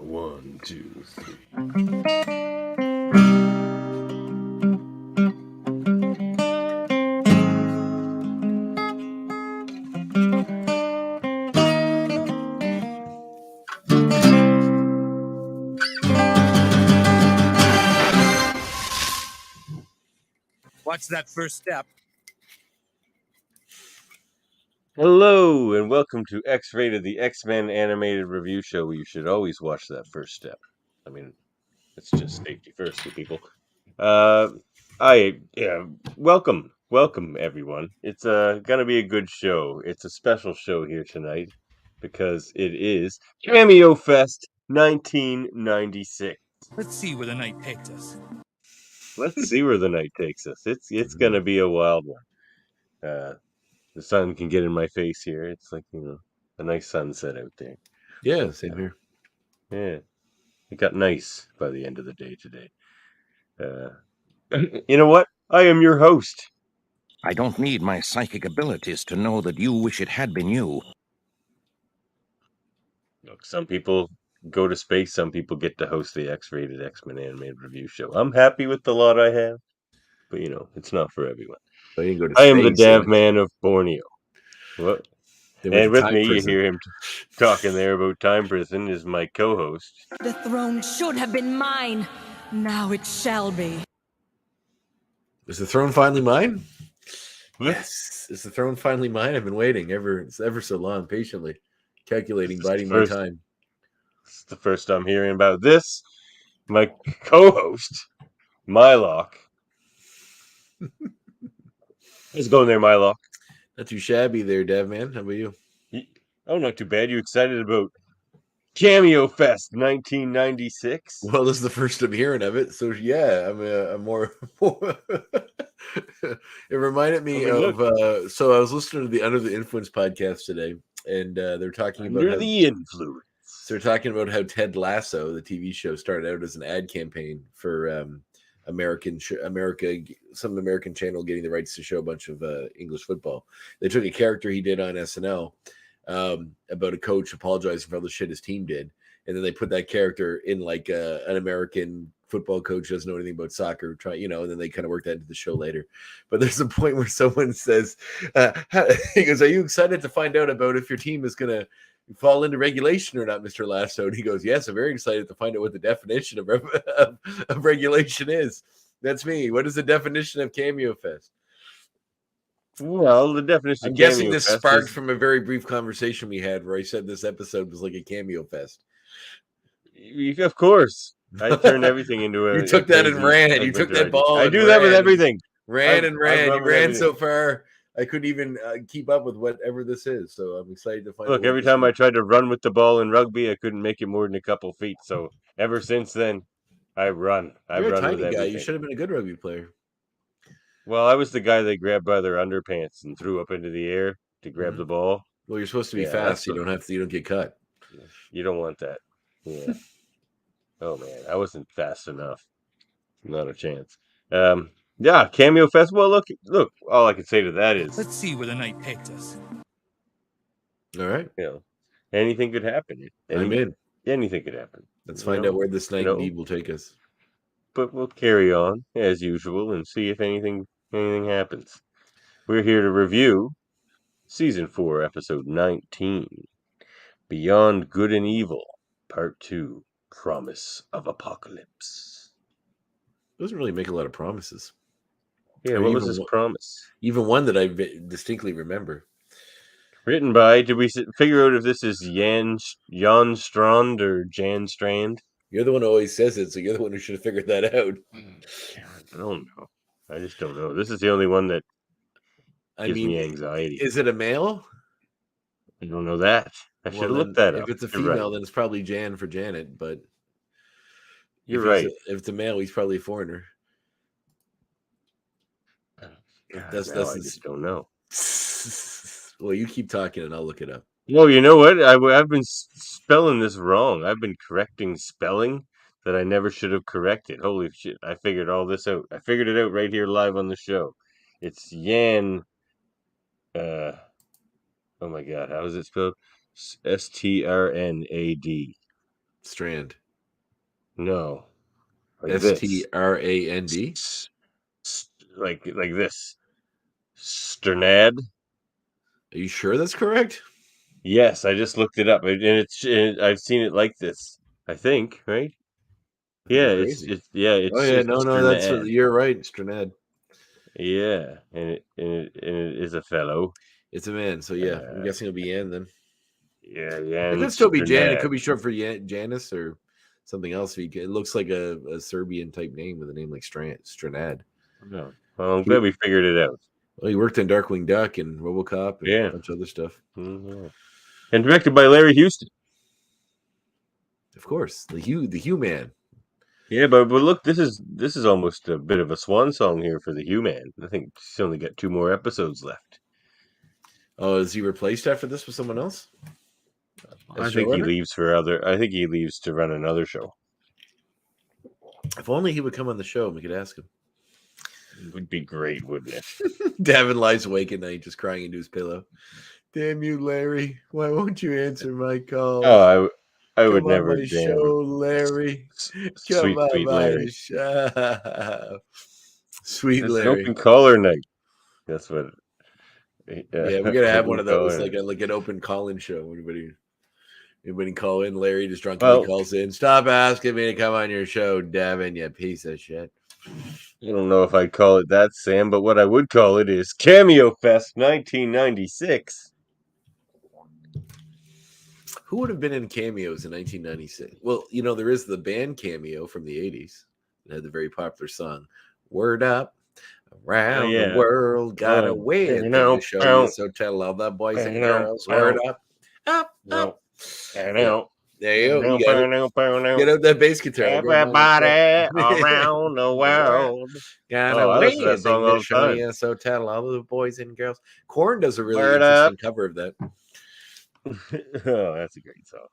1, 2, 3. What's that first step? Hello, and welcome to X-Rated, the X-Men animated review show. You should always watch that first step. I mean, it's just safety first, you people. Welcome everyone. It's gonna be a good show. It's a special show here tonight because it is CameoFest 1996. Let's see where the night takes us. Let's see where the night takes us. It's gonna be a wild one. The sun can get in my face here. It's like, a nice sunset out there. Yeah, same here. Yeah, it got nice by the end of the day today. You know what? I am your host. I don't need my psychic abilities to know that you wish it had been you. Look, some people go to space. Some people get to host the X-Rated X-Men animated review show. I'm happy with the lot I have, but it's not for everyone. I didn't go to I am the space. Davan of Borneo. What? They went And to with time me, prison. you hear him talking there about time prison is my co-host. The throne should have been mine. Now it shall be. Is the throne finally mine? What? Yes. Is the throne finally mine? I've been waiting ever so long, patiently, calculating, This is biding the my first- time. This is the first I'm hearing about this. My co-host, Mylock. How's it going there, Mylock? Not too shabby there, Dev man. How about you? Oh, not too bad. You excited about CameoFest 1996? Well, this is the first I'm hearing of it, so yeah, I'm more. It reminded me of. So I was listening to the Under the Influence podcast today, and they're talking about Under the influence. So they're talking about how Ted Lasso, the TV show, started out as an ad campaign for some American channel getting the rights to show a bunch of English football. They took a character he did on SNL about a coach apologizing for all the shit his team did, and then they put that character in like an American football coach doesn't know anything about soccer, and then they kind of work that into the show later. But there's a point where someone says, he goes, "Are you excited to find out about if your team is going to fall into regulation or not, Mr. Lasso?" And he goes, "Yes, I'm very excited to find out what the definition of regulation is." That's me. What is the definition of CameoFest? Well, the definition I'm of guessing this CameoFest sparked is... from a very brief conversation we had where I said this episode was like a CameoFest. Of course. I turned everything into a... You took that and ran. You took that ball. I do that with everything. Ran. You ran everything. so far. I couldn't even keep up with whatever this is. So I'm excited to find out. Look, every time I tried to run with the ball in rugby, I couldn't make it more than a couple feet. So ever since then, I run. You're I a run tiny with guy. everything. You should have been a good rugby player. Well, I was the guy they grabbed by their underpants and threw up into the air to grab the ball. Well, you're supposed to be fast. You don't get cut. You don't want that. Yeah. Oh man, I wasn't fast enough. Not a chance. Yeah, CameoFest. Well, look. All I can say to that is, let's see where the night takes us. All right. Anything could happen. I'm in. Anything could happen. Let's find out where this night indeed will take us. But we'll carry on as usual and see if anything happens. We're here to review Season 4, Episode 19, Beyond Good and Evil, Part 2, Promise of Apocalypse. Doesn't really make a lot of promises. Yeah, what was his promise? Even one that I distinctly remember. Written by, did we figure out if this is Jan Strand or Jan Strand? You're the one who always says it, so you're the one who should have figured that out. I don't know. I just don't know. This is the only one that gives me anxiety. Is it a male? I don't know that. I should have looked that up. If it's a female, then it's probably Jan for Janet, but you're right. If it's a male, he's probably a foreigner. I just don't know. Well, you keep talking and I'll look it up. Well, you know what? I've been spelling this wrong. I've been correcting spelling that I never should have corrected. Holy shit. I figured all this out. I figured it out right here live on the show. It's Yan. Oh my God. How is it spelled? Strnad. Strand. No. Like this. Strand. Like this. Sternad. Are you sure that's correct? Yes, I just looked it up, and I've seen it like this. I think, right? Yeah, You're crazy. it's Oh yeah, it's no, that's Sternad. you're right, Stranad. Yeah, and it is a fellow. It's a man, so yeah, I'm guessing it'll be Yan then. Yeah, It Jan could still be Jan. It Sternad. could be short for Janice or something else. It looks like a Serbian type name with a name like Stranad. No, well, I'm glad we figured it out. Well, he worked in Darkwing Duck and RoboCop and Yeah. a bunch of other stuff. Mhm. And directed by Larry Houston. Of course, the Hugh Man. Yeah, but look, this is almost a bit of a swan song here for the Hugh Man. I think he's only got 2 more episodes left. Oh, is he replaced after this with someone else? I think he leaves to run another show. If only he would come on the show and we could ask him. It would be great, wouldn't it? Davan lies awake at night just crying into his pillow. Damn you, Larry. Why won't you answer my call? Oh, I would Come never on my damn show, Larry. Come on sweet my Larry. show. Sweet It's Larry. an open caller night. That's what. Yeah, we gotta have one of those, caller. like an open call-in show. Anybody call in? Larry just drunkenly calls in. Stop asking me to come on your show, Davan, you piece of shit. I don't know if I'd call it that, Sam, but what I would call it is CameoFest 1996. Who would have been in cameos in 1996? Well, there is the band Cameo from the 80s. It had the very popular song, Word Up, Around the World, Got a Weird Thing to Show You, so tell all the boys and girls, Word Up, up, up. There you go. You got it. Get out that bass guitar. Everybody around the world. Got a weird thing to show you, so tell all the boys and girls. Korn does a really interesting cover of that. Oh, that's a great song.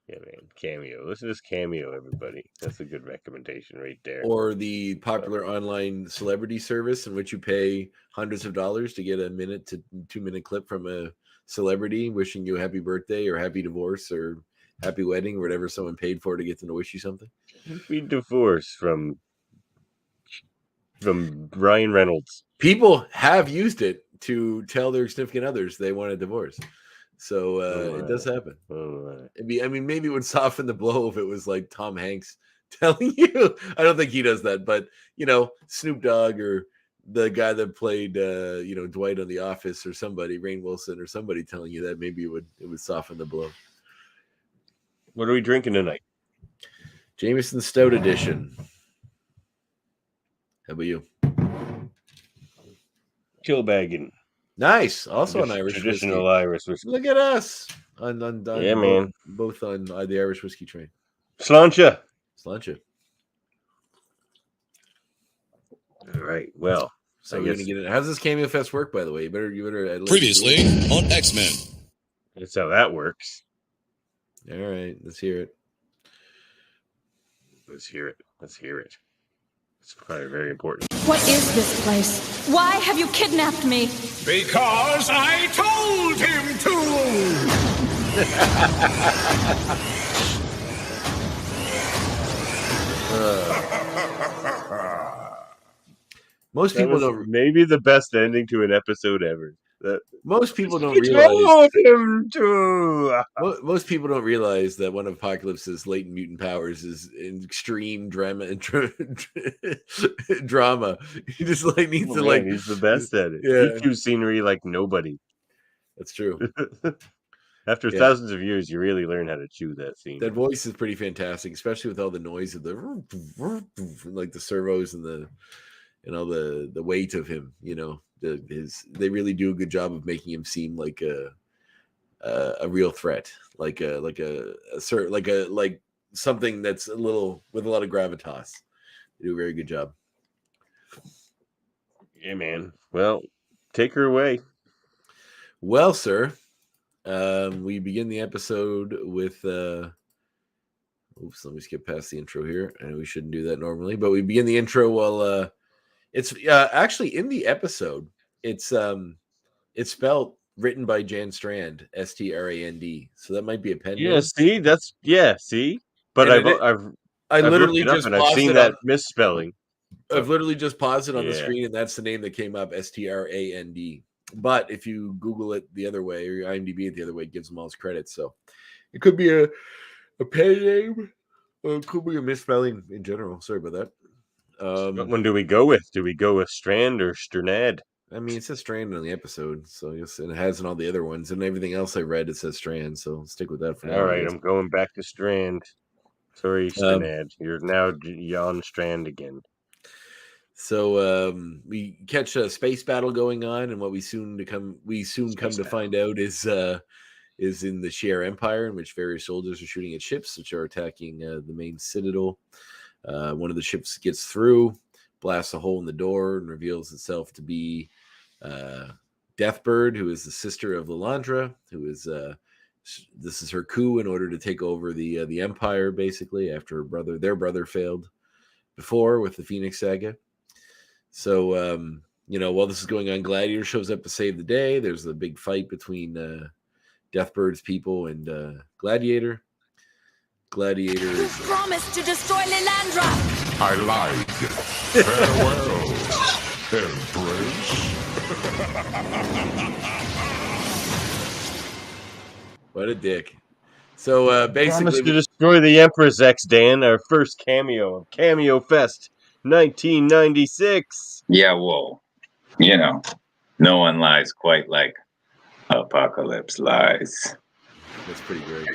Yeah, man. Cameo. Listen to this Cameo, everybody. That's a good recommendation right there. Or the popular online celebrity service in which you pay hundreds of dollars to get a 1 to 2 minute clip from a celebrity wishing you a happy birthday or happy divorce or happy wedding or whatever someone paid for to get them to wish you something. Happy divorce from Ryan Reynolds. People have used it to tell their significant others they want a divorce. So it does happen. Maybe it would soften the blow if it was like Tom Hanks telling you. I don't think he does that, but Snoop Dogg or the guy that played Dwight on The Office or somebody, Rainn Wilson or somebody telling you that, maybe it would soften the blow. What are we drinking tonight? Jameson Stout Edition. How about you? Kilbaggin. Nice. Also an Irish traditional whiskey. Irish whiskey. Look at us. On yeah, man. Both on the Irish whiskey train. Sláinte. Sláinte. All right. Well, so we're gonna get it. How does this CameoFest work, by the way? You better previously on X-Men. That's how that works. All right, let's hear it. Let's hear it. It's probably very important. What is this place? Why have you kidnapped me? Because I told him to. Most people don't. Maybe the best ending to an episode ever. Most people don't realize. Most people don't realize that one of Apocalypse's latent mutant powers is extreme drama. Drama. He just needs to He's the best at it. Yeah. He chews scenery like nobody. That's true. After thousands of years, you really learn how to chew that scene. That voice is pretty fantastic, especially with all the noise of the like the servos and all the weight of him. They really do a good job of making him seem like a real threat, like something that's a little with a lot of gravitas. They do a very good job. Yeah, man. Well, take her away. Well, sir, we begin the episode with. Oops, let me skip past the intro here. And we shouldn't do that normally, but we begin the intro while it's actually in the episode. It's spelled written by Jan Strand, Strand. So that might be a pen Yeah, name. see. But And I I've looked literally it up just and I've paused seen it that on. misspelling. I've literally just paused it on the Yeah. screen, and that's the name that came up, Strand. But if you Google it the other way, or IMDb it the other way, it gives them all his credits. So it could be a pen name, or it could be a misspelling in general. Sorry about that. What one do we go with? Do we go with Strand or Sternad? I mean, it says Strand on the episode, so yes, and it has in all the other ones, and everything else I read, it says Strand. So I'll stick with that for now. All I right, guess. I'm going back to Strand. Sorry, Sternad. You're now Jan Strand again. So we catch a space battle going on, and what we soon come to find out is in the Shi'ar Empire, in which various soldiers are shooting at ships which are attacking the main citadel. One of the ships gets through, blasts a hole in the door, and reveals itself to be Deathbird, who is the sister of Lilandra, who is this is her coup in order to take over the empire, basically after their brother failed before with the Phoenix Saga. So while this is going on, Gladiator shows up to save the day. There's a big fight between Deathbird's people and Gladiator. Gladiator You promised to destroy Lilandra! I lied. Farewell, Empress. What a dick. So Promise basically, to destroy the Empress, X-Dan, our first cameo of CameoFest 1996. Yeah, well, no one lies quite like Apocalypse lies. that's pretty great.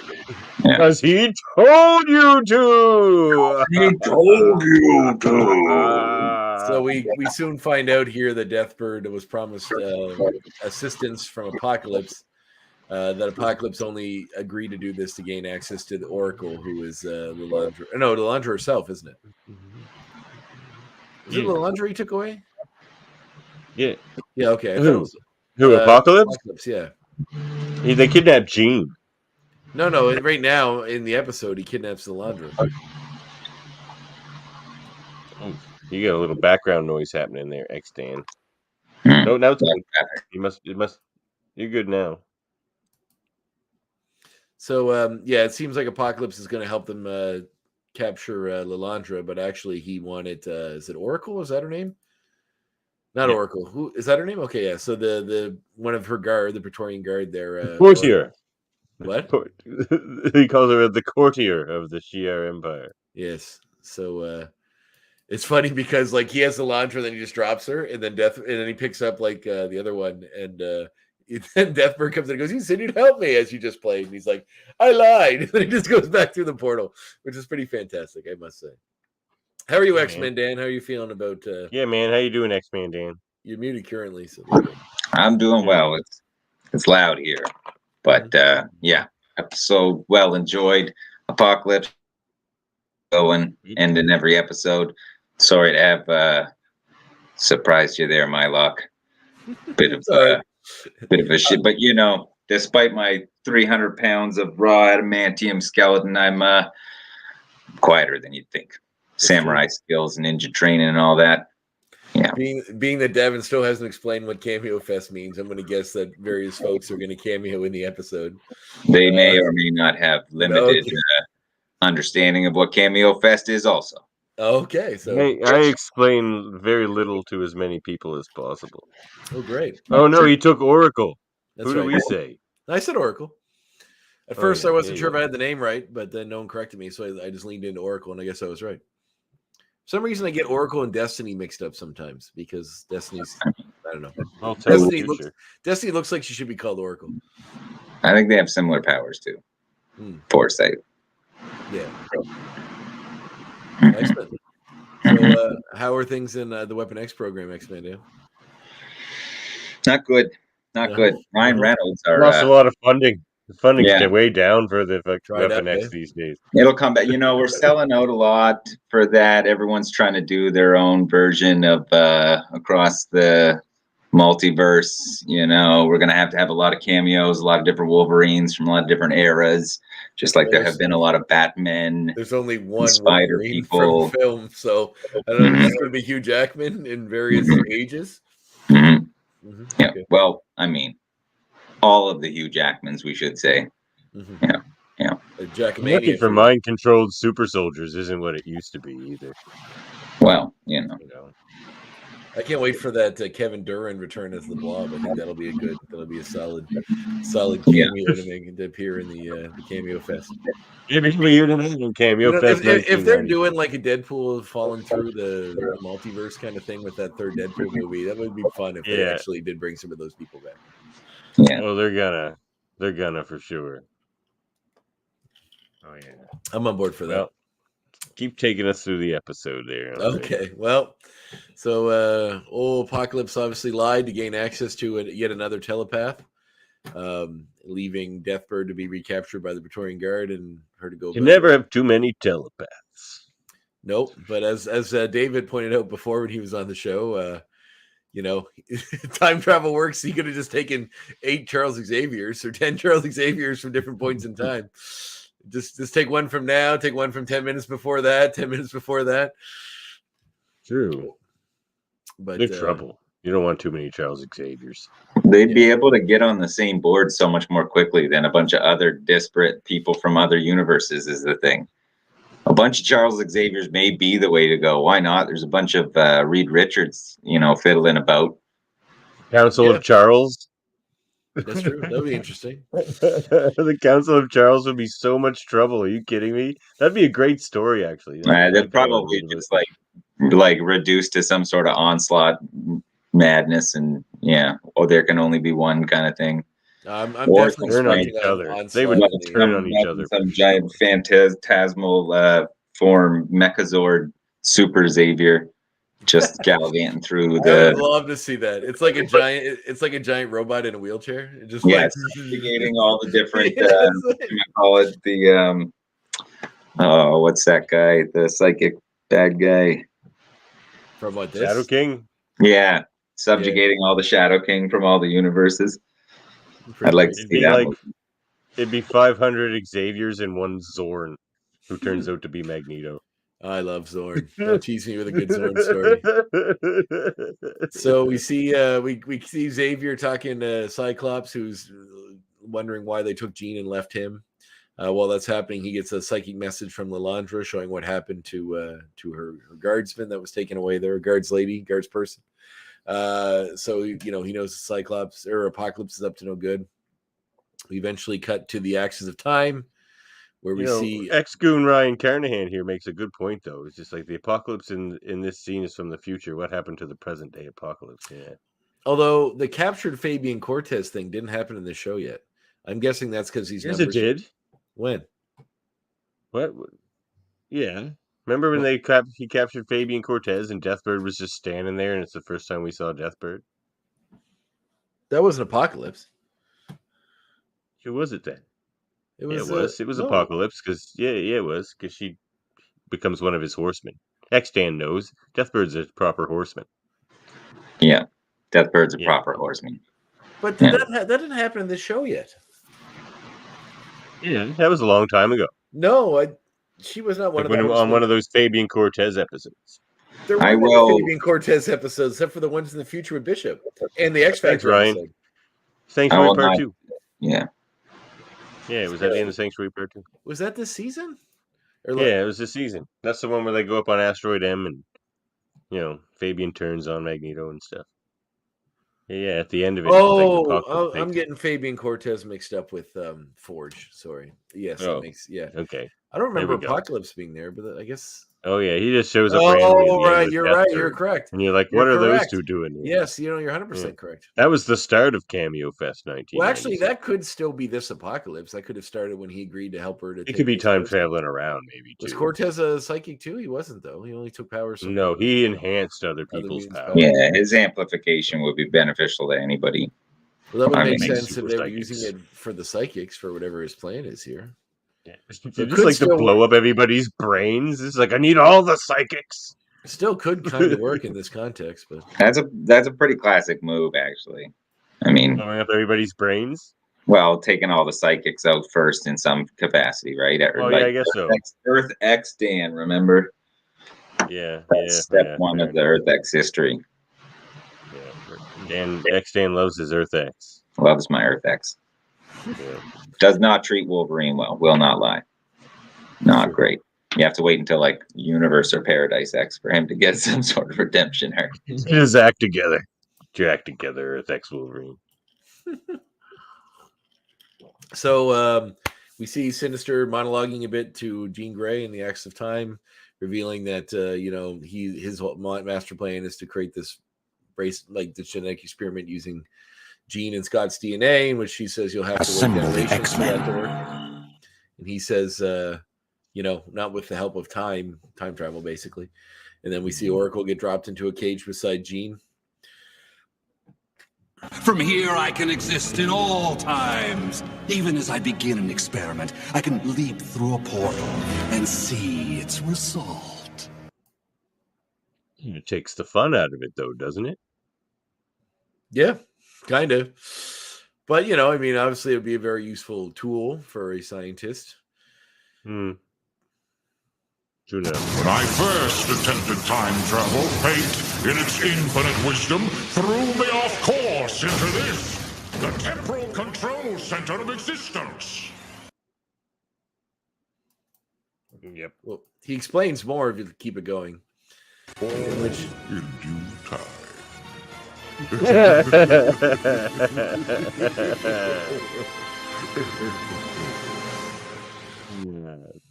Because he told you to! He told you to. So we soon find out here that Deathbird was promised assistance from Apocalypse. That Apocalypse only agreed to do this to gain access to the Oracle, who is Lilandra. No, Lilandra herself, isn't it? Is it Lilandra he took away? Yeah. Yeah, okay. I thought Who? it was, Who, Apocalypse? yeah. They kidnapped Jean. No. Right now in the episode, he kidnaps Lilandra. You got a little background noise happening there, X-Dan. Hmm. No, now it's good. You're good now. So it seems like Apocalypse is going to help them capture Lilandra, but actually he wanted is it Oracle? Is that her name? Not Oracle. Who is that her name? Okay, yeah. So the one of her guard, the Praetorian Guard there. Courtier. What? He calls her the courtier of the Shi'ar Empire. Yes. So it's funny because like he has Lilandra, then he just drops her, and then he picks up like the other one, and then Deathbird comes in and goes, "You said you'd help me," as you just played, and he's like, "I lied." And then he just goes back through the portal, which is pretty fantastic, I must say. How are you, X-Men Dan? How are you feeling about? Yeah, man. How you doing, X-Man Dan? You're muted currently, so I'm doing well. It's loud here, but yeah, so well enjoyed Apocalypse going and in every episode. Sorry to have surprised you there, Mylock. Bit of a shit, but despite my 300 pounds of raw adamantium skeleton, I'm quieter than you'd think. Samurai skills, ninja training, and all that. Yeah. Being that Davan still hasn't explained what CameoFest means, I'm going to guess that various folks are going to cameo in the episode. They may or may not have limited understanding of what CameoFest is also. Okay, so I explain very little to as many people as possible. Oh, great. Oh, no, he took Oracle. That's Who right. do we say? I said Oracle. At first, I wasn't sure if I had the name right, but then no one corrected me, so I just leaned into Oracle, and I guess I was right. For some reason, I get Oracle and Destiny mixed up sometimes because Destiny's, I don't know. I'll tell Destiny looks like she should be called Oracle. I think they have similar powers too. Foresight. Yeah. Excellent. So, how are things in the Weapon X program, X-Men? Do? Not good. Not good. Ryan Reynolds lost a lot of funding. The funding's way down for the Weapon X these days. It'll come back. We're selling out a lot for that. Everyone's trying to do their own version of across the multiverse. We're going to have a lot of cameos, a lot of different Wolverines from a lot of different eras, just like there have been a lot of Batmen. There's only one Spider Wolverine people from film, so I don't know if it's going to be Hugh Jackman in various ages. Yeah. Okay. Well, I mean, all of the Hugh Jackmans, we should say. Mhm. Yeah. Jackmania for mind-controlled super soldiers isn't what it used to be either. Well, You know. I can't wait for that Kevin Durant return as the Blob. I think that'll be a solid Yeah. cameo to appear in the CameoFest. Yeah, maybe you're in Cameo You know, Fest if they're 1990. doing like a Deadpool falling through the multiverse kind of thing with that third Deadpool movie, that would be fun if they Yeah. actually did bring some of those people back. Yeah. Oh, they're gonna for sure. Oh yeah. I'm on board for that. Well, keep taking us through the episode there. Okay, well, so old Apocalypse obviously lied to gain access to yet another telepath, leaving Deathbird to be recaptured by the Praetorian Guard and her to go. You never have too many telepaths. Nope, but as David pointed out before when he was on the show, time travel works. He could have just taken 8 Charles Xaviers or 10 Charles Xaviers from different points in time. Just take one from now, take one from 10 minutes before that, 10 minutes before that. True. But Big trouble. You don't want too many Charles Xaviers. They'd be able to get on the same board so much more quickly than a bunch of other disparate people from other universes is the thing. A bunch of Charles Xaviers may be the way to go. Why not? There's a bunch of Reed Richards, fiddling about. Council of Charles. That's true. That would be interesting. The Council of Charles would be so much trouble. Are you kidding me? That'd be a great story, actually. They're probably just like reduced to some sort of onslaught madness, and there can only be one kind of thing. I'm definitely turn on each other. They would turn on each other. Some giant phantasmal form Megazord Super Xavier just gallivanting through I would love to see that. It's like a giant robot in a wheelchair. It just investigating all the different call it the what's that guy? The psychic bad guy. From what, this? Shadow King? Yeah. Subjugating all the Shadow King from all the universes. I'd like to see that. It'd be 500 Xaviers and one Zorn, who turns out to be Magneto. I love Zorn. Don't tease me with a good Zorn story. So we see Xavier talking to Cyclops, who's wondering why they took Jean and left him. While that's happening, he gets a psychic message from Lilandra showing what happened to her guardsman that was taken away there, guards person. So he knows Cyclops or Apocalypse is up to no good. We eventually cut to the Axis of Time, where we see ex-goon Ryan Carnahan here makes a good point, though. It's just like the Apocalypse in this scene is from the future. What happened to the present day Apocalypse? Yeah. Although the captured Fabian Cortez thing didn't happen in the show yet. I'm guessing that's because these numbers. Yes, it did. When? What? Yeah. Remember when he captured Fabian Cortez and Deathbird was just standing there, and it's the first time we saw Deathbird? That wasn't Apocalypse. Who was it then? It was. It was Apocalypse because it was because she becomes one of his horsemen. X-Dan knows Deathbird's a proper horseman. Yeah, Deathbird's a proper horseman. But that didn't happen in this show yet. Yeah, that was a long time ago. No, she was not one of them. On one of those Fabian Cortez episodes. There were Fabian Cortez episodes, except for the ones in the future with Bishop and the X Factor episode. Sanctuary Part 2. Yeah. Yeah, it was at the end of Sanctuary Part 2. Was that this season? Yeah, it was this season. That's the one where they go up on Asteroid M and, Fabian turns on Magneto and stuff. Yeah, at the end of it. I'm getting Fabian Cortez mixed up with Forge. Sorry. Yes, that makes Okay. I don't remember Apocalypse being there, but I guess. Oh yeah, he just shows up. Right, you're right. You're correct. And you're like, what are those two doing here? Yes, you're 100% correct. That was the start of CameoFest 19. Well, actually, that could still be this Apocalypse. That could have started when he agreed to help her. It could be time traveling around, maybe. Was Cortez a psychic too? He wasn't though. He only took powers. No, he enhanced other people's powers. Yeah, his amplification would be beneficial to anybody. Well, that would make sense if they were using it for the psychics for whatever his plan is here. Yeah. Just like to blow up everybody's brains. It's like I need all the psychics. Still could kind of work in this context, but that's a pretty classic move, actually. I mean, blowing up everybody's brains. Well, taking all the psychics out first in some capacity, right? I guess so. Earth X Dan, remember? Yeah, that's step one of the Earth X history. Yeah, X Dan loves his Earth X. Loves my Earth X. Yeah. Does not treat Wolverine well. Will not lie. Not great. You have to wait until like Universe or Paradise X for him to get some sort of redemption arc. Just act together. Act together, Earth X Wolverine. So we see Sinister monologuing a bit to Jean Grey in the Acts of Time, revealing that his whole master plan is to create this race, like the genetic experiment using Jean and Scott's DNA, in which she says you'll have to wait generations for that to work. And he says, not with the help of time travel, basically. And then we see Oracle get dropped into a cage beside Jean. From here, I can exist in all times. Even as I begin an experiment, I can leap through a portal and see its result. It takes the fun out of it, though, doesn't it? Yeah, kind of. But, obviously it would be a very useful tool for a scientist. True When I first attempted time travel, fate, in its infinite wisdom, threw me off course into this, the temporal control center of existence. Yep. Well, he explains more if you keep it going. In due time.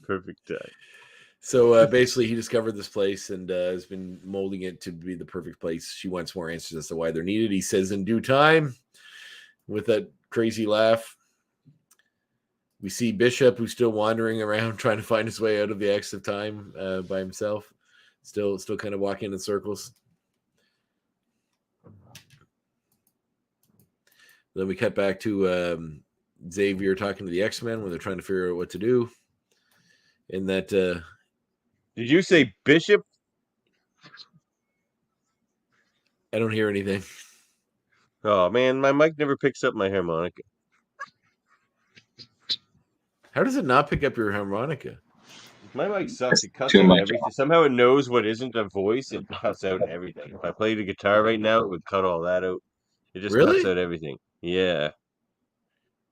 Perfect time. So basically, he discovered this place and has been molding it to be the perfect place. She wants more answers as to why they're needed. He says in due time, with that crazy laugh. We see Bishop, who's still wandering around trying to find his way out of the Acts of Time by himself. Still kind of walking in circles. Then we cut back to Xavier talking to the X-Men when they're trying to figure out what to do. And that... Did you say Bishop? I don't hear anything. Oh, man, my mic never picks up my harmonica. How does it not pick up your harmonica? My mic sucks. It cuts Too out much. everything. Somehow it knows what isn't a voice. It cuts out everything. If I played a guitar right now, it would cut all that out. It just cuts Really? out everything. Yeah.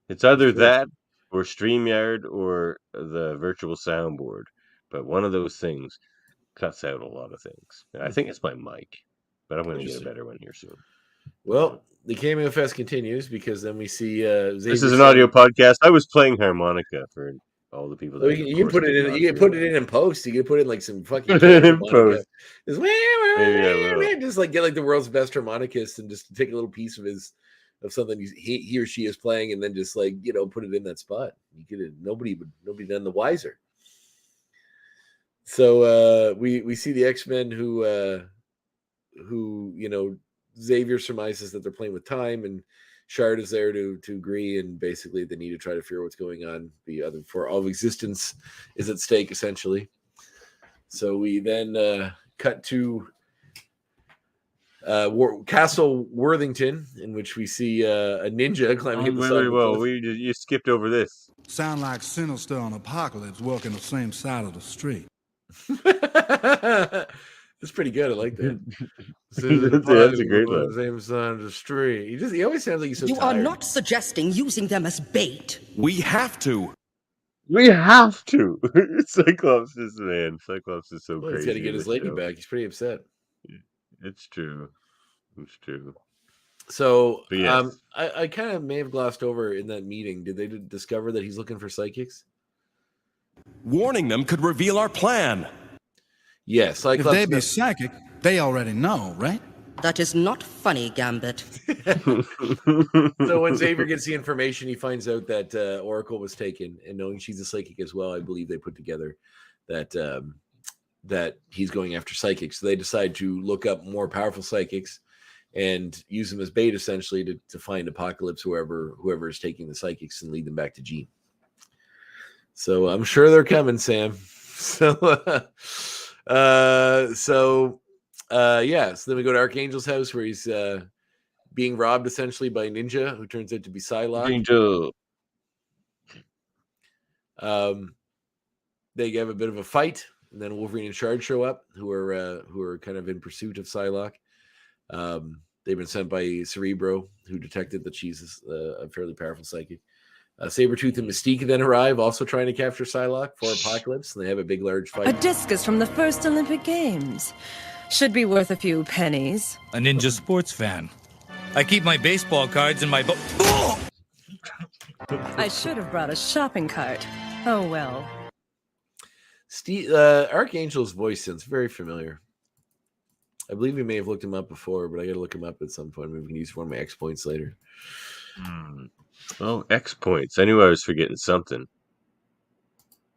It's either that or StreamYard or the virtual soundboard. But one of those things cuts out a lot of things. I think it's my mic. But I'm going to get a better one here soon. Well, the CameoFest continues because then we see Xavier. This is an audio podcast. I was playing harmonica for all the people that Well, you can put it in. You can put it in post. You can put it in like some fucking harmonica. Just, maybe I will. Just like get like the world's best harmonicist and just take a little piece of something he or she is playing, and then just like put it in that spot. You get it. Nobody none the wiser. So we see the X-Men who Xavier surmises that they're playing with time, and Shard is there to agree, and basically they need to try to figure out what's going on. For all of existence is at stake, essentially. So we then cut to Castle Worthington, in which we see a ninja climbing up the side of the cliff. You skipped over this. Sound like Sinister and Apocalypse working the same side of the street. That's pretty good. I like that. That's a great one. Same side of the street. He always sounds like he's so You tired. are not suggesting using them as bait. We have to. We have to. Cyclops is so crazy. He's got to get his lady back. He's pretty upset. It's true. It's true. So, yes. I kind of may have glossed over in that meeting. Did they discover that he's looking for psychics? Warning them could reveal our plan. Yes. If they be psychic, they already know, right? That is not funny, Gambit. So when Xavier gets the information, he finds out that Oracle was taken, and knowing she's a psychic as well, I believe they put together that he's going after psychics. So they decide to look up more powerful psychics and use them as bait, essentially, to find Apocalypse, whoever is taking the psychics, and lead them back to Jean. So I'm sure they're coming, Sam. So so then we go to Archangel's house, where he's being robbed essentially by a ninja who turns out to be Psylocke. Angel. They have a bit of a fight, and then Wolverine and Shard show up, who are kind of in pursuit of Psylocke. They've been sent by Cerebro, who detected that she's a fairly powerful psychic. Sabretooth and Mystique then arrive, also trying to capture Psylocke for Apocalypse, and they have a big, large fight. A discus from the first Olympic Games. Should be worth a few pennies. A ninja sports fan. I keep my baseball cards in my I should have brought a shopping cart. Oh well. Archangel's voice sounds very familiar. I believe we may have looked him up before, but I got to look him up at some point. Maybe we can use one of my X points later. Oh, X points. I knew I was forgetting something.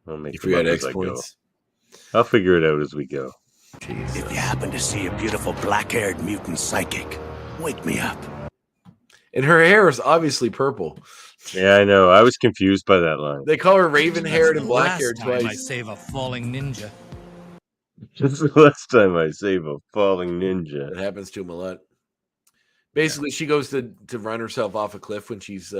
I'll make you forgot X points. I'll figure it out as we go. Jesus. If you happen to see a beautiful black-haired mutant psychic, wake me up. And her hair is obviously purple. Yeah, I know. I was confused by that line. They call her raven-haired and black-haired twice. I save a falling ninja. Just the last time I save a falling ninja. That happens to him a lot. Basically, she goes to run herself off a cliff when she's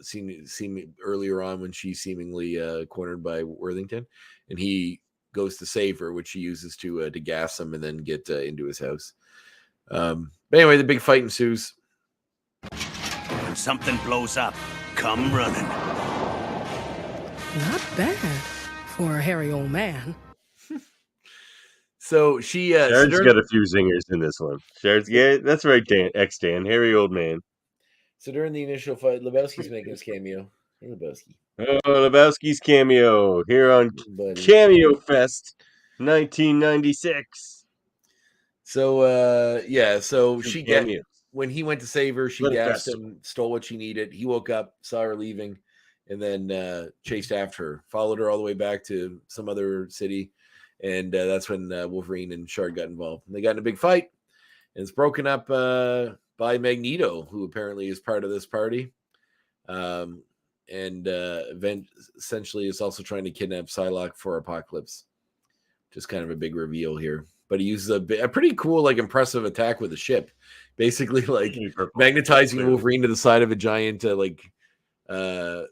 seen earlier on when she's seemingly cornered by Worthington, and he goes to save her, which she uses to gas him and then get into his house. But anyway, the big fight ensues. When something blows up, come running. Not bad for a hairy old man. So she Sharon's got a few zingers in this one. That's right, Dan. Dan, hairy old man. So during the initial fight, Lebowski's making his cameo. Hey, Lebowski. Oh, Lebowski's cameo here on CameoFest 1996. So so she when he went to save her, she gassed him, stole what she needed. He woke up, saw her leaving, and then chased after her, followed her all the way back to some other city. And that's when Wolverine and Shard got involved. And they got in a big fight. And it's broken up by Magneto, who apparently is part of this party. And essentially is also trying to kidnap Psylocke for Apocalypse. Just kind of a big reveal here. But he uses a pretty cool, impressive attack with a ship. Basically, magnetizing Wolverine to the side of a giant,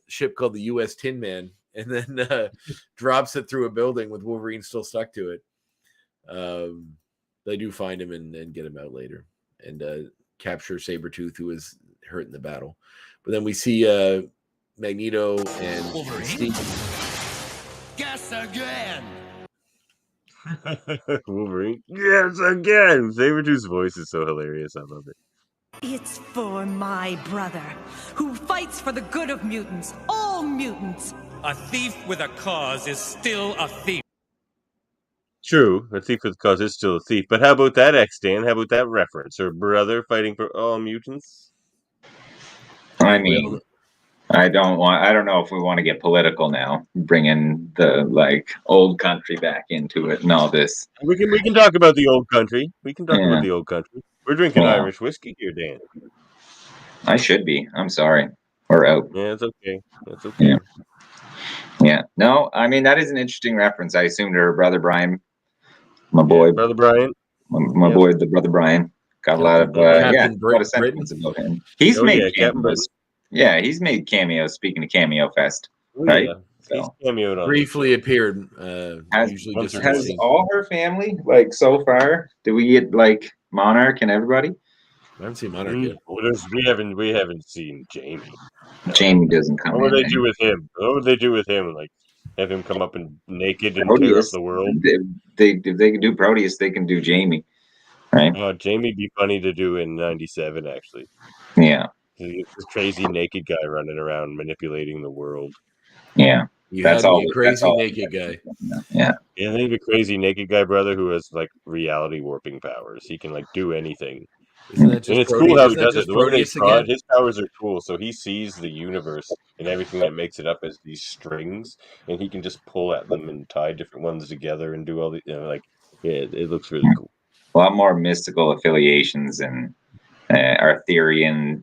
ship called the U.S. Tin Man. And then drops it through a building with Wolverine still stuck to it. They do find him and get him out later and capture Sabretooth, who was hurt in the battle. But then we see Magneto and Wolverine. Guess again. Wolverine. Yes, again. Sabretooth's voice is so hilarious. I love it. It's for my brother, who fights for the good of mutants, all mutants. A thief with a cause is still a thief. True, a thief with a cause is still a thief. But how about that, X-Dan? How about that reference? Her brother fighting for all mutants? I mean, I don't know if we want to get political now, bringing the old country back into it and all this. We can talk about the old country. We can talk about the old country. We're drinking Irish whiskey here, Dan. I should be. I'm sorry. We're out. Yeah, it's okay. That's okay. Yeah. No, I mean, that is an interesting reference. I assumed her brother Brian, my boy. Brother Brian. My boy, the brother Brian. Got a lot of sentiments about him. He's made cameos. Yeah, he's made cameos. Speaking of CameoFest, right? Yeah. He's cameoed on briefly appeared. Has all her family so far? Do we get Monarch and everybody? I haven't seen Monarch yet. We haven't seen Jaemeel. No. Jaemeel doesn't come. What would they do with him? What would they do with him? Have him come up and naked and tear up the world? If they can do Proteus, they can do Jaemeel. Right? Jaemie'd be funny to do in '97, actually. Yeah. This crazy naked guy running around manipulating the world. Yeah. That's all. Crazy naked guy. Yeah. Yeah, I think the crazy naked guy brother who has reality warping powers. He can do anything. Isn't that just and it's cool how he does it. The way his powers are cool. So he sees the universe and everything that makes it up as these strings, and he can just pull at them and tie different ones together and do all the it looks really cool. A lot more mystical affiliations and Arthurian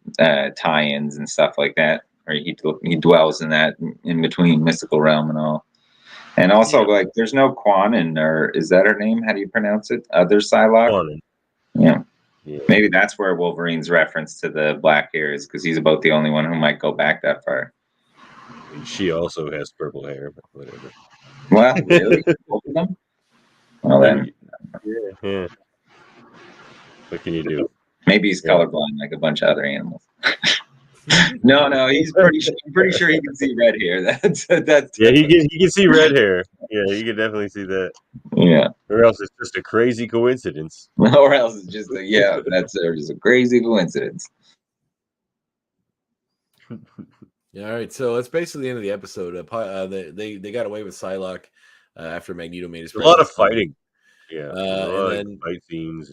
tie-ins and stuff like that. Or he dwells in that in between mystical realm and all. And also, there's no Quanon, or is that her name? How do you pronounce it? Other Psylocke? Quanon. Yeah. Maybe that's where Wolverine's reference to the black hair is, because he's about the only one who might go back that far. She also has purple hair, but whatever. Well, really? Both of them? Well, then. Yeah. What can you do? Maybe he's colorblind like a bunch of other animals. No, he's pretty sure he can see red hair. That's yeah, he can see red hair. Yeah, he can definitely see that. Yeah. Or else it's just a crazy coincidence. Or else it's just that's just a crazy coincidence. Yeah, all right, so that's basically the end of the episode. They got away with Psylocke after Magneto made his a lot of presence. fighting. Yeah, and then fight scenes.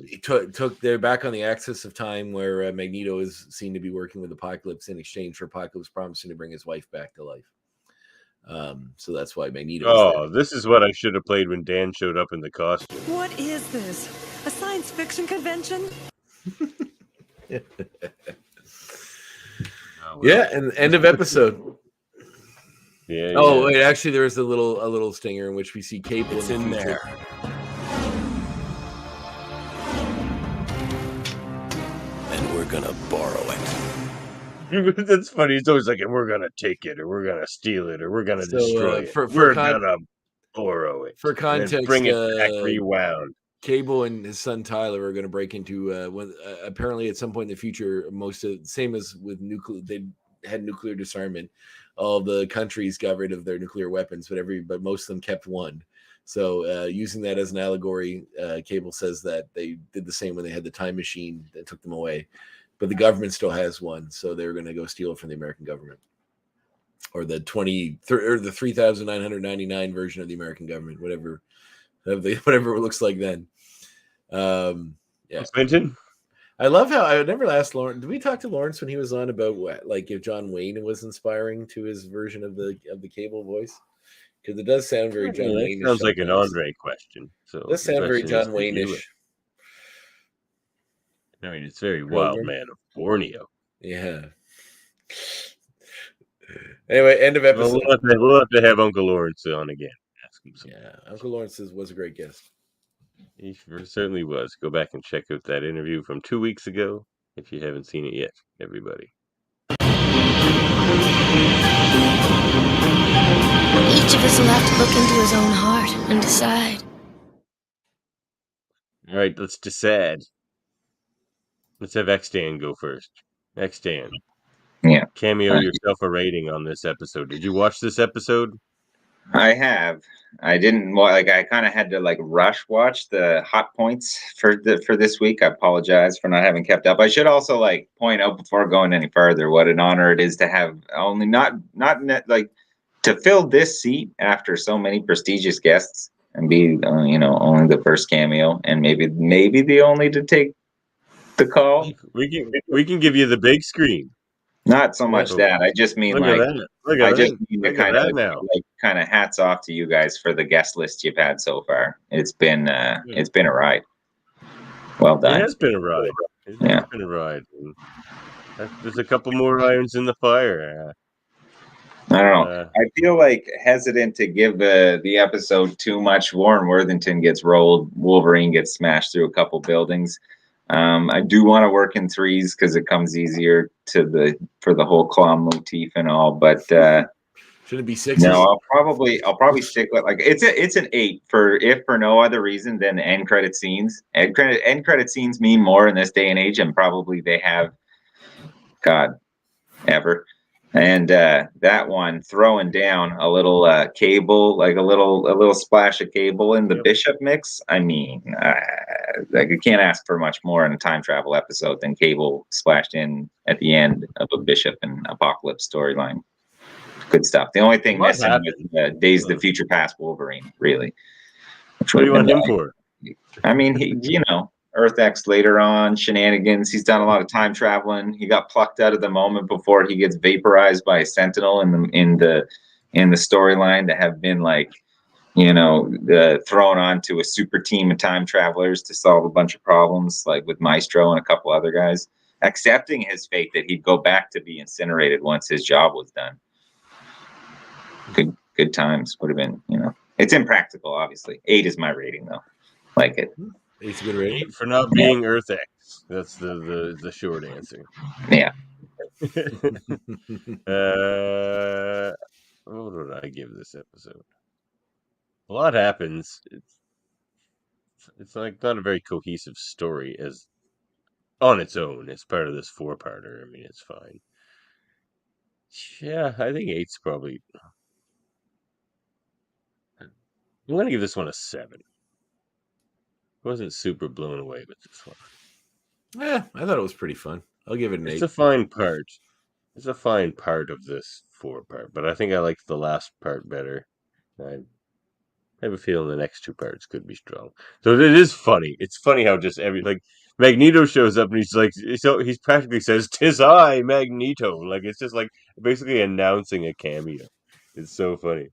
They're back on the axis of time where Magneto is seen to be working with Apocalypse in exchange for Apocalypse promising to bring his wife back to life. So that's why Magneto. Oh, this is what I should have played when Dan showed up in the costume. What is this? A science fiction convention? Yeah, and end of episode. Yeah. Oh, wait, actually, there is a little stinger in which we see Cable in there. And we're gonna borrow it. That's funny. It's always like, and we're gonna take it, or we're gonna steal it, or we're gonna destroy it. We're gonna borrow it. For context, and bring it back rewound. Cable and his son Tyler are going to break into apparently at some point in the future, same as with nuclear, they had nuclear disarmament. All the countries got rid of their nuclear weapons, but most of them kept one. So using that as an allegory, Cable says that they did the same when they had the time machine that took them away, but the government still has one, so they're going to go steal it from the American government, or the 3,999 version of the American government, whatever it looks like then. Yeah. Clinton. I love how I never asked Lawrence. Did we talk to Lawrence when he was on about like if John Wayne was inspiring to his version of the Cable voice? Because it does sound very John Wayne. Sounds like an Andre question. So it does sound very John Wayne-ish. I mean, it's very Wild Man of Borneo. Yeah. Anyway, end of episode. We'll have to have Uncle Lawrence on again. Ask him something. Yeah, Uncle Lawrence was a great guest. He certainly was. Go back and check out that interview from 2 weeks ago if you haven't seen it yet, everybody. Each of us will have to look into his own heart and decide. All right, let's decide. Let's have X-Dan go first. X-Dan. Yeah. Cameo yourself a rating on this episode. Did you watch this episode? I have. I didn't I kind of had to rush watch the hot points for this week. I apologize for not having kept up. I should also point out before going any further what an honor it is to have only not to fill this seat after so many prestigious guests and be only the first cameo and maybe the only to take the call. We can give you the big screen. Not so much that. I just mean mean the kind of hats off to you guys for the guest list you've had so far. It's been a ride. Well done. It has been a ride. It's been a ride. There's a couple more irons in the fire. I don't know. I feel hesitant to give the episode too much. Warren Worthington gets rolled. Wolverine gets smashed through a couple buildings. I do want to work in threes because it comes easier for the whole claw motif and all. But should it be six? No, I'll probably stick with it's an 8 if for no other reason than the end credit scenes. End credit scenes mean more in this day and age, and probably they have, God, ever. And that one throwing down a little Cable, a little splash of Cable in the Bishop mix. I mean, you can't ask for much more in a time travel episode than Cable splashed in at the end of a Bishop and Apocalypse storyline. Good stuff. The only thing missing is Days of the Future Past Wolverine, really. What do you want him for? I mean, he, Earth X later on, shenanigans. He's done a lot of time traveling. He got plucked out of the moment before he gets vaporized by a Sentinel in the storyline that have been thrown onto a super team of time travelers to solve a bunch of problems, with Maestro and a couple other guys, accepting his fate that he'd go back to be incinerated once his job was done. Good times would have been, it's impractical, obviously. 8 is my rating though. Like it. 8's a good rating. 8 for not being Earth X. That's the short answer. Yeah. What would I give this episode? A lot happens. It's not a very cohesive story as on its own as part of this 4-parter. I mean, it's fine. Yeah, I think 8's probably. I'm gonna give this one a 7. Wasn't super blown away with this one. Yeah, I thought it was pretty fun. I'll give it an 8. It's a fine part. It's a fine part of this 4-part, but I think I liked the last part better. I have a feeling the next 2 parts could be strong. So it is funny. It's funny how just Magneto shows up and he's like, so he practically says, "'Tis I, Magneto." Like it's just like basically announcing a cameo. It's so funny.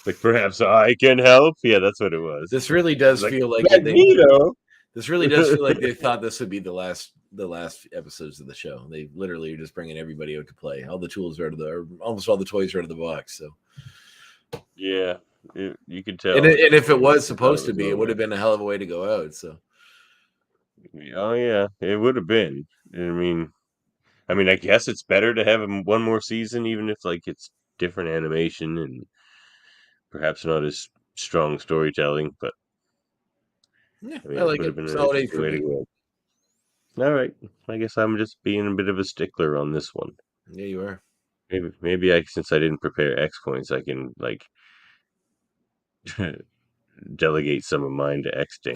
Like perhaps I can help. Yeah, that's what it was. This really does like, feel like Magneto. This really does feel like they thought this would be the last episodes of the show. They literally are just bringing everybody out to play. All the tools are almost all the toys are out of the box. So yeah, you could tell. And if it was supposed to be, it would have been a hell of a way to go out. So oh yeah, it would have been. I mean, I guess it's better to have one more season, even if like it's different animation and perhaps not as strong storytelling. But yeah, I mean, I like would it. have been Solid an 8 for way to me. go. All right, I guess I'm just being a bit of a stickler on this one. Yeah, you are. Maybe since I didn't prepare X points, I can like delegate some of mine to X Dan.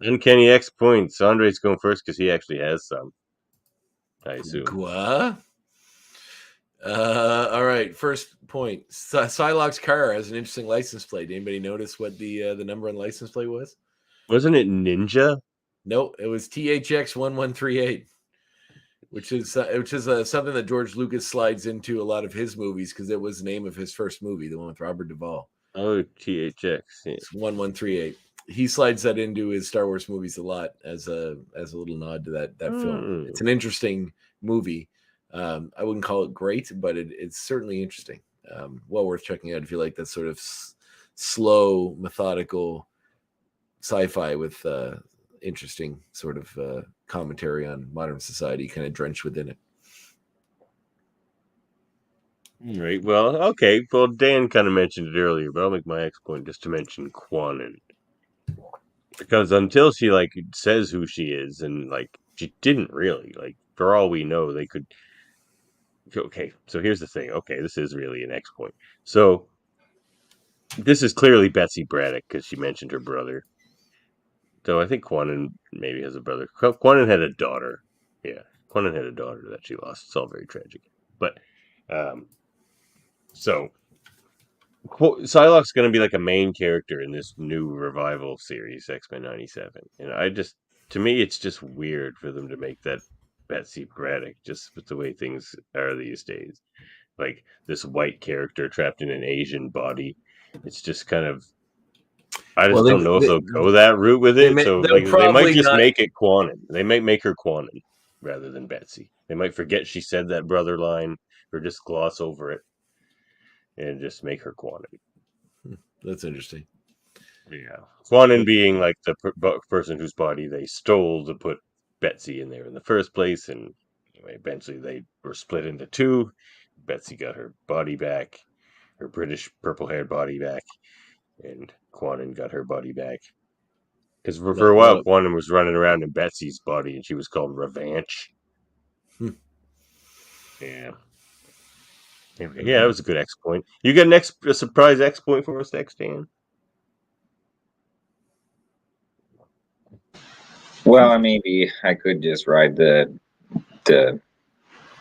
Uncanny X points. Andre's going first because he actually has some. I assume. What? All right. First point. Psylocke's car has an interesting license plate. Anybody notice what the number on license plate was? Wasn't it Ninja? No, it was THX 1138, which is something that George Lucas slides into a lot of his movies because it was the name of his first movie, the one with Robert Duvall. Oh, THX. Yeah. It's 1138. He slides that into his Star Wars movies a lot as a little nod to that film. It's an interesting movie. I wouldn't call it great, but it's certainly interesting. Well worth checking out if you like that sort of slow, methodical sci-fi with interesting sort of commentary on modern society, kind of drenched within it. Right. Well, okay. Well, Dan kind of mentioned it earlier, but I'll make my X point just to mention Quanon. Because until she like says who she is, and like she didn't really, like for all we know, they could. Okay, so here's the thing. Okay, this is really an X point. So this is clearly Betsy Braddock because she mentioned her brother. So I think Quanon maybe has a brother. Quanon had a daughter. Yeah, Quanon had a daughter that she lost. It's all very tragic. But so Psylocke's going to be like a main character in this new revival series, X-Men 97. And to me, it's just weird for them to make that Betsy Braddock just with the way things are these days. Like this white character trapped in an Asian body. It's just kind of, I just don't know if they'll go that route with it. They might just make it Quanon. They might make her Quanon rather than Betsy. They might forget she said that brother line or just gloss over it and just make her Quanon. That's interesting. Yeah. Quanon being like the person whose body they stole to put Betsy in there in the first place. And anyway, eventually they were split into two. Betsy got her body back, her British purple-haired body back, and Quanon got her body back. Because for a while, Quanon was running around in Betsy's body, and she was called Revanche. Yeah. Anyway, yeah, that was a good X point. You got a surprise X point for us, X Dan? Well, maybe I could just ride the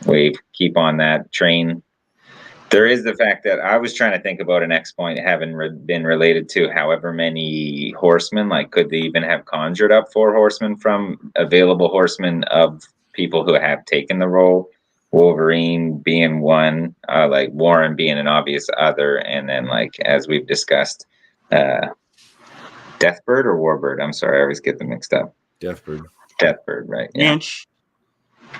wave, keep on that train. There is the fact that I was trying to think about an X point having been related to however many horsemen. Like, could they even have conjured up 4 horsemen from available horsemen of people who have taken the role? Wolverine being one, like Warren being an obvious other, and then like as we've discussed, Deathbird or Warbird. I'm sorry, I always get them mixed up. Deathbird, right? Banch.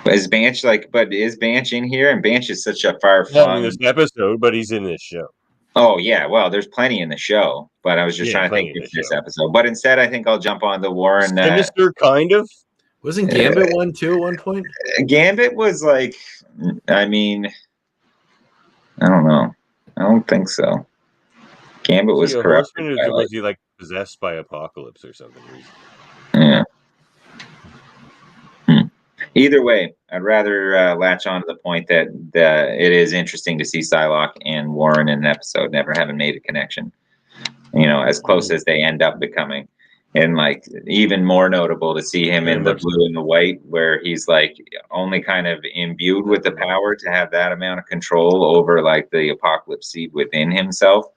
Yeah. Is Banch is Banch in here? And Banch is such a far-flung in this episode, but he's in this show. Oh yeah, well, there's plenty in the show, but I was just trying to think of this episode. But instead, I think I'll jump on the Warren. Sinister, kind of. Wasn't Gambit one too at one point? Gambit was like, I mean, I don't know. I don't think so. Gambit was he a corrupted horseman, by or was he like possessed by Apocalypse or something? Yeah. Either way, I'd rather latch on to the point that it is interesting to see Psylocke and Warren in an episode, never having made a connection. As close as they end up becoming. And like even more notable to see him Very in the much blue and the white, where he's like only kind of imbued with the power to have that amount of control over like the Apocalypse seed within himself,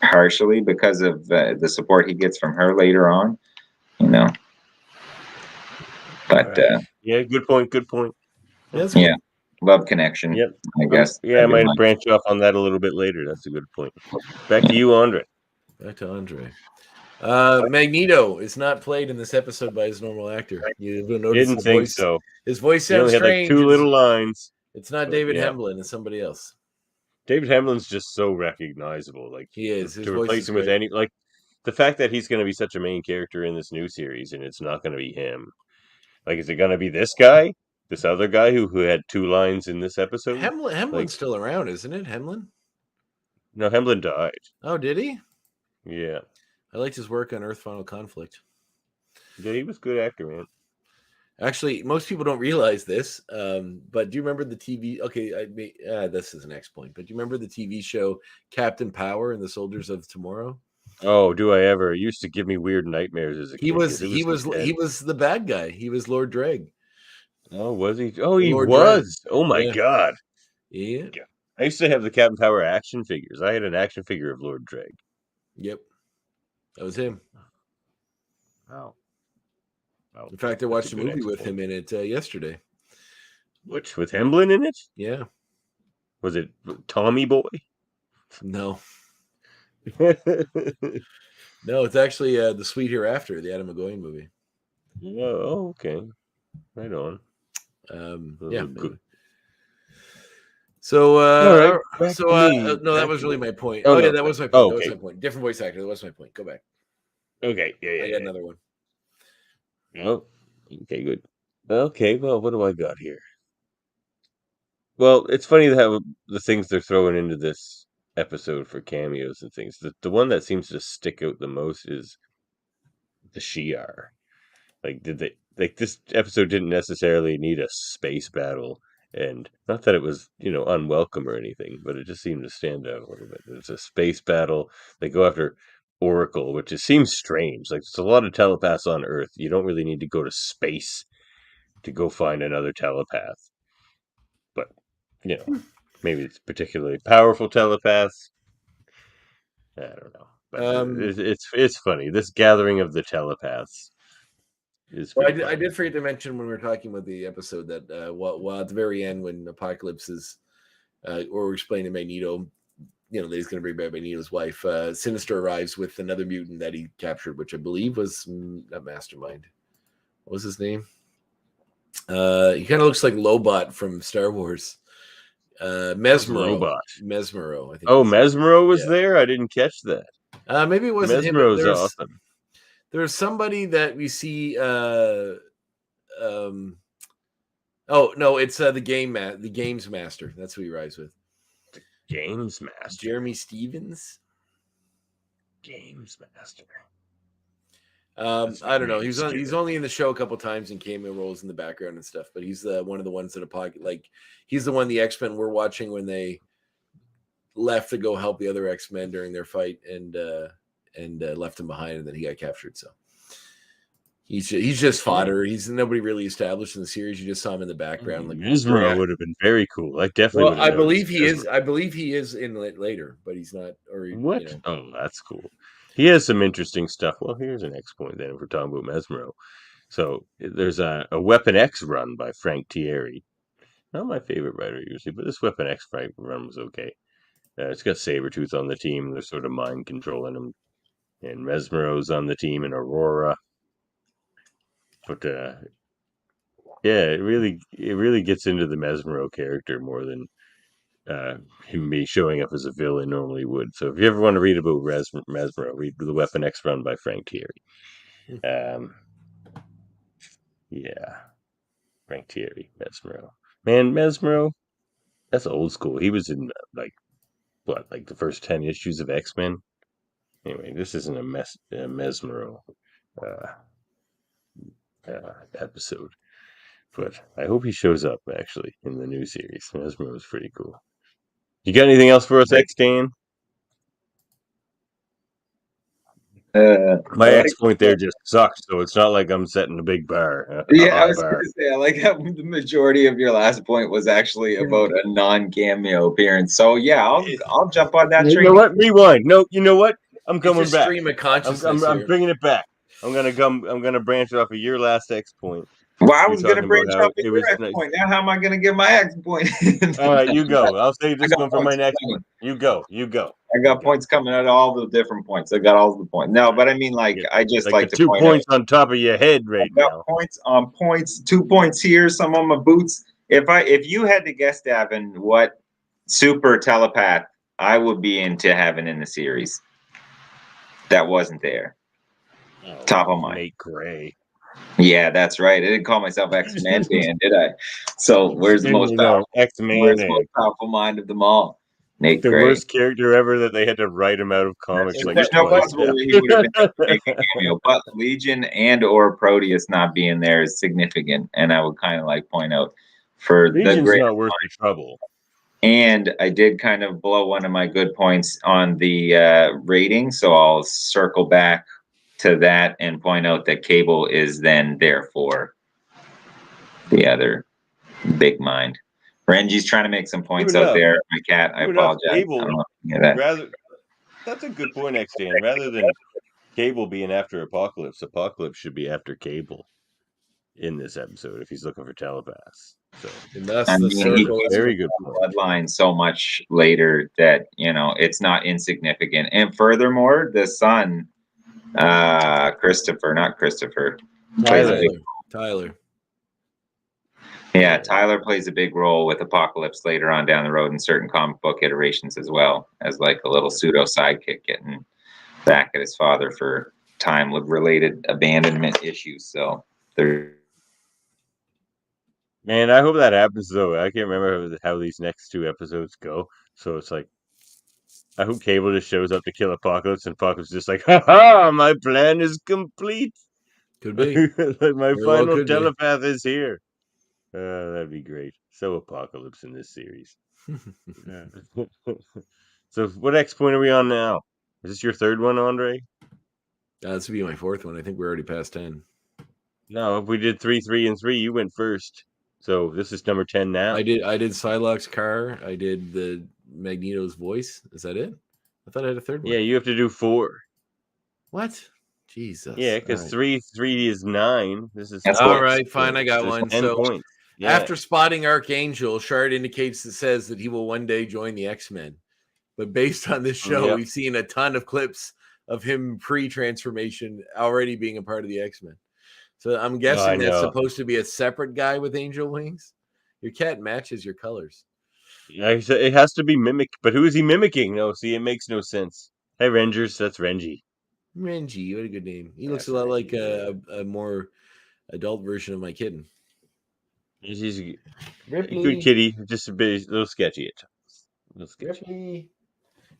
partially because of the support he gets from her later on. But yeah, good point. Good point. Yeah, love connection. Yep. I guess. I might branch off on that a little bit later. That's a good point. Back to you, Andre. Back to Andre. Magneto is not played in this episode by his normal actor. You will notice Didn't his think voice. so. His voice He sounds only had like strange. 2 little lines. It's not but David yeah. Hemlin. It's somebody else. David Hemlin's just so recognizable. Like he is. His to voice replace is him with great. any the fact that he's going to be such a main character in this new series and it's not going to be him. Like, is it going to be this guy? This other guy who had 2 lines in this episode? Hemlin's still around, isn't it? Hemlin? No, Hemlin died. Oh, did he? Yeah. I liked his work on Earth Final Conflict. Yeah, he was a good actor, man. Actually, most people don't realize this, but do you remember the TV? Okay, this is the next point. But do you remember the TV show Captain Power and the Soldiers of Tomorrow? Oh, do I ever? It used to give me weird nightmares as a kid. He was the bad guy. He was Lord Dreg. Oh, was he? Oh, he Lord was. Dreg. Oh my god. Yeah. I used to have the Captain Power action figures. I had an action figure of Lord Dreg. Yep. That was him. Wow. In fact, I watched a movie with him in it yesterday. Which, with Hemlin in it? Yeah. Was it Tommy Boy? No. No, it's actually The Sweet Hereafter, the Adam McGowan movie. Oh, okay. Right on. Yeah. Good. So, all right, no, that was really my point. Oh, no. Yeah, that was my point. Oh, that okay. was my point. Different voice actor. That was my point. Go back. Okay. Yeah. I got another one. Oh, okay, good. Okay, well, what do I got here? Well, it's funny how the things they're throwing into this episode for cameos and things. The one that seems to stick out the most is the Shi'ar. Like, this episode didn't necessarily need a space battle, and not that it was, unwelcome or anything, but it just seemed to stand out a little bit. It's a space battle. They go after Oracle, which seems strange. Like, there's a lot of telepaths on Earth. You don't really need to go to space to go find another telepath. But, maybe it's particularly powerful telepaths. I don't know. But it's funny. This gathering of the telepaths is pretty I did forget to mention when we were talking about the episode that while at the very end when Apocalypse is or we're explaining Magneto, that he's going to bring back Magneto's wife, Sinister arrives with another mutant that he captured, which I believe was not Mastermind. What was his name? He kind of looks like Lobot from Star Wars. Mesmero. Mesmero, I think. Oh, Mesmero was there? I didn't catch that. Maybe it wasn't him. Mesmero's awesome. There's somebody that we see. Oh no, it's the Games Master. That's who he rides with. The Games Master. Jeremy Stevens. Games Master. I don't know. He's only in the show a couple times and cameo roles in the background and stuff. But he's one of the ones that he's the one the X-Men were watching when they left to go help the other X-Men during their fight and left him behind, and then he got captured. So he's just fodder. He's nobody really established in the series. You just saw him in the background. Like Mesmero would have been very cool. I definitely. Well, I believe he is. I believe he is in it later, but he's not. Or what? Oh, that's cool. He has some interesting stuff. Well, here's the next point then if we're talking about Mesmero. So there's a Weapon X run by Frank Thierry. Not my favorite writer usually, but this Weapon X run was okay. It's got Sabretooth on the team. They're sort of mind controlling him. And Mesmero's on the team and Aurora. But it really gets into the Mesmero character more than him be showing up as a villain normally would. So if you ever want to read about Mesmero, read the Weapon X run by Frank Thierry. Frank Thierry, Mesmero. Man, Mesmero, that's old school. He was in like the first 10 issues of X-Men. Anyway, this isn't a Mesmero episode, but I hope he shows up actually in the new series. Mesmero is pretty cool. You got anything else for us, X-Dan? My X point there just sucks, so it's not like I'm setting a big bar. Yeah, I was going to say, I like how the majority of your last point was actually about a non-cameo appearance. So yeah, I'll jump on that train. You know what? Rewind. No, you know what? I'm coming it's a back. Stream of consciousness. I'm bringing it back. I'm gonna branch off of your last X point. Well, I was going to branch off of your X point. Now, how am I going to get my X point? All right, you go. I'll save this one for my next one. You go. I got points coming at all the different points. I got all the points. No, but I mean, like, I just like to 2 point points out, on top of your head right now. Points on points. 2 points here. Some on my boots. If you had to guess, Davan, what super telepath I would be into having in the series that wasn't there, top of mind. Nate Gray. Yeah, that's right. I didn't call myself X-Man fan, did I? So where's the most powerful? X-Man? Where's the most powerful mind of them all? Nate the Gray. worst character ever that they had to write him out of comics. There's no possible way he would have been making a cameo, but Legion and or Proteus not being there is significant, and I would kind of like point out for Legion's the great not worth the trouble. And I did kind of blow one of my good points on the rating, so I'll circle back to that and point out that Cable is then therefore the other big mind. Renji's trying to make some points out there. My cat, I apologize. Cable, I don't know if you hear that. That's a good point, X-Dan. Rather than Cable being after Apocalypse, Apocalypse should be after Cable in this episode if he's looking for telepaths. So that's the circle. Very good bloodline so much later that it's not insignificant. And furthermore, the son, Tyler. Yeah, Tyler plays a big role with Apocalypse later on down the road in certain comic book iterations as well, as like a little pseudo sidekick getting back at his father for time-related abandonment issues. So man, I hope that happens though. I can't remember how these next 2 episodes go. So it's like, I hope Cable just shows up to kill Apocalypse, and Apocalypse is just like, ha, my plan is complete. Could be. My final telepath is here. That'd be great. So Apocalypse in this series. So what X point are we on now? Is this your third one, Andre? This would be my fourth one. I think we're already past 10. No, if we did 3, 3, and 3, you went first. So this is number 10 now. I did Psylocke's car. I did the Magneto's voice. Is that it? I thought I had a third one. Yeah, you have to do 4. What? Jesus. Yeah, because 3 is 9. This is all right. Fine, I got one. 10 so points. Yeah. After spotting Archangel, Shard says that he will one day join the X-Men. But based on this show, we've seen a ton of clips of him pre-transformation already being a part of the X-Men. So I'm guessing that's supposed to be a separate guy with angel wings. Your cat matches your colors. Yeah, it has to be mimic. But who is he mimicking? No, see, it makes no sense. Hey, Rangers, that's Renji. Renji, what a good name. He looks a lot like a more adult version of my kitten. He's a good kitty, just a little sketchy at times.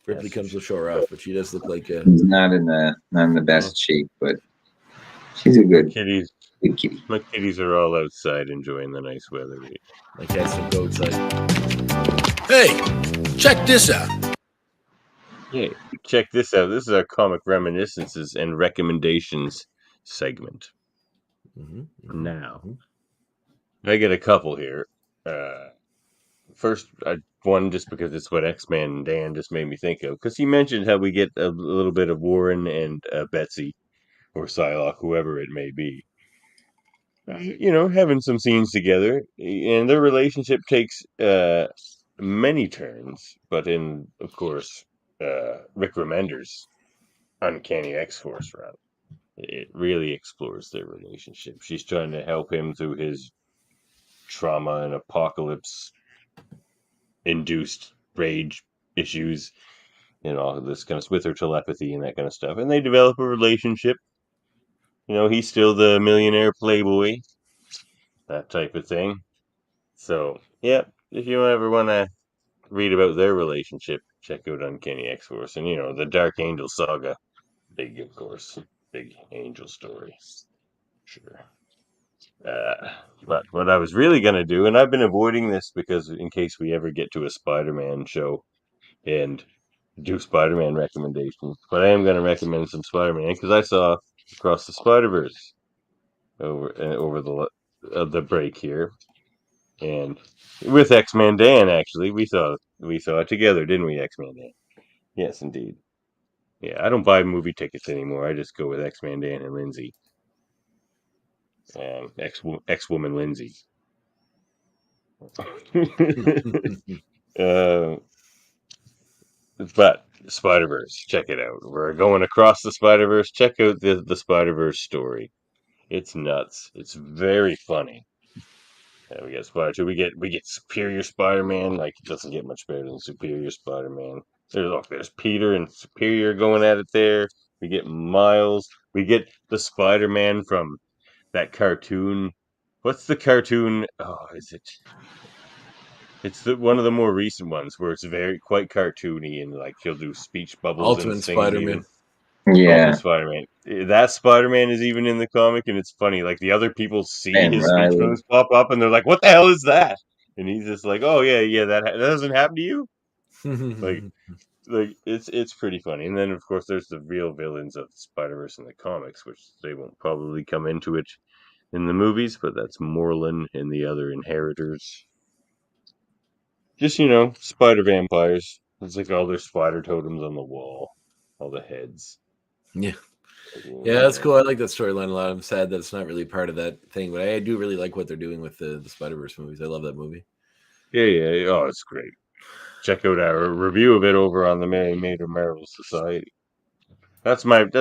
Ripley comes to show her off, but she does look like a. She's not in the best shape, but she's a good kitty. Good kitty. My kitties are all outside enjoying the nice weather. My cats don't go outside. Hey, check this out. Hey, check this out. This is our comic reminiscences and recommendations segment. Now, I get a couple here. First, one just because it's what X-Man and Dan just made me think of, because he mentioned how we get a little bit of Warren and Betsy, or Psylocke, whoever it may be. Having some scenes together, and their relationship takes many turns, but of course, Rick Remender's Uncanny X-Force run, it really explores their relationship. She's trying to help him through his trauma and apocalypse-induced rage issues, and all of this kind of with her telepathy and that kind of stuff. And they develop a relationship. He's still the millionaire playboy, that type of thing. So, yeah, if you ever want to read about their relationship, check out Uncanny X-Force and, the Dark Angel saga. big, of course. Big angel story. Sure. But what I was really going to do, and I've been avoiding this because in case we ever get to a Spider-Man show and do Spider-Man recommendations, but I am going to recommend some Spider-Man because I saw Across the Spider-Verse over the break here, and with X-Man Dan, actually, we saw it together, didn't we, X-Man Dan? Yes, indeed. Yeah, I don't buy movie tickets anymore. I just go with X-Man Dan and Lindsay, ex-woman Lindsay. But Spider-Verse, check it out. We're going across the Spider-Verse. Check out the Spider-Verse story. It's nuts. It's very funny. We get Spider-2. We get Superior Spider-Man. Like, it doesn't get much better than Superior Spider-Man. There's Peter and Superior going at it there. We get Miles. We get the Spider-Man from that cartoon. What's the cartoon? Oh, is it? It's one of the more recent ones where it's quite cartoony and like he'll do speech bubbles and Ultimate things Spider-Man. even. Ultimate Spider-Man. That Spider-Man is even in the comic, and it's funny. Like the other people see his speech Riley. bubbles pop up, and they're like, "What the hell is that?" And he's just like, "Oh yeah, that doesn't happen to you." like, it's pretty funny. And then of course there's the real villains of Spider-Verse in the comics, which they won't probably come into it in the movies, but that's Morlun and the other inheritors. Just, spider vampires. It's like all their spider totems on the wall. All the heads. Yeah. Yeah, that's cool. I like that storyline a lot. I'm sad that it's not really part of that thing, but I do really like what they're doing with the Spider-Verse movies. I love that movie. Yeah. Oh, it's great. Check out our review of it over on the Mary Mater Marvel Society. That's mine.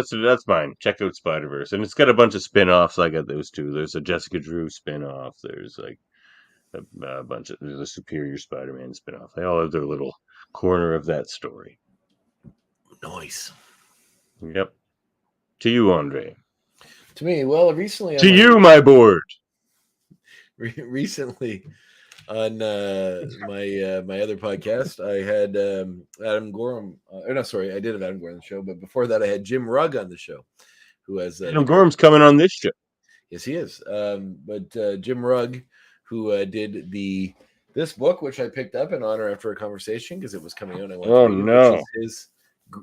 Check out Spider-Verse. And it's got a bunch of spin-offs. I got those too. There's a Jessica Drew spin-off. There's like a bunch of there's a Superior Spider-Man spin-off. They all have their little corner of that story. Nice. Yep. To you, Andre. To me, well, recently to you, my board. Recently, on my other podcast, I had Adam Gorham. I did have Adam Gorham on the show, but before that, I had Jim Rugg on the show, who has Adam Gorham's coming on this show. Yes, he is. But Jim Rugg, who did this book, which I picked up in honor after a conversation because it was coming out. And I wanted to read it, which is his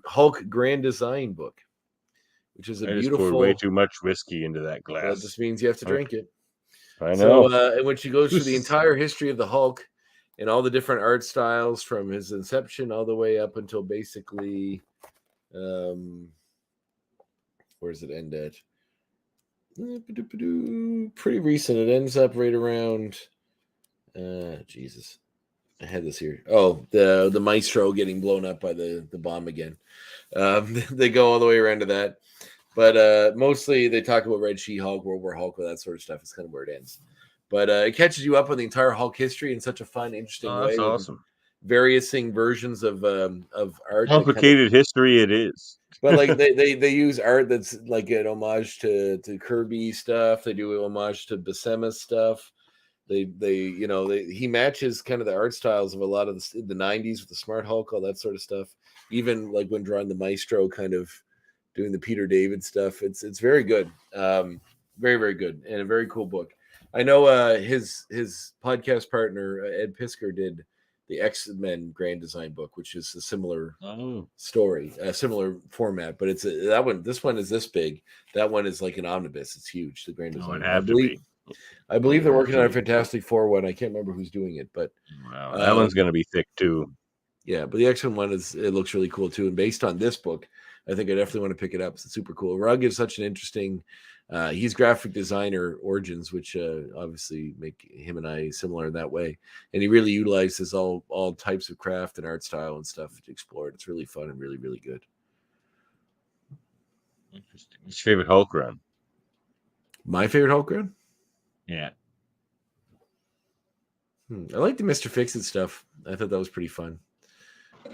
Hulk Grand Design book. Which is I just poured way too much whiskey into that glass. That just means you have to drink it. I know. So, and when she goes through the entire history of the Hulk and all the different art styles from his inception all the way up until basically, where does it end at? Pretty recent. It ends up right around. Jesus, I had this here. Oh, the Maestro getting blown up by the bomb again. They go all the way around to that. But mostly they talk about Red She-Hulk, World War Hulk, all that sort of stuff. It's kind of where it ends. But it catches you up on the entire Hulk history in such a fun, interesting way. That's awesome. Various versions of art. Complicated history it is. But like they use art that's like an homage to Kirby stuff. They do an homage to Buscema stuff. He matches kind of the art styles of a lot of the 90s with the Smart Hulk, all that sort of stuff. Even like when drawing the Maestro kind of doing the Peter David stuff. It's very good. Very, very good. And a very cool book. I know his podcast partner, Ed Pisker, did the X-Men Grand Design book, which is a similar story, a similar format, but this one is this big. That one is like an omnibus. It's huge. The Grand Design. I believe they're working on a Fantastic Four one. I can't remember who's doing it, but wow, that one's going to be thick too. Yeah, but the X-Men one it looks really cool too. And based on this book, I think I definitely want to pick it up. It's super cool. Rugg is such an interesting. He's graphic designer origins, which obviously make him and I similar in that way. And he really utilizes all types of craft and art style and stuff to explore it. It's really fun and really, really good. Interesting. What's your favorite Hulk run? My favorite Hulk run? Yeah. I like the Mr. Fix-It stuff. I thought that was pretty fun.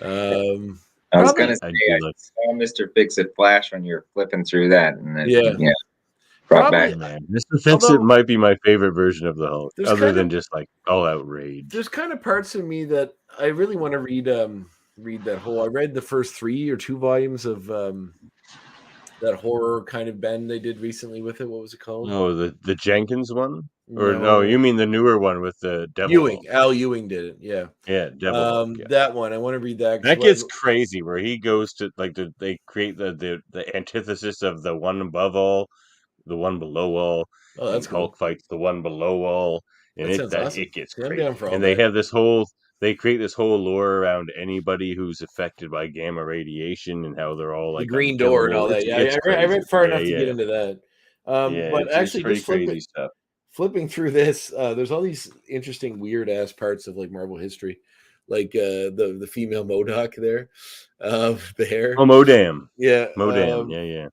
I was going to say, I saw Mr. Fix-It flash when you were flipping through that. And then, yeah. Brought back. Man. Mr. Fix-It might be my favorite version of the Hulk, other than just like all outrage. There's kind of parts of me that I really want to read that whole. I read the first 3 or 2 volumes of that horror kind of bend they did recently with it. What was it called? Oh, the Jenkins one, or no? No. You mean the newer one with the Devil Hawk? Al Ewing did it. Yeah. Yeah, Devil Hawk. Yeah. That one. I want to read that. That gets crazy where he goes to like they create the antithesis of the one above all, the one below all. Oh, that's and cool. Hulk fights the one below all, and That sounds awesome. it gets Yeah, I'm crazy. down for all And they that. have they create this whole lore around anybody who's affected by gamma radiation and how they're all like the Green Door and all that. Yeah, I read far enough to get into that. But actually, pretty just crazy stuff. Flipping through this, there's all these interesting, weird ass parts of like Marvel history, like the female MODOK there, the hair. Oh, Modam. Yeah, Modam. Yeah.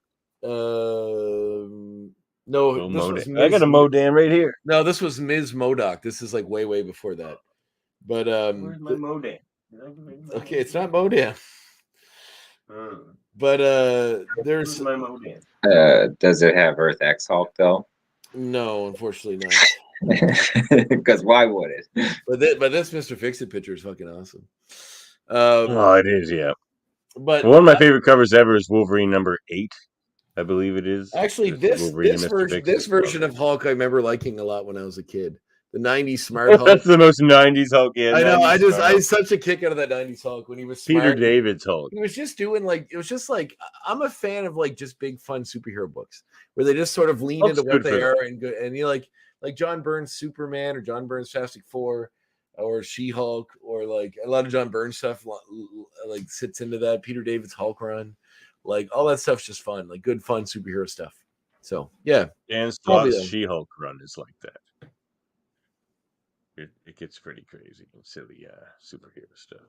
No, this was I got a Modam right here. No, this was Ms. MODOK. This is like way before that. But where's my Modam? Okay, it's not Modam. But there's my Modam. Does it have Earth X Hulk though? No, unfortunately not. Because why would it? But this Mr. Fix-It picture is fucking awesome. It is, yeah. But one of my favorite covers ever is Wolverine #8, I believe it is. Actually, this version of Hulk I remember liking a lot when I was a kid. The 90s smart Hulk. That's the most 90s Hulk. Yeah, I know. I had such a kick out of that 90s Hulk when he was smart. Peter David's Hulk. He was just doing I'm a fan of like just big fun superhero books where they just sort of lean into what they are and you like John Byrne's Superman or John Byrne's Fantastic Four or She-Hulk or like a lot of John Byrne stuff like sits into that. Peter David's Hulk run, like all that stuff's just fun, like good fun superhero stuff. So yeah, Dan Slott's She-Hulk run is like that. It gets pretty crazy and silly superhero stuff.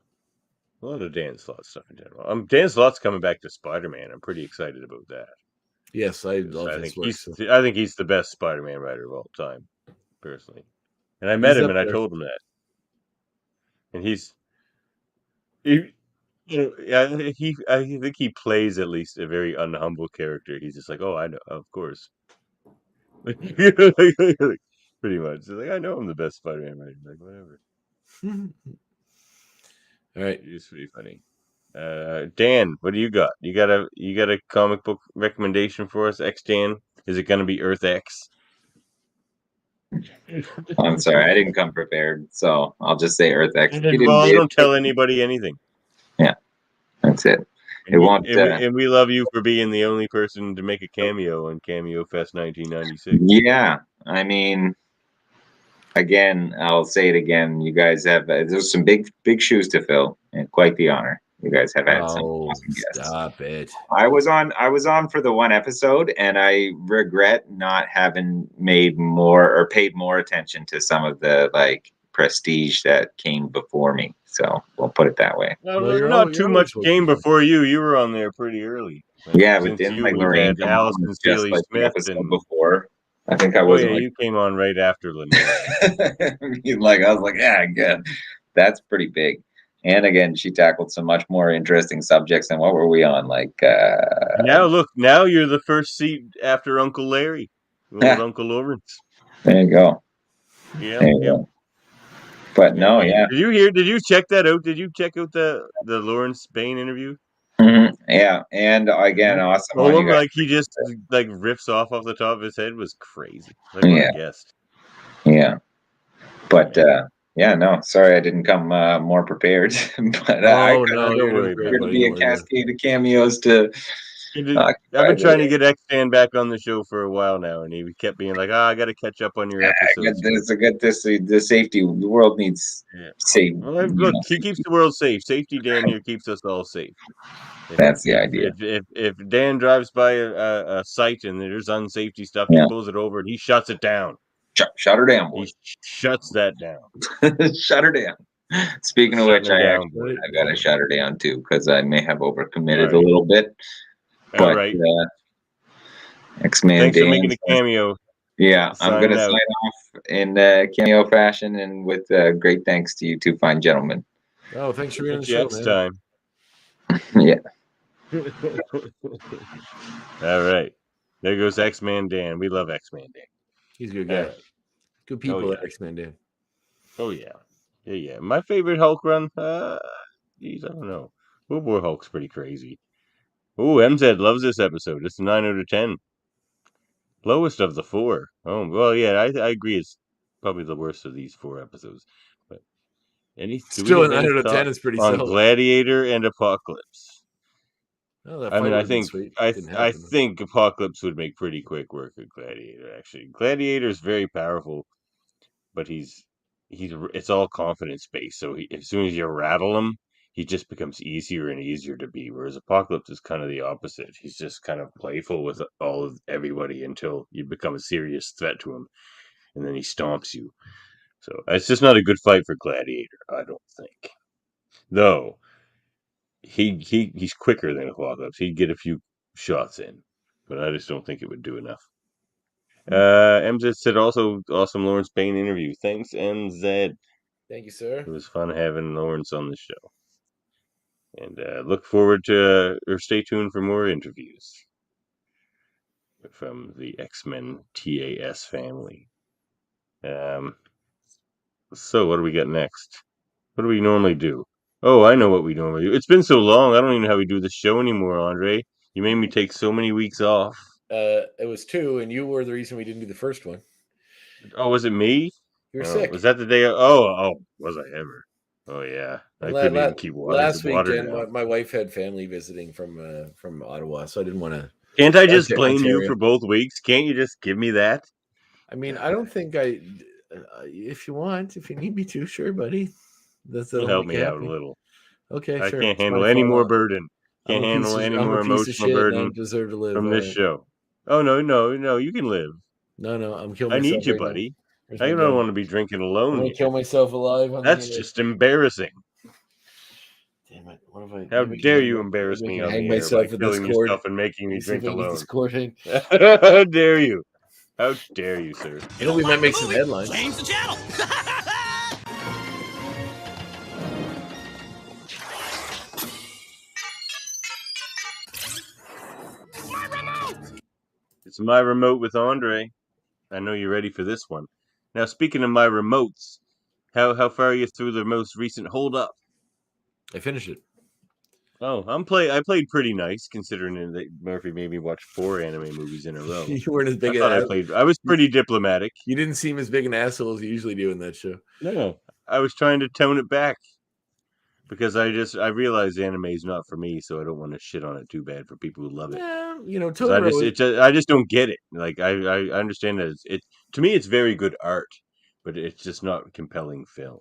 A lot of Dan Slott stuff in general. Dan Slott's coming back to Spider-Man. I'm pretty excited about that. Yes, I love his work. I think he's the best Spider-Man writer of all time, personally. And I met him and I told him that. And I think he plays at least a very unhumble character. He's just like, oh, I know, of course. Pretty much. He's like, I know I'm the best Spider-Man writer. Like, whatever. All right. It's pretty funny. Dan, what do you got? You got a comic book recommendation for us, X Dan? Is it gonna be Earth X? I'm sorry, I didn't come prepared, so I'll just say Earth X. Well, don't tell anybody anything. Yeah, that's it. And we love you for being the only person to make a cameo on CameoFest 1996. Yeah, I mean, again, I'll say it again. You guys have there's some big shoes to fill, and quite the honor. You guys have had some awesome guests. Stop it. I was on for the one episode, and I regret not having made more or paid more attention to some of the like prestige that came before me. So we'll put it that way. Well, not too much came before you. You were on there pretty early. Yeah, but didn't like Lorraine come on just like the episode before? I think I was. You came on right after Lynette. Like I was like, yeah, good. That's pretty big. And again, she tackled some much more interesting subjects than what were we on? Like now you're the first seat after Uncle Larry, Uncle Lawrence. There you go. Yeah. But no, yeah. Did you check that out? Did you check out the Lawrence Bain interview? Mm-hmm. Yeah, and again, awesome. Oh, like he just like riffs off the top of his head was crazy. Like what a guest. Yeah, but yeah, no, sorry, I didn't come more prepared. But don't worry. There's going to be a cascade of cameos to. I've been trying to get X-Dan back on the show for a while now, and he kept being like, I got to catch up on your episodes. The safety. The world needs safe. Well, look, he keeps the world safe. Safety Dan here keeps us all safe. That's the idea. If Dan drives by a site and there's unsafety stuff, he pulls it over and he shuts it down. Shut her down, boy. He shuts that down. Shut her down. Speaking of which, I got to shut her down too because I may have overcommitted a little bit. All right. X-Man. Thanks for making a cameo. Yeah, I'm going to sign off in cameo fashion and with great thanks to you two fine gentlemen. Oh, thanks for being on the show, next time. Yeah. All right. There goes X-Man Dan. We love X-Man Dan. He's a good guy. Good people at X-Man Dan. Oh, yeah. Yeah. My favorite Hulk run, geez, I don't know. World War Hulk's pretty crazy. Oh, MZ loves this episode. It's a 9 out of 10. Lowest of the 4. Oh, well, yeah, I agree. It's probably the worst of these 4 episodes. But do we Still, a have 9 any out of 10 thoughts is pretty on solid. Gladiator and Apocalypse? Oh, that I mean, fight I would've been think sweet. I Didn't I happen. think Apocalypse would make pretty quick work of Gladiator. Actually, Gladiator is very powerful, but it's all confidence based. So as soon as you rattle him, he just becomes easier and easier to beat. Whereas Apocalypse is kind of the opposite. He's just kind of playful with everybody until you become a serious threat to him, and then he stomps you. So it's just not a good fight for Gladiator, I don't think. Though he's quicker than Apocalypse. He'd get a few shots in, but I just don't think it would do enough. MZ said also awesome Lawrence Bain interview. Thanks, MZ. Thank you, sir. It was fun having Lawrence on the show. And look forward to, or stay tuned for more interviews from the X-Men TAS family. So what do we got next? What do we normally do? Oh, I know what we normally do. It's been so long, I don't even know how we do the show anymore, Andre. You made me take so many weeks off. It was 2, and you were the reason we didn't do the first one. Oh, was it me? You were sick. Was that the day? Was I ever? Oh yeah, I couldn't even keep last water weekend. down. My wife had family visiting from Ottawa, so I didn't want to. Can't I just blame you for both weeks? Can't you just give me that? I mean, I don't think if you need me to, sure, buddy. That'll help me out a little. Okay, I sure. can't handle any more burden. Can't handle any more emotional burden deserve to live from this show. Oh no! You can live. No, I'm killing. I need you, buddy. I don't want to be drinking alone. I'm gonna kill myself alive. That's just embarrassing. Damn it! What have I? How dare you embarrass me on the air by killing yourself and making me drink alone? How dare you? How dare you, sir? You know, we might make some headlines. Change the channel. It's my remote with Andre. I know you're ready for this one. Now, speaking of my remotes, how far are you through the most recent Hold Up? I finished it. Oh, I played pretty nice considering that Murphy made me watch 4 anime movies in a row. You weren't as big. I was pretty diplomatic. You didn't seem as big an asshole as you usually do in that show. No, I was trying to tone it back because I realized anime is not for me, so I don't want to shit on it too bad for people who love it. Yeah, you know, totally. I just don't get it. Like I understand that to me it's very good art, but it's just not compelling film.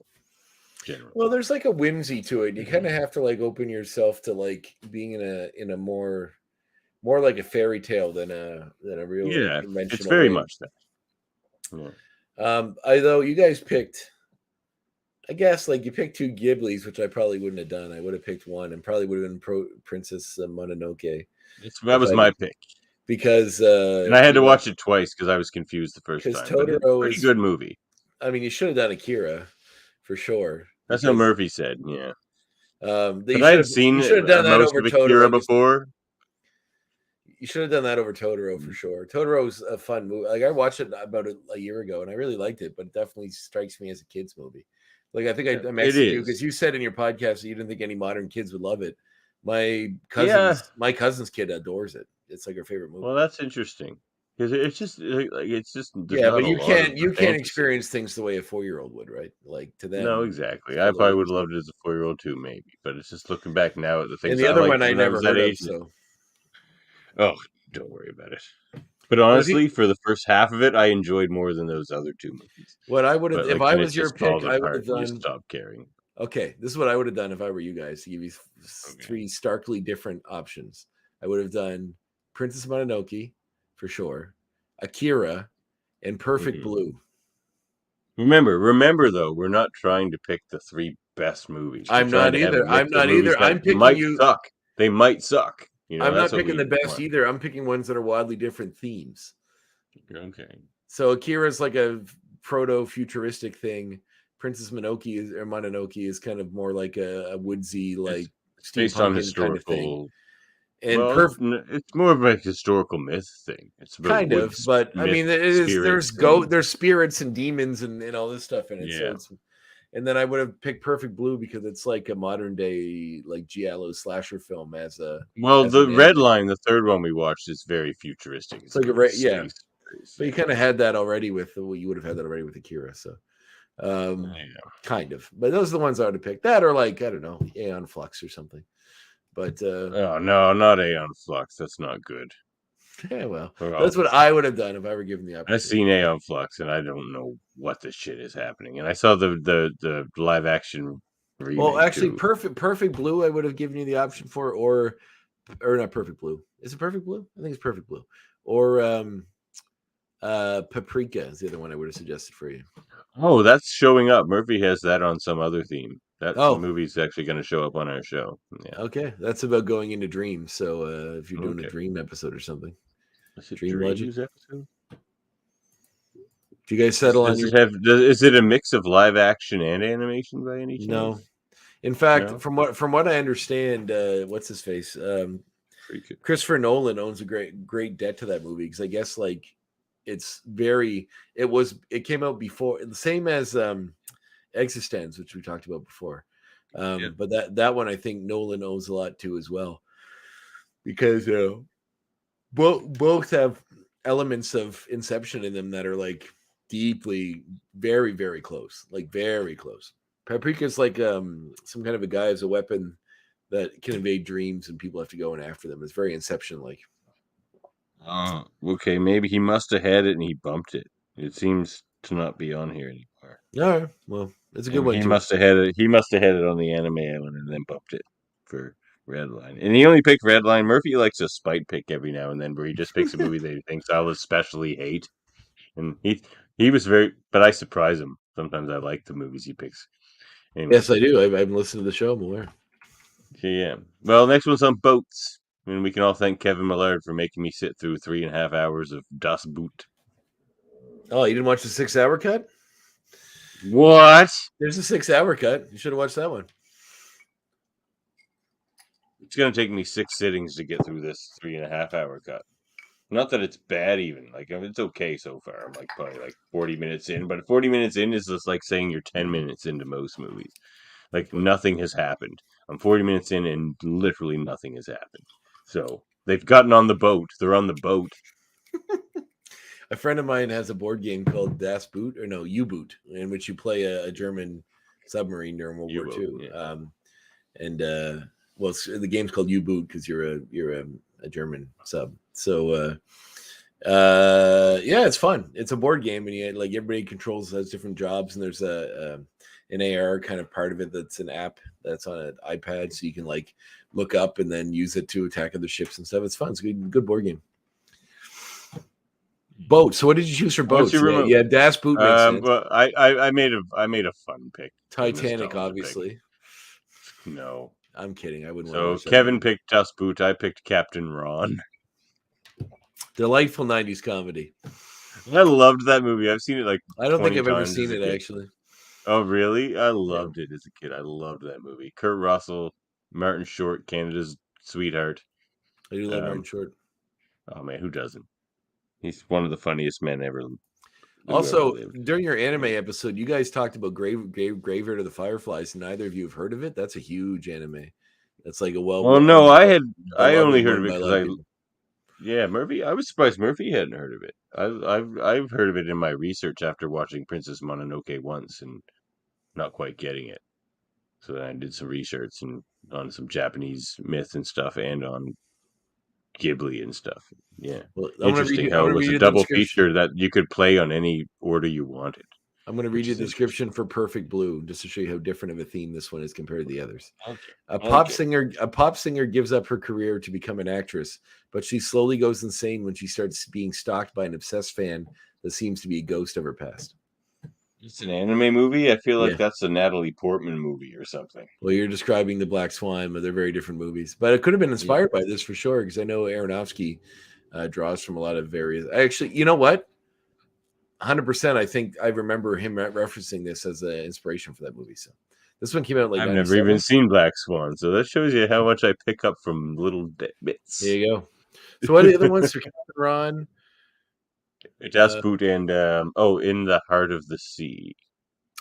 Generally. Well, there's like a whimsy to it. You kind of have to like open yourself to like being in a more like a fairy tale than a real conventional. It's very much that. Yeah. Although you guys picked, I guess like you picked 2 Ghiblis, which I probably wouldn't have done. I would have picked one, and probably would have been Princess Mononoke. That was my pick because and I had to watch it twice because I was confused the first time. Totoro is a pretty good movie. I mean, you should have done Akira for sure. That's what Murphy said. Yeah. But I had seen most of Akira before. You should have done that over Totoro for sure. Totoro's a fun movie. Like I watched it about a year ago, and I really liked it. But it definitely strikes me as a kids movie. Like I think I messaged you because you said in your podcast that you didn't think any modern kids would love it. My cousin's kid adores it. It's like her favorite movie. Well, that's interesting because it's just but you can't experience things the way a 4-year-old would, right? Like to them. No, exactly. I probably would have loved it as a 4-year-old too, maybe. But it's just looking back now at the things. And the other one I never heard of. So. Oh, don't worry about it. But honestly, for the first half of it, I enjoyed more than those other 2 movies. What I would have, if I was your pick, I would have done. Stop caring. Okay, this is what I would have done if I were you guys. To give you 3 starkly different options, I would have done Princess Mononoke for sure, Akira, and Perfect Blue. Remember though, we're not trying to pick the 3 best movies. I'm not either. I'm picking suck. They might suck. You know, I'm not picking the best either. I'm picking ones that are wildly different themes. Okay. So Akira is like a proto-futuristic thing. Princess Mononoke is kind of more like a woodsy, like based on historical. Kind of thing. And it's more of a historical myth thing. It's about kind of, but I mean, there's spirits and demons and all this stuff in it. Yeah. So And then I would have picked Perfect Blue because it's like a modern day like giallo slasher film as a the an Red anime. Line, the third one we watched, is very futuristic. It's It's like very yeah, space. but you kind of had that already with you would have had that already with Akira. So kind of. But those are the ones I would have picked. That or like I don't know, Aeon Flux or something. But oh no, not Aeon Flux. That's not good. Yeah, well, that's what I would have done if I were given the opportunity. I've seen Aeon Flux, and I don't know what the shit is happening. And I saw the live action remake. Well, actually, too. Perfect Blue, I would have given you the option for, or not Perfect Blue. Is it Perfect Blue? I think it's Perfect Blue. Or Paprika is the other one I would have suggested for you. Oh, that's showing up. Murphy has that on some other theme. That Oh. movie's actually going to show up on our show. Yeah. Okay, that's about going into dreams. So if you're doing a dream episode or something, Dream Logic episode. Do you guys settle on your? Is it a mix of live action and animation by any chance? No. In fact, from what I understand, what's his face? Christopher Nolan owns a great debt to that movie because I guess like it came out before the same as Existence, which we talked about before. But that one I think Nolan owns a lot too as well because both have elements of Inception in them that are like deeply very, very close, like very close. Paprika's like some kind of a guy as a weapon that can invade dreams and people have to go in after them. It's very Inception like. Okay, maybe he must have had it and he bumped it. It seems to not be on here anymore. All right, well, it's a good one. He must have had it. He must have had it on the Anime Island and then bumped it for Redline. And he only picked Redline. Murphy likes a spite pick every now and then, where he just picks a movie that he thinks I'll especially hate. And he was but I surprise him. Sometimes I like the movies he picks. Anyway. Yes, I do. I've listened to the show. I'm aware. Yeah. Well, next one's on boats. And we can all thank Kevin Millard for making me sit through 3.5 hours of Das Boot. Oh, you didn't watch the 6-hour cut? What? There's a 6-hour cut. You should have watched that one. It's going to take me 6 sittings to get through this 3.5 hour cut. Not that it's bad, even. Like, it's okay so far. I'm like probably like 40 minutes in, but 40 minutes in is just like saying you're 10 minutes into most movies. Like, nothing has happened. I'm 40 minutes in, and literally nothing has happened. So they've gotten on the boat. They're on the boat. A friend of mine has a board game called Das Boot, or no, U-Boot, in which you play a German submarine during World War II. Yeah. Well, the game's called U-Boot because you're a German sub. So yeah, it's fun. It's a board game, and like everybody has different jobs, and there's an AR kind of part of it that's an app that's on an iPad, so you can like look up and then use it to attack other ships and stuff. It's fun. It's a good board game. Boats. So what did you choose for boats? Yeah, Das Boot makes sense. But I made a fun pick. Titanic, obviously. Pick. No, I'm kidding. I wouldn't. So Kevin picked Das Boot. I picked Captain Ron. Delightful 90s comedy. I loved that movie. I've seen it like I don't think I've ever seen it actually. Oh really? I loved it as a kid. I loved that movie. Kurt Russell, Martin Short, Canada's sweetheart. I do love Martin Short. Oh man, who doesn't? He's one of the funniest men ever. Also, during your anime episode, you guys talked about Graveyard of the Fireflies. Neither of you have heard of it. That's a huge anime. That's like a well, no, I only heard of it because yeah, Murphy. I was surprised Murphy hadn't heard of it. I've heard of it in my research after watching Princess Mononoke once and not quite getting it. So then I did some research on some Japanese myth and stuff, and on Ghibli and stuff. Yeah, well, interesting how it was a double feature that you could play on any order you wanted. I'm going to read you the description for Perfect Blue just to show you how different of a theme this one is compared to the others. Okay. A pop singer gives up her career to become an actress, but she slowly goes insane when she starts being stalked by an obsessed fan that seems to be a ghost of her past. It's an anime movie? I feel like that's a Natalie Portman movie or something. Well, you're describing the Black Swan, but they're very different movies. But it could have been inspired by this for sure, because I know Aronofsky draws from a lot of various... Actually, you know what? 100%, I think I remember him referencing this as an inspiration for that movie. So this one came out like I've never even seen Black Swan, so that shows you how much I pick up from little bits. There you go. So what are the other ones for Captain Ron? Das Boot and In the Heart of the Sea.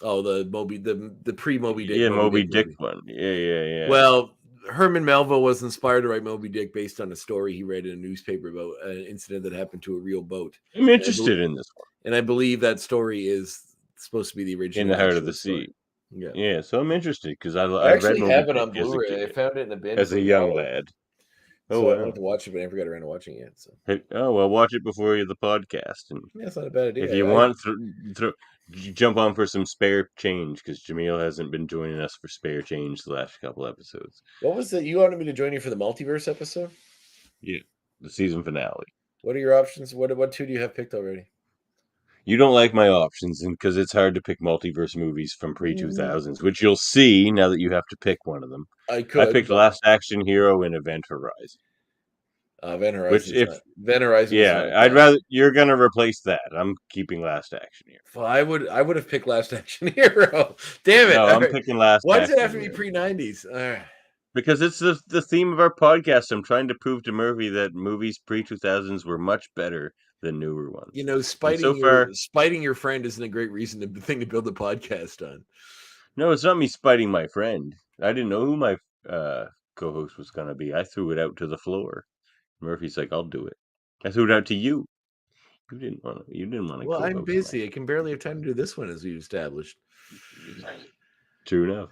Oh, the pre-Moby Dick. Yeah, Moby Dick movie. one. Yeah. Well, Herman Melville was inspired to write Moby Dick based on a story he read in a newspaper about an incident that happened to a real boat. I'm interested in this one. And I believe that story is supposed to be the original. In the Heart of the Sea. Yeah. Yeah, so I'm interested because I actually read Moby have it Dick on Blu-ray. I found it in the bin as a young lad. So I wanted to watch it, but I never got around to watching it. So. Well, watch it before the podcast, and that's not a bad idea. If you want, jump on for some spare change because Jaemeel hasn't been joining us for spare change the last couple episodes. What was it? You wanted me to join you for the multiverse episode? Yeah, the season finale. What are your options? What two do you have picked already? You don't like my options, and because it's hard to pick multiverse movies from pre-2000s, which you'll see now that you have to pick one of them. I picked Last Action Hero and Event Horizon. Event Horizon. Event Horizon. Yeah, I'd rather you're gonna replace that. I'm keeping Last Action Hero. Well, I would have picked Last Action Hero. Damn it! No, I'm picking Last. Why does it have to be pre-90s? Because it's the theme of our podcast. I'm trying to prove to Murphy that movies pre-2000s were much better than newer ones. You know, spiting your friend isn't a great thing to build a podcast on. No, it's not me spiting my friend. I didn't know who my co-host was going to be. I threw it out to the floor. Murphy's like, "I'll do it." I threw it out to you. You didn't want to. Well, I'm busy. I can barely have time to do this one, as we established. True enough.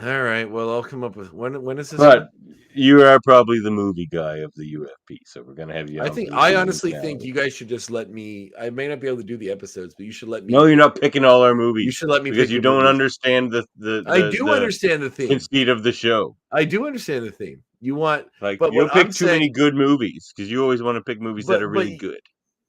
All right. Well, I'll come up with when is this? But you are probably the movie guy of the UFP, so we're gonna have you. I honestly think you guys should just let me. I may not be able to do the episodes, but you should let me. No, you're not picking all our movies. You should let me because you don't understand the. I do understand the theme. Conceit of the show. I do understand the theme. You want but you'll pick too many good movies because you always want to pick movies that are really good.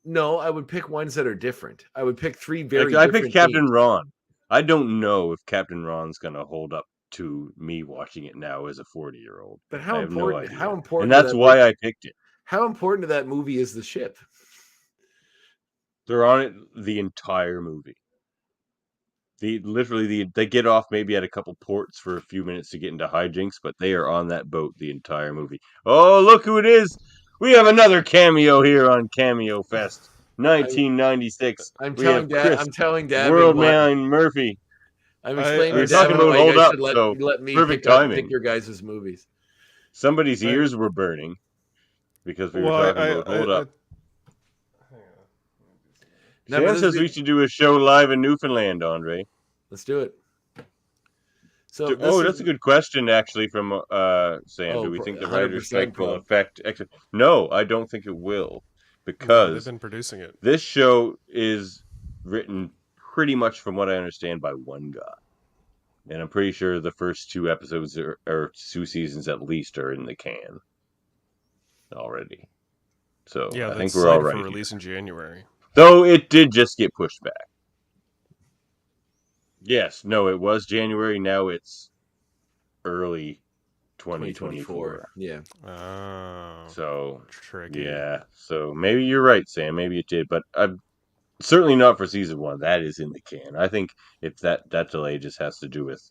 No, I would pick ones that are different. I would pick three very. I picked Captain Ron. I don't know if Captain Ron's gonna hold up to me watching it now as a 40-year-old. But how important? How important? And that's why I picked it. How important to that movie is the ship? They're on it the entire movie. They get off maybe at a couple ports for a few minutes to get into hijinks, but they are on that boat the entire movie. Oh, look who it is! We have another cameo here on CameoFest, 1996. I'm telling Davan. Worldman Murphy. I'm explaining to Davan why you should let me pick your guys' movies. Somebody's ears were burning because we were talking about hold up. Shan says we should do a show live in Newfoundland, Andre. Let's do it. So, that's a good question, actually, from Sam. Do we think the writer's strike will affect? No, I don't think it will, because they've been producing it. This show is written pretty much, from what I understand, by one guy, and I'm pretty sure the first two episodes or 2 seasons at least are in the can already. So yeah, I think we're all right. For release in January. Though it did just get pushed back. Yes, no, it was January. Now it's early 2024. Yeah. Oh. So tricky. Yeah. So maybe you're right, Sam. Maybe it did, but certainly not for season 1. That is in the can. I think if that delay just has to do with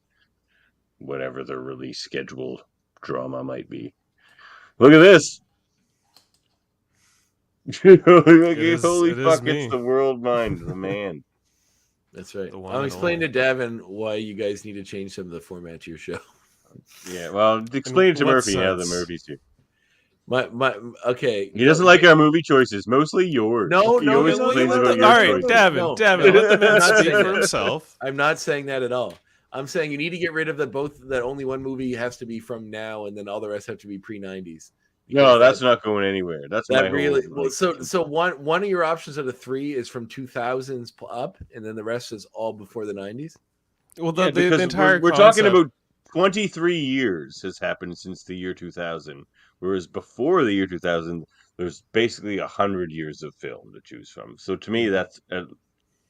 whatever the release schedule drama might be. Look at this. Holy fuck, it's the world mind, the man. That's right. I'll explain to Davan why you guys need to change some of the format to your show. Yeah, well, explain it to Murphy now that Murphy's here. Okay. He doesn't like our movie choices, mostly yours. No. All right, Davan, let the man speak for himself. I'm not saying that at all. I'm saying you need to get rid of that only one movie has to be from now, and then all the rest have to be pre-90s. No, that's not going anywhere. That's that really well. So one of your options out of 3 is from 2000s up, and then the rest is all before the 90s. Well, the entire we're talking about 23 years has happened since the year 2000, whereas before the year 2000, there's basically 100 years of film to choose from. So to me, that's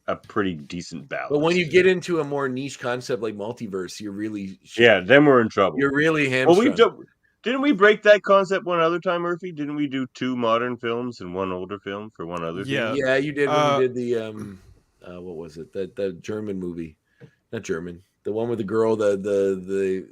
a pretty decent balance. But when you get into a more niche concept like multiverse, you're really then we're in trouble. You're really hamstrung. Well, didn't we break that concept one other time, Murphy? Didn't we do 2 modern films and 1 older film for one other? Yeah, film? Yeah, you did when you did the what was it? The German movie, not German. The one with the girl, Veronica.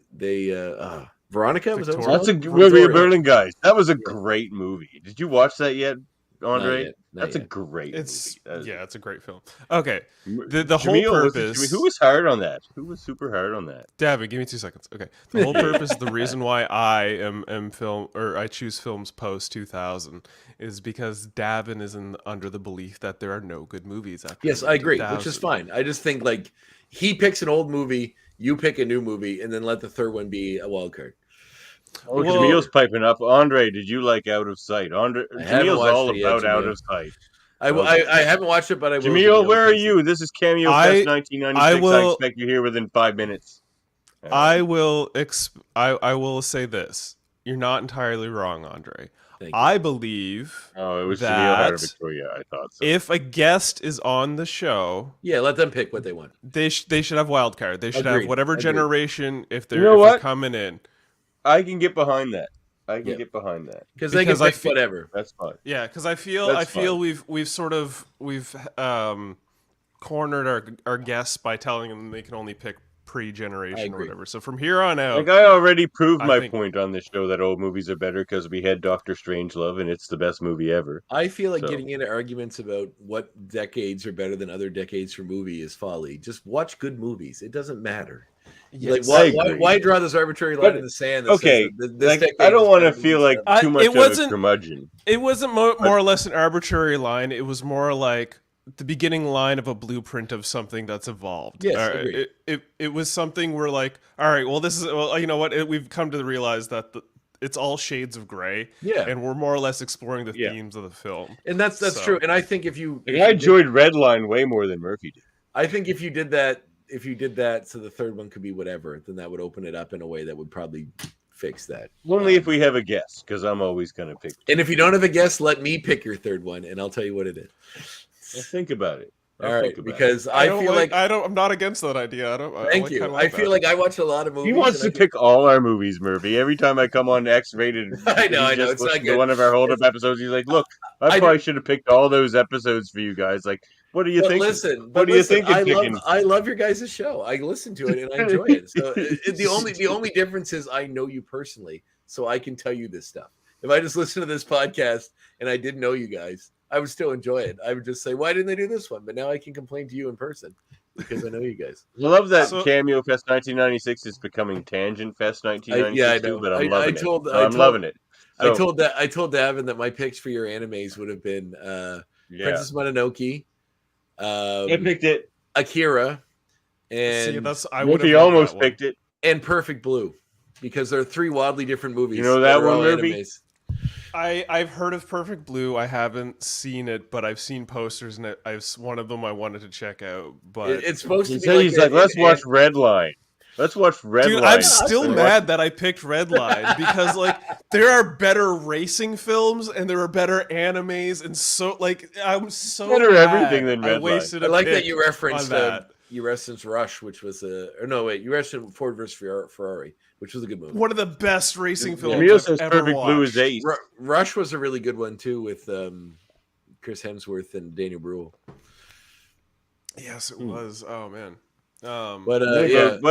Was that that's a We're Berlin guys. That was a great movie. Did you watch that yet, Andre? Not That's a yet. great It's movie. It's a great film. Okay, the whole Jaemeel, purpose. who was hard on that? Who was super hard on that? David, give me 2 seconds. Okay, the whole purpose, the reason why I am film or I choose films post 2000 is because Davan is under the belief that there are no good movies after. Yes, I agree, which is fine. I just think like he picks an old movie, you pick a new movie, and then let the third one be a wild card. Oh, Jameel's piping up. Andre, did you like Out of Sight? Jameel's all about Out of Sight. I haven't watched it, but I will. Jaemeel, where are you? This is CameoFest 1996. I expect you here within 5 minutes. I will say this. You're not entirely wrong, Andre. I believe it was that Jaemeel out of Victoria. I thought so. If a guest is on the show, let them pick what they want. They should have wild card. They should have whatever generation if they're, they're coming in. I can get behind that. Get behind that because they can pick whatever. That's fine. Yeah, because I feel we've sort of cornered our guests by telling them they can only pick pre-generation or whatever. So from here on out, like I already proved my point on this show that old movies are better because we had Dr. Strangelove and it's the best movie ever. I feel like getting into arguments about what decades are better than other decades for movie is folly. Just watch good movies. It doesn't matter. Yes, like why draw this arbitrary line in the sand? Okay, I don't want to feel like too much of a curmudgeon. It wasn't more or less an arbitrary line. It was more like the beginning line of a blueprint of something that's evolved. Yes, it was something where like, all right, well, this is you know what we've come to realize that it's all shades of gray. Yeah, and we're more or less exploring the themes of the film. And that's true. And I think if you I enjoyed Redline way more than Murphy did. I think if you did that, so the third one could be whatever, then that would open it up in a way that would probably fix that. Only if we have a guest, because I'm always going to pick. And if you don't have a guest, let me pick your third one, and I'll tell you what it is. Well, think about it. All right, because I feel like I'm not against that idea. Thank you. I feel like I watch a lot of movies. He wants to pick all our movies, Murphy. Every time I come on X-rated, I know. It's not good. One of our hold-up episodes, he's like, "Look, I probably should have picked all those episodes for you guys." Like, what do you think? What do you think? I love your guys' show. I listen to it and I enjoy it. So the only difference is I know you personally, so I can tell you this stuff. If I just listen to this podcast and I didn't know you guys, I would still enjoy it. I would just say, why didn't they do this one? But now I can complain to you in person because I know you guys. I love that CameoFest 1996 is becoming Tangent Fest 1996 I know. But I'm loving it. I'm loving it. So, I told Davan that my picks for your animes would have been Princess Mononoke. I picked it. Akira. And Murphy almost picked it. And Perfect Blue. Because they're three wildly different movies. You know that one, Murphy? I've heard of Perfect Blue. I haven't seen it, but I've seen posters, and one of them I wanted to check out. But it's supposed to be. He's like, let's watch Redline. Let's watch Redline. Dude, I'm still mad that I picked Redline because like there are better racing films and there are better animes, and so like I'm so better mad everything than Redline. I like that you referenced Rush, which was you referenced Ford versus Ferrari, which was a good movie. One of the best racing films I've ever Perfect watched. Blue is ace. Rush was a really good one too with Chris Hemsworth and Daniel Bruhl. Yes, it was. Oh man. What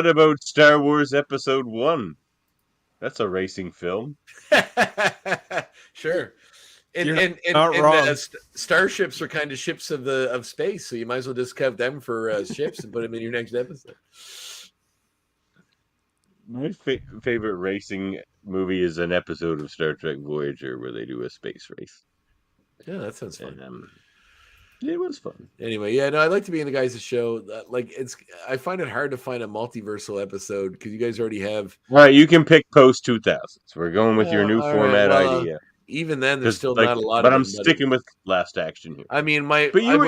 about Star Wars Episode 1? That's a racing film. Sure. And starships are kind of ships of space, so you might as well just have them for ships and put them in your next episode. My favorite racing movie is an episode of Star Trek Voyager where they do a space race. Yeah, that sounds fun. It was fun. Anyway, I like to be in the guys' show. I find it hard to find a multiversal episode because you guys already have. Right, you can pick post 2000s. We're going with your new format idea. Even then, there's still not a lot. But I'm sticking with Last Action here. I mean,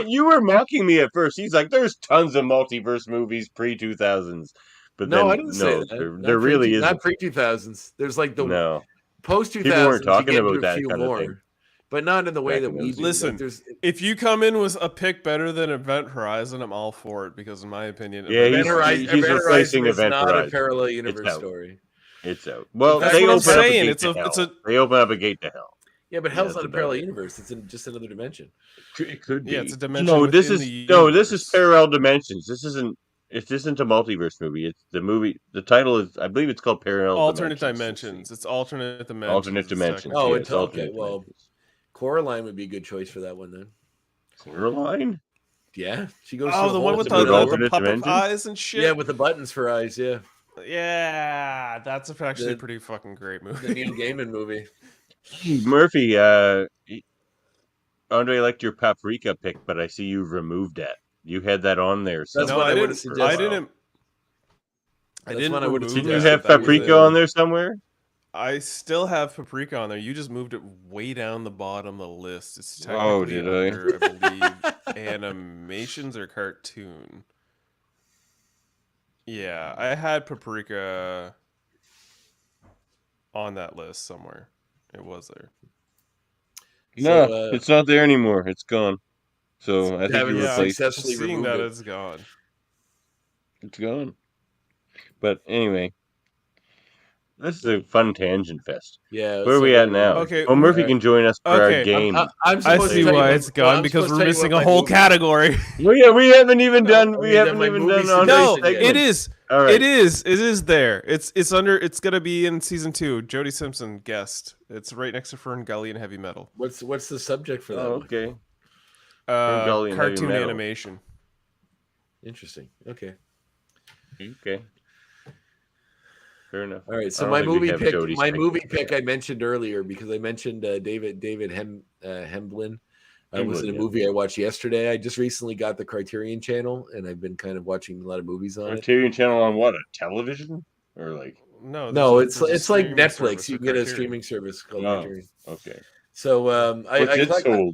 you were mocking me at first. He's like, "There's tons of multiverse movies pre 2000s." But no, I didn't say that. There really is not pre 2000s. There's like the post 2000s. People weren't talking about that kind of thing. But not in the way that we do. Listen, if you come in with a pick better than Event Horizon, I'm all for it because, in my opinion, Event Horizon is not a parallel universe story. It's out. Well, that's what I'm saying. They open up a gate to hell. Yeah, but hell's not a parallel universe. It's just another dimension. It could be. Yeah, it's a dimension. No, this is parallel dimensions. This isn't a multiverse movie. It's the movie. The title is, I believe, it's called Parallel Alternate Dimensions. It's alternate dimensions. Alternate dimensions. Oh, it's okay. Well, Coraline would be a good choice for that one then. Coraline? Yeah, she goes. Oh, through the hole one with to another the dimension. puppet eyes and shit. Yeah, with the buttons for eyes. Yeah. Yeah, that's actually a pretty fucking great movie. The Neil Gaiman movie. Murphy, Andre liked your paprika pick, but I see you've removed that. You had that on there. That's what I would have suggested. I didn't remove Didn't you have paprika on there somewhere? I still have paprika on there. You just moved it way down the bottom of the list. It's technically under, I believe, animations or cartoon. Yeah, I had paprika on that list somewhere. It was there. No, it's not there anymore. It's gone. So I think you replaced. Successfully Seeing removed that it. it's gone. It's gone. But anyway, this is a fun tangent fest. Yeah. Where are we at now? Okay. Well, Murphy can join us for our game. I'm I see why it's gone because we're missing a whole category. Well, yeah, we haven't even done. We haven't even done. No, it is. All right. It is there. It's under. It's gonna be in season 2. Jodie Simpson guest. It's right next to Fern Gully and Heavy Metal. What's the subject for that? Oh, okay. Fern Gully and Heavy Cartoon Metal. animation. Interesting. Okay. Okay. Fair enough. All right. So my movie pick I mentioned earlier because I mentioned David Hemblin. Was in a movie I watched yesterday. I just recently got the Criterion Channel, and I've been kind of watching a lot of movies on Criterion Channel on what? A television or like? No, it's like Netflix. You can get a streaming service called Criterion. Okay. So what's its whole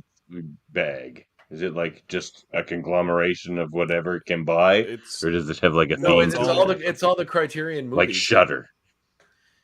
bag? Is it like just a conglomeration of whatever it can buy, or does it have like a theme? No, it's all the Criterion movies. Like Shudder.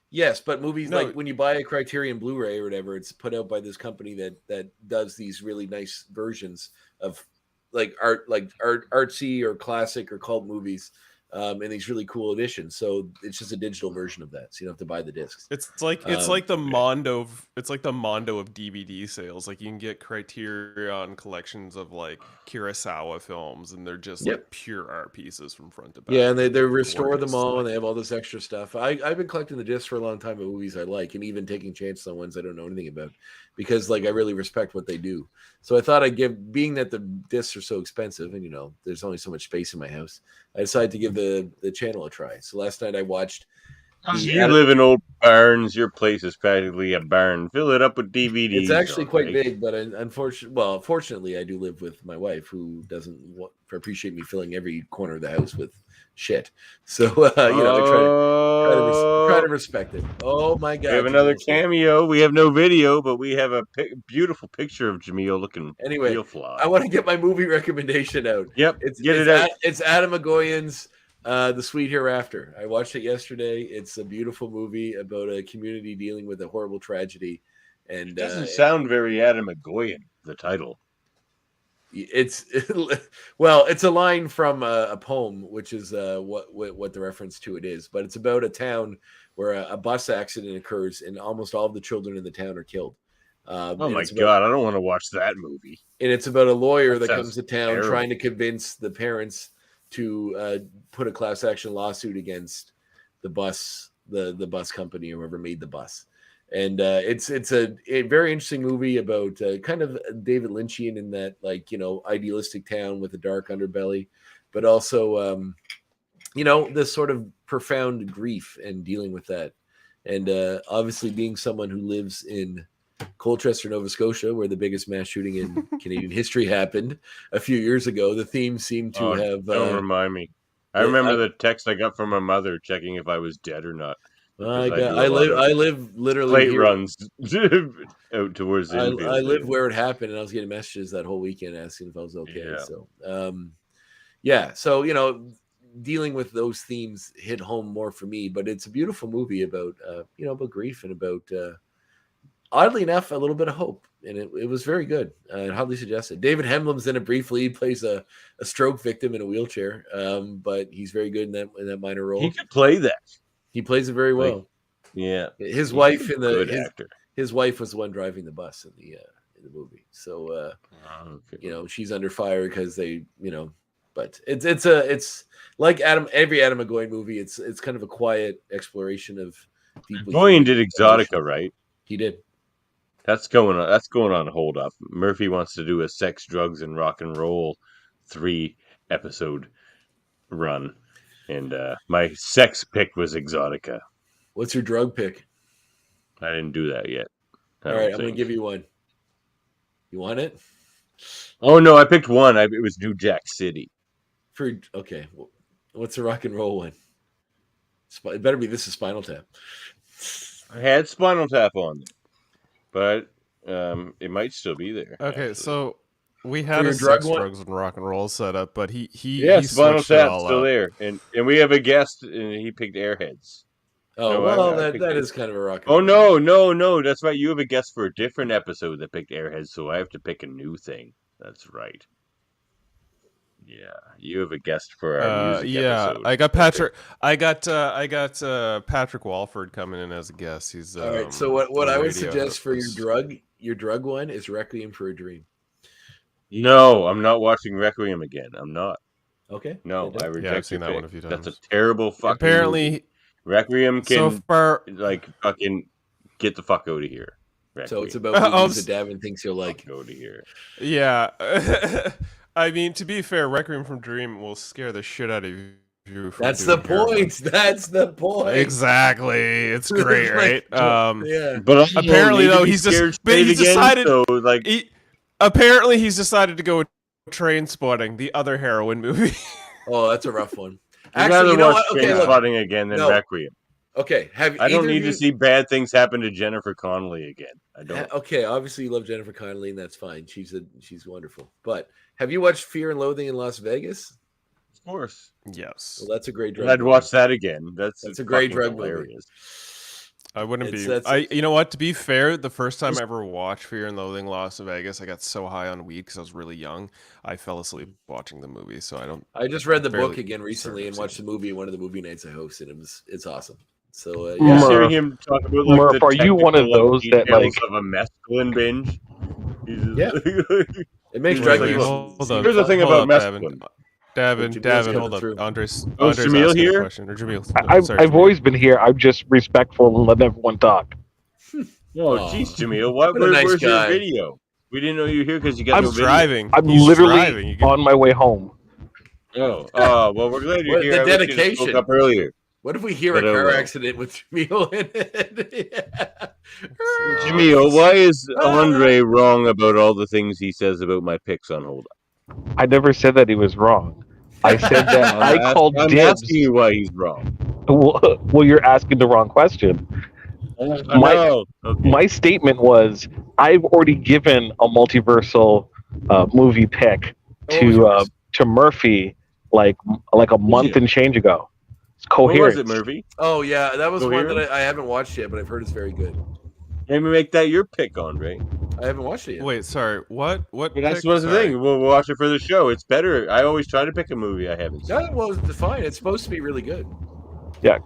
Yes, but movies like when you buy a Criterion Blu-ray or whatever, it's put out by this company that does these really nice versions of artsy or classic or cult movies, and these really cool editions. So it's just a digital version of that, so you don't have to buy the discs. It's like the Mondo of DVD sales. Like you can get Criterion collections of like Kurosawa films, and they're just like pure art pieces from front to back. Yeah, and they restore them all, and they have all this extra stuff. I've been collecting the discs for a long time of movies I like, and even taking chances on ones I don't know anything about, because like I really respect what they do. So I thought being that the discs are so expensive, and there's only so much space in my house, I decided to give the channel a try. So last night I watched. You live in old barns. Your place is practically a barn. Fill it up with DVDs. It's actually quite big, but fortunately, I do live with my wife, who doesn't appreciate me filling every corner of the house with shit. So I try to respect it. Oh my god! We have another cameo. We have no video, but we have a beautiful picture of Jaemeel looking real fly. I want to get my movie recommendation out. Yep, it's Adam Agoyan's The Sweet Hereafter. I watched it yesterday. It's a beautiful movie about a community dealing with a horrible tragedy. And it doesn't sound very Adam Agoyan, the title. It's it's a line from a poem, which is what the reference to it is. But it's about a town where a bus accident occurs, and almost all of the children in the town are killed. Oh my god, I don't want to watch that movie. And it's about a lawyer that comes to town terrible. trying to convince the parents to put a class action lawsuit against the bus company or whoever made the bus. And it's a very interesting movie about kind of David Lynchian in that, like, idealistic town with a dark underbelly, but also this sort of profound grief and dealing with that. And obviously being someone who lives in Colchester, Nova Scotia, where the biggest mass shooting in Canadian history happened a few years ago, the theme seemed to have. Don't remind me. I remember the text I got from my mother checking if I was dead or not. I live literally plate here. Runs out towards the infield. I live where it happened, and I was getting messages that whole weekend asking if I was okay. Yeah. So dealing with those themes hit home more for me. But it's a beautiful movie about about grief and about oddly enough a little bit of hope, and it was very good. I'd hardly suggest it. David Hemblin's in it briefly. He plays a stroke victim in a wheelchair, but he's very good in that minor role. He could play that. He plays it very well. His wife his wife was the one driving the bus in the movie. So she's under fire because they but it's like every Adam McGoyan movie. It's kind of a quiet exploration of. McGoyan did Exotica, right? He did. That's going on. That's going on. Hold up. Murphy wants to do a sex, drugs, and rock and roll 3-episode run, and my sex pick was Exotica. What's your drug pick? I didn't do that yet. All right, I'm gonna give you one. You want it? Oh no, I picked one. It was New Jack City. Okay. What's the rock and roll one? It better be This Is Spinal Tap. I had Spinal Tap on there, but it might still be there. Okay, actually. so we had a drug sex, one? drugs, and rock and roll set up, but he Spinal switched it Tap's all still up. there, and we have a guest, and he picked Airheads. Oh, No, well, I picked that it. is kind of a rock and Oh roll. no, that's right. You have a guest for a different episode that picked Airheads, so I have to pick a new thing. That's right. Yeah, you have a guest for our music episode. I got Patrick. I got Patrick Walford coming in as a guest. He's All right. So what a I would radio suggest for host. your drug one is Requiem for a Dream. No, I'm not watching Requiem again. I'm not. Okay. No, I reject I've seen your that one pick. a few times. That's a terrible fucking Apparently, movie. Requiem can so far, fucking get the fuck out of here. Requiem. So it's about movies that Davan thinks you'll like. Go to here. Yeah. I mean, to be fair, Requiem from Dream will scare the shit out of you. That's the point. That's the point. Exactly. It's great, right? Yeah. But apparently, though, he's decided. So, like, apparently, he's decided to go with Train Spotting, the other heroin movie. Oh, that's a rough one. I'd Actually, you know watch what? Okay, look. Trainspotting again than Requiem. Okay, I don't need to see bad things happen to Jennifer Connelly again. I don't. Okay, obviously you love Jennifer Connelly, and that's fine. She's wonderful. But have you watched Fear and Loathing in Las Vegas? Of course. Yes. Well, that's a great drug. I'd watch that again. That's a great drug hilarious. movie. I wouldn't be. You know what? To be fair, the first time I ever watched Fear and Loathing Las Vegas, I got so high on weed because I was really young, I fell asleep watching the movie. So I don't. I just read the book again recently and watched the movie. One of the movie nights I hosted. It's awesome. So yeah, hearing him talk about like Murph, are you one of those that like of a mescaline binge? Yeah, it makes drug use. Here's the thing about mescaline. Davin, hold up. Andres Jaemeel asking here? a question. Or Jaemeel. I've always been here. I'm just respectful and let everyone talk. Oh, jeez, Jaemeel, where's your video? We didn't know you were here because you got no video. Driving. I'm He's literally driving. on my way home. Oh, well, we're glad you're here. The dedication. Spoke up earlier. What if we hear a car accident with Jaemeel in it? Jaemeel, why is Andre wrong about all the things he says about my picks on Hold Up? I never said that he was wrong. I said that I called I'm dibs. asking you why he's wrong. Well, you're asking the wrong question. My statement was I've already given a multiversal movie pick to Murphy like a month and change ago. It's Coherence. What was it, Murphy? Oh yeah, that was Coherence? one that I haven't watched yet, but I've heard it's very good. Maybe make that your pick, Andre. I haven't watched it yet. Wait, sorry. What? That's what's the thing. We'll watch it for the show. It's better. I always try to pick a movie I haven't seen. Yeah, well, it's fine. It's supposed to be really good. Yeah.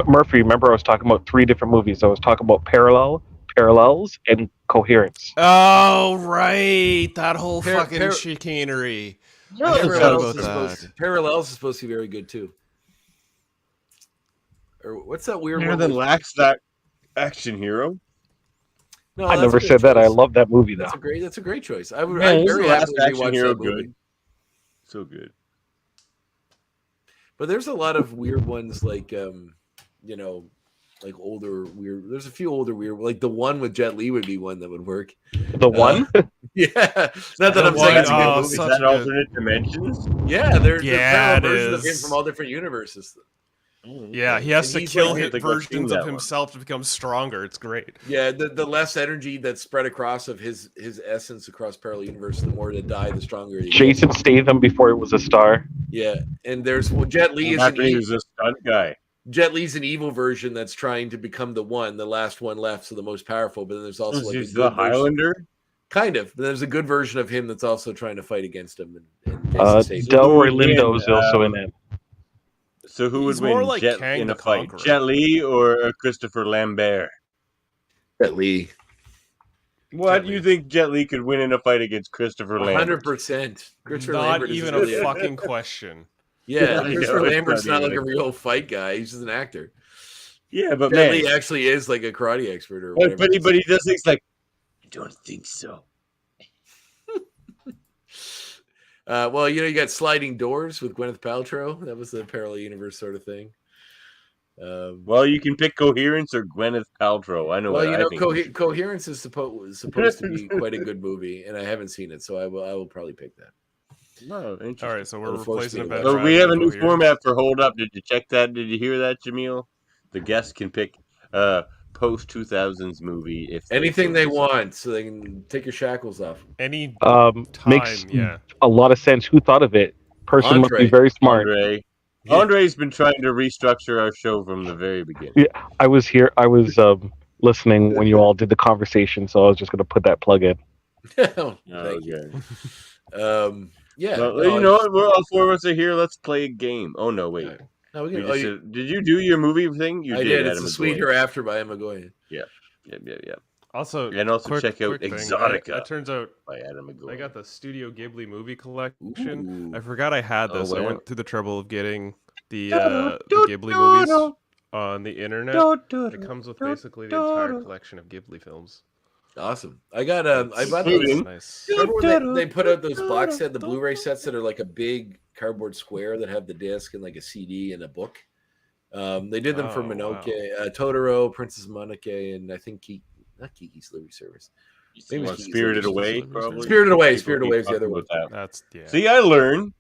Murphy, remember I was talking about 3 different movies. I was talking about Parallels, and Coherence. Oh, right. That whole fucking chicanery. I forgot about that. Parallels is supposed to be very good, too. Or what's that weird Better one? than Last Action Hero? No, I never said that. I love that movie, though. That's a great choice. I would. Man, I'm very Last happy Action watch Hero that movie. good. So good. But there's a lot of weird ones, like like older weird. There's a few older weird, like the one with Jet Li would be one that would work. The one? Yeah, not that I'm saying it's a good movie. Is that alternate dimensions? Yeah, they're it versions of him is. from all different universes. Yeah, he has And to he's kill like- versions of himself to become stronger. It's great. Yeah, the less energy that's spread across of his essence across parallel universe, the more that die, the stronger he Jason Statham before he was a star. Yeah, and there's Jet Li is After he was a stunt guy. Jet Li's an evil version that's trying to become the last one left, so the most powerful. But then there's also like He's a the good version- Highlander? kind of. But there's a good version of him that's also trying to fight against him. And Jason Statham. Delroy Lindo is also in it. So who would He's more win like Jet Kang in the a fight? Conqueror. Jet Li or Christopher Lambert? Jet Li. What do you think Jet Li could win in a fight against Christopher Lambert? 100%. Christopher Not Lambert even is really a fucking question. Yeah, I know, Christopher it's Lambert's not not like even a real fight guy. He's just an actor. Yeah, but Apparently man, he actually is like a karate expert or but whatever. he does things like, I don't think so. Well, you got Sliding Doors with Gwyneth Paltrow. That was the parallel universe sort of thing. Well, you can pick Coherence or Gwyneth Paltrow. I know Well, what I think. Coherence is supposed to be quite a good movie, and I haven't seen it, so I will probably pick that. No, All right, so we're replacing Event So Drive we have a with new Coherence. format for Hold Up. Did you check that? Did you hear that, Jaemeel? The guests can pick post 2000s movie if Anything they so want, so they can take your shackles off. Any Makes yeah. a lot of sense. Who thought of it? Person must be Andre. very smart. Andre's been trying to restructure our show from the very beginning. Yeah, I was here. I was listening when you all did the conversation, so I was just going to put that plug in. Thank you. Yeah. Well, you know what? We're all four of us are here. Let's play a game. Oh no, wait. Right. No, we We can, just did you do your movie thing? You I did. It's Adam a Sweet McGoy. Hereafter by Emma Goya. Yeah. Also, check out thing. Exotica. It turns out by Adam McGoy. I got the Studio Ghibli movie collection. I forgot I had this. I went through the trouble of getting the Ghibli movies on the internet. It comes with basically the entire collection of Ghibli films. Awesome. I got I bought those. Nice. Remember when they put out those box set, the Blu-ray sets that are like a big cardboard square that have the disc and like a CD and a book. They did them for Mononoke, Totoro, Princess Mononoke, and I think not Kiki's Delivery Service. Maybe Spirited Away, probably. Spirited Away is the other one. That's See, I learned.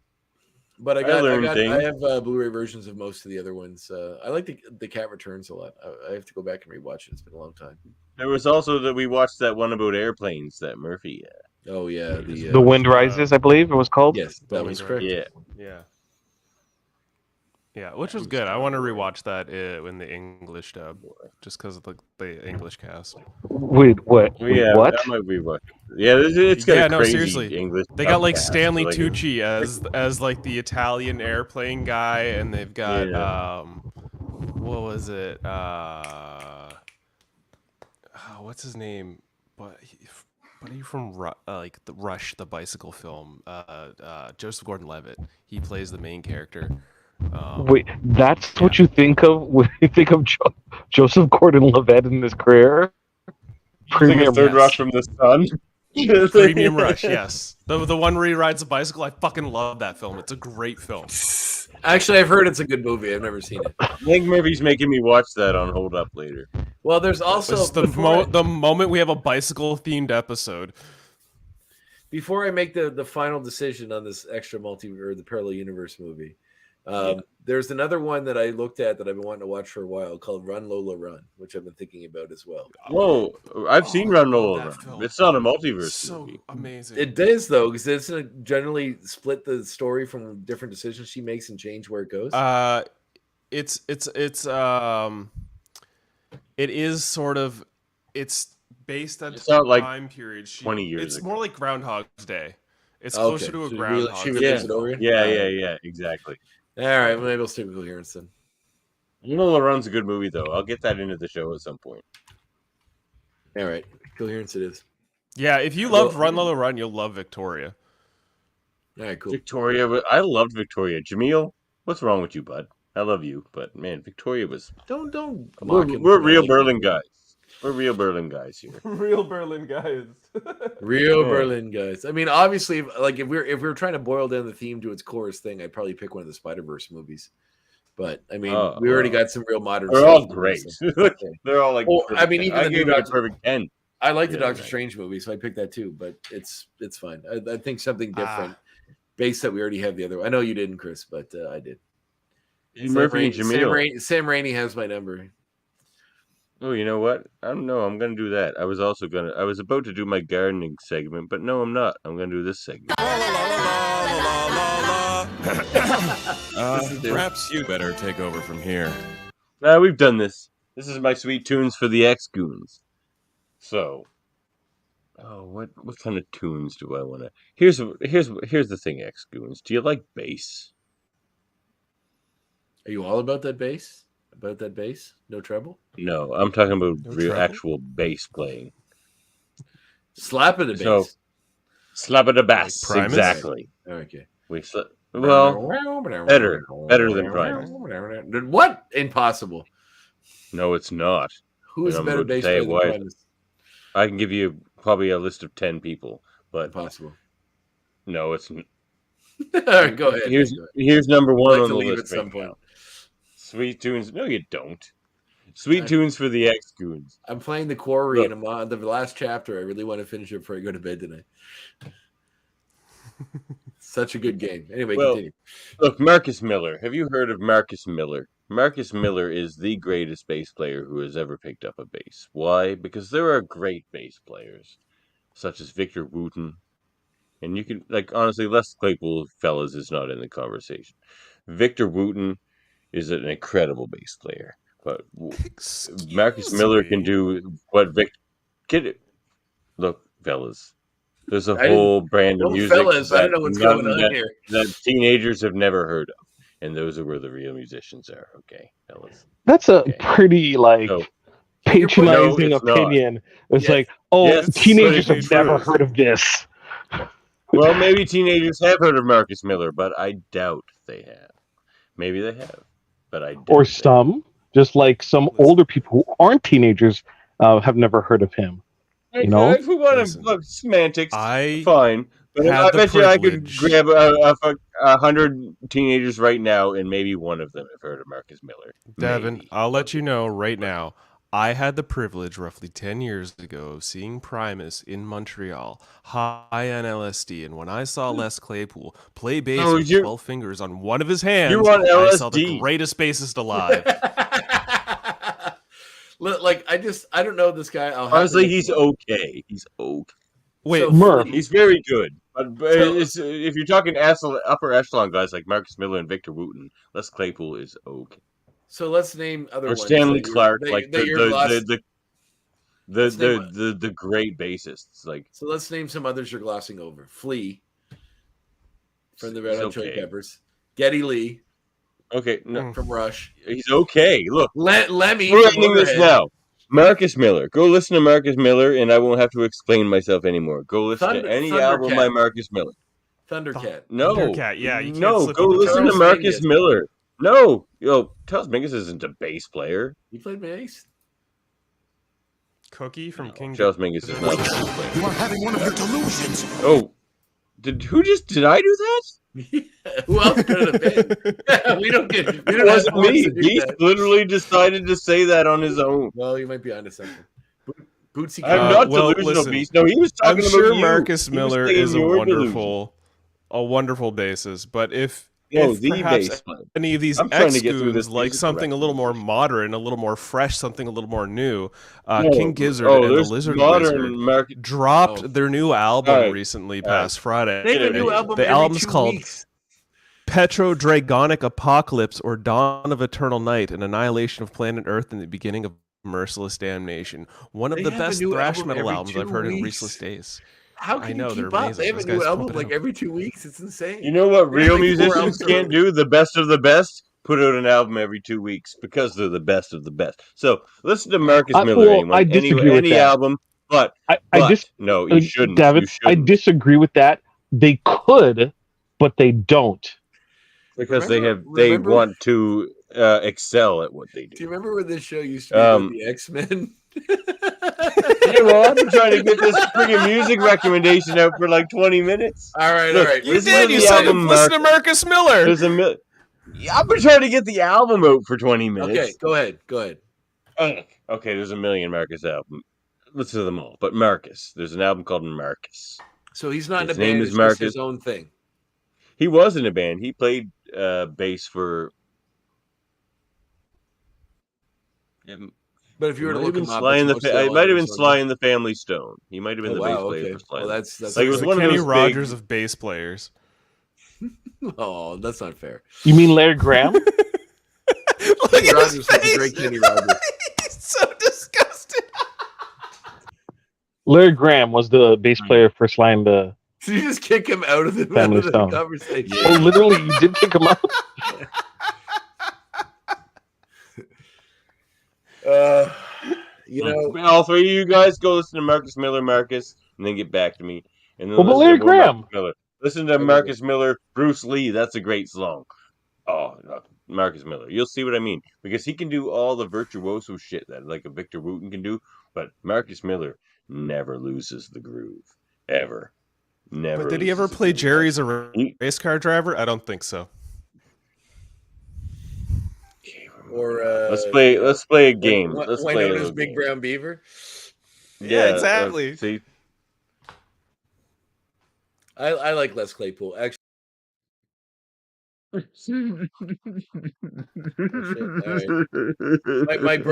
But I have Blu-ray versions of most of the other ones. I like the Cat Returns a lot. I have to go back and rewatch it. It's been a long time. There was also that we watched that one about airplanes that Murphy. Oh yeah, The Wind Rises, I believe it was called. Yes, that was correct. Yeah, which was good. I want to rewatch that in the English dub, just because of the English cast. Wait, what? Yeah, what? That might be what. Yeah, it's got a crazy seriously. English. They got like cast, Stanley like, Tucci as like the Italian airplane guy, and they've got what was it? What's his name? But he from like the Rush, the bicycle film. Joseph Gordon-Levitt. He plays the main character. Wait, that's what you think of when you think of Joseph Gordon-Levitt in his career? Premium Third Rock from the Sun. Premium Rush, yes. The one where he rides a bicycle. I fucking love that film. It's a great film. Actually, I've heard it's a good movie. I've never seen it. I think Murphy's making me watch that on Hold Up later. Well, there's also the moment we have a bicycle themed episode. Before I make the final decision on this extra the parallel universe movie, there's another one that I looked at that I've been wanting to watch for a while called Run Lola Run, which I've been thinking about as well. Whoa, I've seen Run Lola Run. Film. It's not a multiverse movie. Amazing. It is though, because it doesn't generally split the story from different decisions she makes and change where it goes. It is sort of based on like time period. 20 years. It's ago. more like Groundhog's Day. It's closer to a Groundhog's Day. Yeah, exactly. All right, well, maybe I'll stick with Coherence then. Lola Run's a good movie though. I'll get that into the show at some point. All right, Coherence it is. Yeah, if you loved Run Lola Run, you'll love Victoria. All right, cool. Victoria, I loved Victoria. Jaemeel, what's wrong with you, bud? I love you, but man, Victoria was. Don't. We're real Berlin guys. We're real Berlin guys here. Real Berlin guys. Berlin guys. I mean, obviously, like if we're trying to boil down the theme to its chorus thing, I'd probably pick one of the Spider-Verse movies. But I mean, we already got some real modern. They're all great. They're all like. Well, I mean, even I gave it a perfect 10. I like the Doctor Strange movie, so I picked that too. But it's fine. I think something different, based that we already have the other. I know you didn't, Chris, but I did. Murphy and Jaemeel. Sam Raimi has my number. Oh, you know what? I don't know. I'm gonna do that. I was about to do my gardening segment, but no, I'm not. I'm gonna do this segment. Perhaps you better take over from here. We've done this. This is my sweet tunes for the X-Goons. So, what kind of tunes do I want to? Here's the thing, X-Goons. Do you like bass? Are you all about that bass? About that bass? No treble? No, I'm talking about actual bass playing. Slap of the bass. So, slap of the bass. Like exactly. Okay. Better than Primus. What? Impossible. No, it's not. Who is a I'm better about to bass say player than why. Primus? I can give you probably a list of 10 people, but Impossible. no, it's. All right, go ahead. Here's number one I'd like on to the leave list at some right point. now. Sweet tunes. No, you don't. Sweet tunes for the X-Goons. I'm playing The Quarry, and I'm on the last chapter. I really want to finish it before I go to bed tonight. Such a good game. Anyway, continue. Look, Marcus Miller. Have you heard of Marcus Miller? Marcus Miller is the greatest bass player who has ever picked up a bass. Why? Because there are great bass players, such as Victor Wooten. And you can, honestly, Les Claypool, fellas, is not in the conversation. Victor Wooten is an incredible bass player. But Marcus Miller can do what Look, fellas. There's a whole brand of music fellas, I don't know what's going on here. that teenagers have never heard of. And those are where the real musicians are. Okay, fellas. That's a pretty, patronizing opinion. It's teenagers have never heard of this. Well, maybe teenagers have heard of Marcus Miller, but I doubt they have. Maybe they have, but I doubt. Or some, just like some older people who aren't teenagers, have never heard of him. You know, if we want to look semantics, fine. But I had the bet you I could privilege. grab 100 teenagers right now, and maybe one of them have heard of Marcus Miller. Devin, Maybe. I'll let you know right now. I had the privilege roughly 10 years ago of seeing Primus in Montreal, high on LSD, and when I saw Les Claypool play bass with 12 fingers on one of his hands, I saw the greatest bassist alive. I don't know this guy. Honestly, he's okay. He's okay. Wait, Murph. He's very good. But if you're talking upper echelon guys like Marcus Miller and Victor Wooten, Les Claypool is okay. So let's name other ones. Or Stanley Clark, the great bassists. So let's name some others you're glossing over. Flea from the Red Hot Chili Peppers. Geddy Lee. Okay, no. From Rush. He's okay. Look, Lemmy. We're ending this now. Marcus Miller. Go listen to Marcus Miller, and I won't have to explain myself anymore. Go listen to any album by Marcus Miller. Thundercat. No. Thundercat, yeah. You no, can't go listen to Marcus Miller. No. Charles Mingus isn't a bass player. You played bass? Cookie from King. Charles Mingus is not a bass player. You are having one of your delusions. Oh. Did I do that? Who else could it have been? We don't It wasn't me. He literally decided to say that on his own. Well, you might be onto something. Bootsy. I'm not delusional, Beast. No, he was talking I'm sure about Marcus you. Miller is a wonderful bassist. But if perhaps any of these X-Goons like something a little more modern, a little more fresh, something a little more new, King Gizzard and the Lizard Wizard dropped their new album recently past Friday. They have a new album. The album's called Petro-Dragonic Apocalypse, or Dawn of Eternal Night, an annihilation of planet Earth and the beginning of merciless damnation. One of the best thrash metal albums I've heard in recent days. How can you keep up? They have a new album every 2 weeks. It's insane. You know what real musicians can't do? The best of the best? Put out an album every 2 weeks because they're the best of the best. So listen to Marcus Miller. I disagree with any that. album, but no, you shouldn't. David, you shouldn't. I disagree with that. They could, but they don't. Because they want to excel at what they do. Do you remember when this show used to be about the X-Men? Yeah, well, I've been trying to get this freaking music recommendation out for like 20 minutes. All right. You did. You said listen to Marcus Miller. I've been trying to get the album out for 20 minutes. Okay, go ahead. Okay, there's a million Marcus albums. Listen to them all. But Marcus, there's an album called Marcus. So he's not in a His band. name It's is just Marcus. his own thing. He was in a band. He played bass for. But if you were to look him up, it might have been Sly and the Family Stone. He might have been the bass player for Sly. Well, that's like it was one Kenny of those Rogers of bass players. Oh, that's not fair. You mean Larry Graham? Kenny Rogers was a great Kenny Rogers. He's so disgusted. Larry Graham was the bass player for Sly and the. Did you just kick him out of the conversation? Oh, literally, you did kick him out. All three of you guys go listen to Marcus Miller, and then get back to me. And then but Larry Graham. Listen to Marcus Miller, Bruce Lee. That's a great song. Oh, Marcus Miller. You'll see what I mean, because he can do all the virtuoso shit that like a Victor Wooten can do, but Marcus Miller never loses the groove, ever. Never. But did he ever play Jerry as a race car driver? I don't think so. Or let's play a game. Let's why play a known as little Big game. Brown Beaver. Yeah, exactly. See, I like Les Claypool. Actually,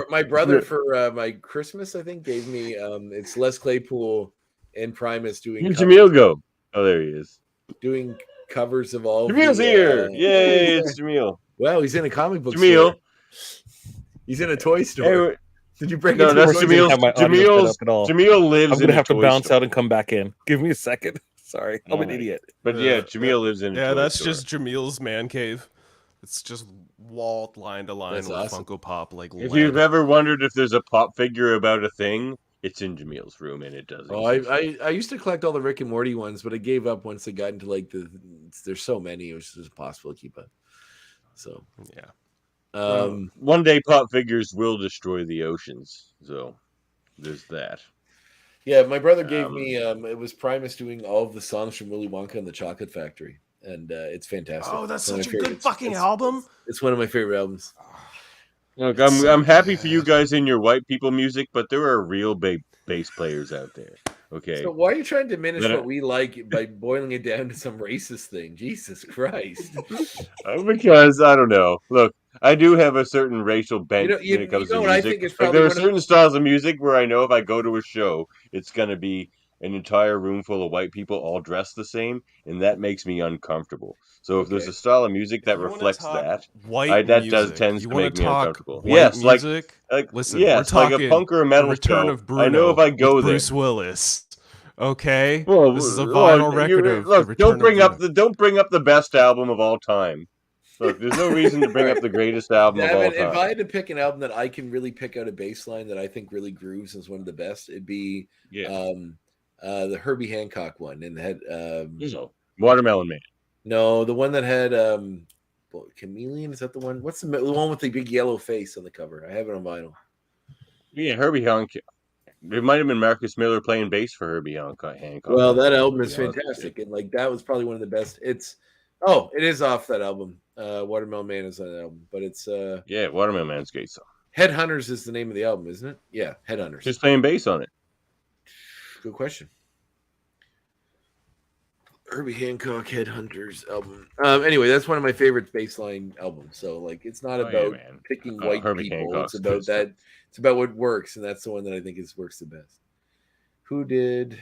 my brother for my Christmas, I think, gave me it's Les Claypool and Primus doing. Jaemeel go. Oh, there he is. Doing covers of all. Jameel's here! Yay! It's Jaemeel. Wow, he's in a comic book. Jaemeel. Store. He's in a toy store. Hey, did you break no, into that's Jameel's. Jaemeel lives. I'm gonna have to bounce store. out and come back in. Give me a second. Sorry, I'm an idiot. But yeah, Jaemeel lives in. Yeah, that's just Jameel's man cave. It's just walled line to line with awesome. Funko Pop. Like, if you've ever wondered if there's a pop figure about a thing, it's in Jameel's room, and it does. Oh, I used to collect all the Rick and Morty ones, but I gave up once I got into like there's so many, it was just impossible to keep up. So yeah. One day pop figures will destroy the oceans, so there's that. Yeah, my brother gave me it was Primus doing all of the songs from Willy Wonka and the Chocolate Factory, and it's fantastic. Oh, that's such a good fucking album. It's one of my favorite albums. Look, I'm happy for you guys in your white people music, but there are real big bass players out there. Okay. So why are you trying to diminish what we like by boiling it down to some racist thing? Jesus Christ. Because I don't know. Look, I do have a certain racial bent when it comes to music. I think it's like there are certain styles of music where I know if I go to a show, it's gonna be an entire room full of white people all dressed the same, and that makes me uncomfortable. So if there's a style of music that reflects that, tends to make me uncomfortable. Yes, music? like listen, yes, we're like talking a punk or a metal Return show. of Bruno I know if I go there. Bruce Willis. Okay, well, this is a vinyl record of look, the Return don't bring of up the best album of all time. Look, there's no reason to bring up the greatest album of all time. If I had to pick an album that I can really pick out a bass line that I think really grooves as one of the best, it'd be the Herbie Hancock one, and had Watermelon Man. No, the one that had Chameleon. Is that the one? What's the one with the big yellow face on the cover? I have it on vinyl. Yeah, Herbie Hancock. It might have been Marcus Miller playing bass for Herbie Hancock. Well, that album is fantastic, and like that was probably one of the best. It is off that album. Watermelon Man is on that album, but it's Watermelon Man's great song. Headhunters is the name of the album, isn't it? Yeah, Headhunters. Just playing bass on it. Good question. Herbie Hancock Headhunters album. Anyway, that's one of my favorite bassline albums. So like, it's not about picking white Herbie people. Hancock's It's about that. It's about what works, and that's the one that I think works the best. Who did?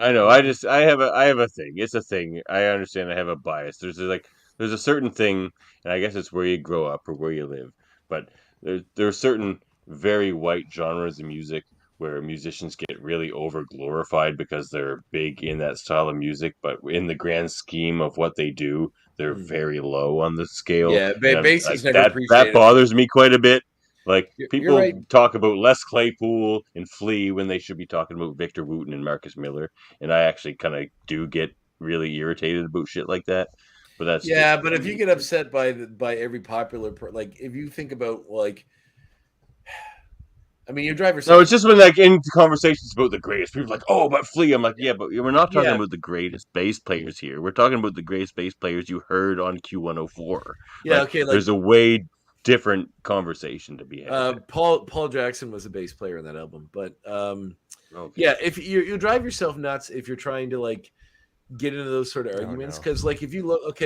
I know. I have a thing. It's a thing. I understand. I have a bias. There's a certain thing, and I guess it's where you grow up or where you live. But there are certain very white genres of music where musicians get really over glorified because they're big in that style of music, but in the grand scheme of what they do, they're very low on the scale. Yeah, bass is never appreciated. That bothers me quite a bit. Like people right. talk about Les Claypool and Flea when they should be talking about Victor Wooten and Marcus Miller, and I actually kind of do get really irritated about shit like that. But that's but if you get upset by every popular like if you think about like. I mean, your driver. No, it's just when like in conversations about the greatest, people are like, "Oh, but Flea." I'm like, "Yeah, but we're not talking about the greatest bass players here. We're talking about the greatest bass players you heard on Q104." Yeah, like, okay. Like, there's a way different conversation to be had. Paul Jackson was a bass player in that album, but yeah, if you drive yourself nuts if you're trying to like get into those sort of arguments, because like if you look,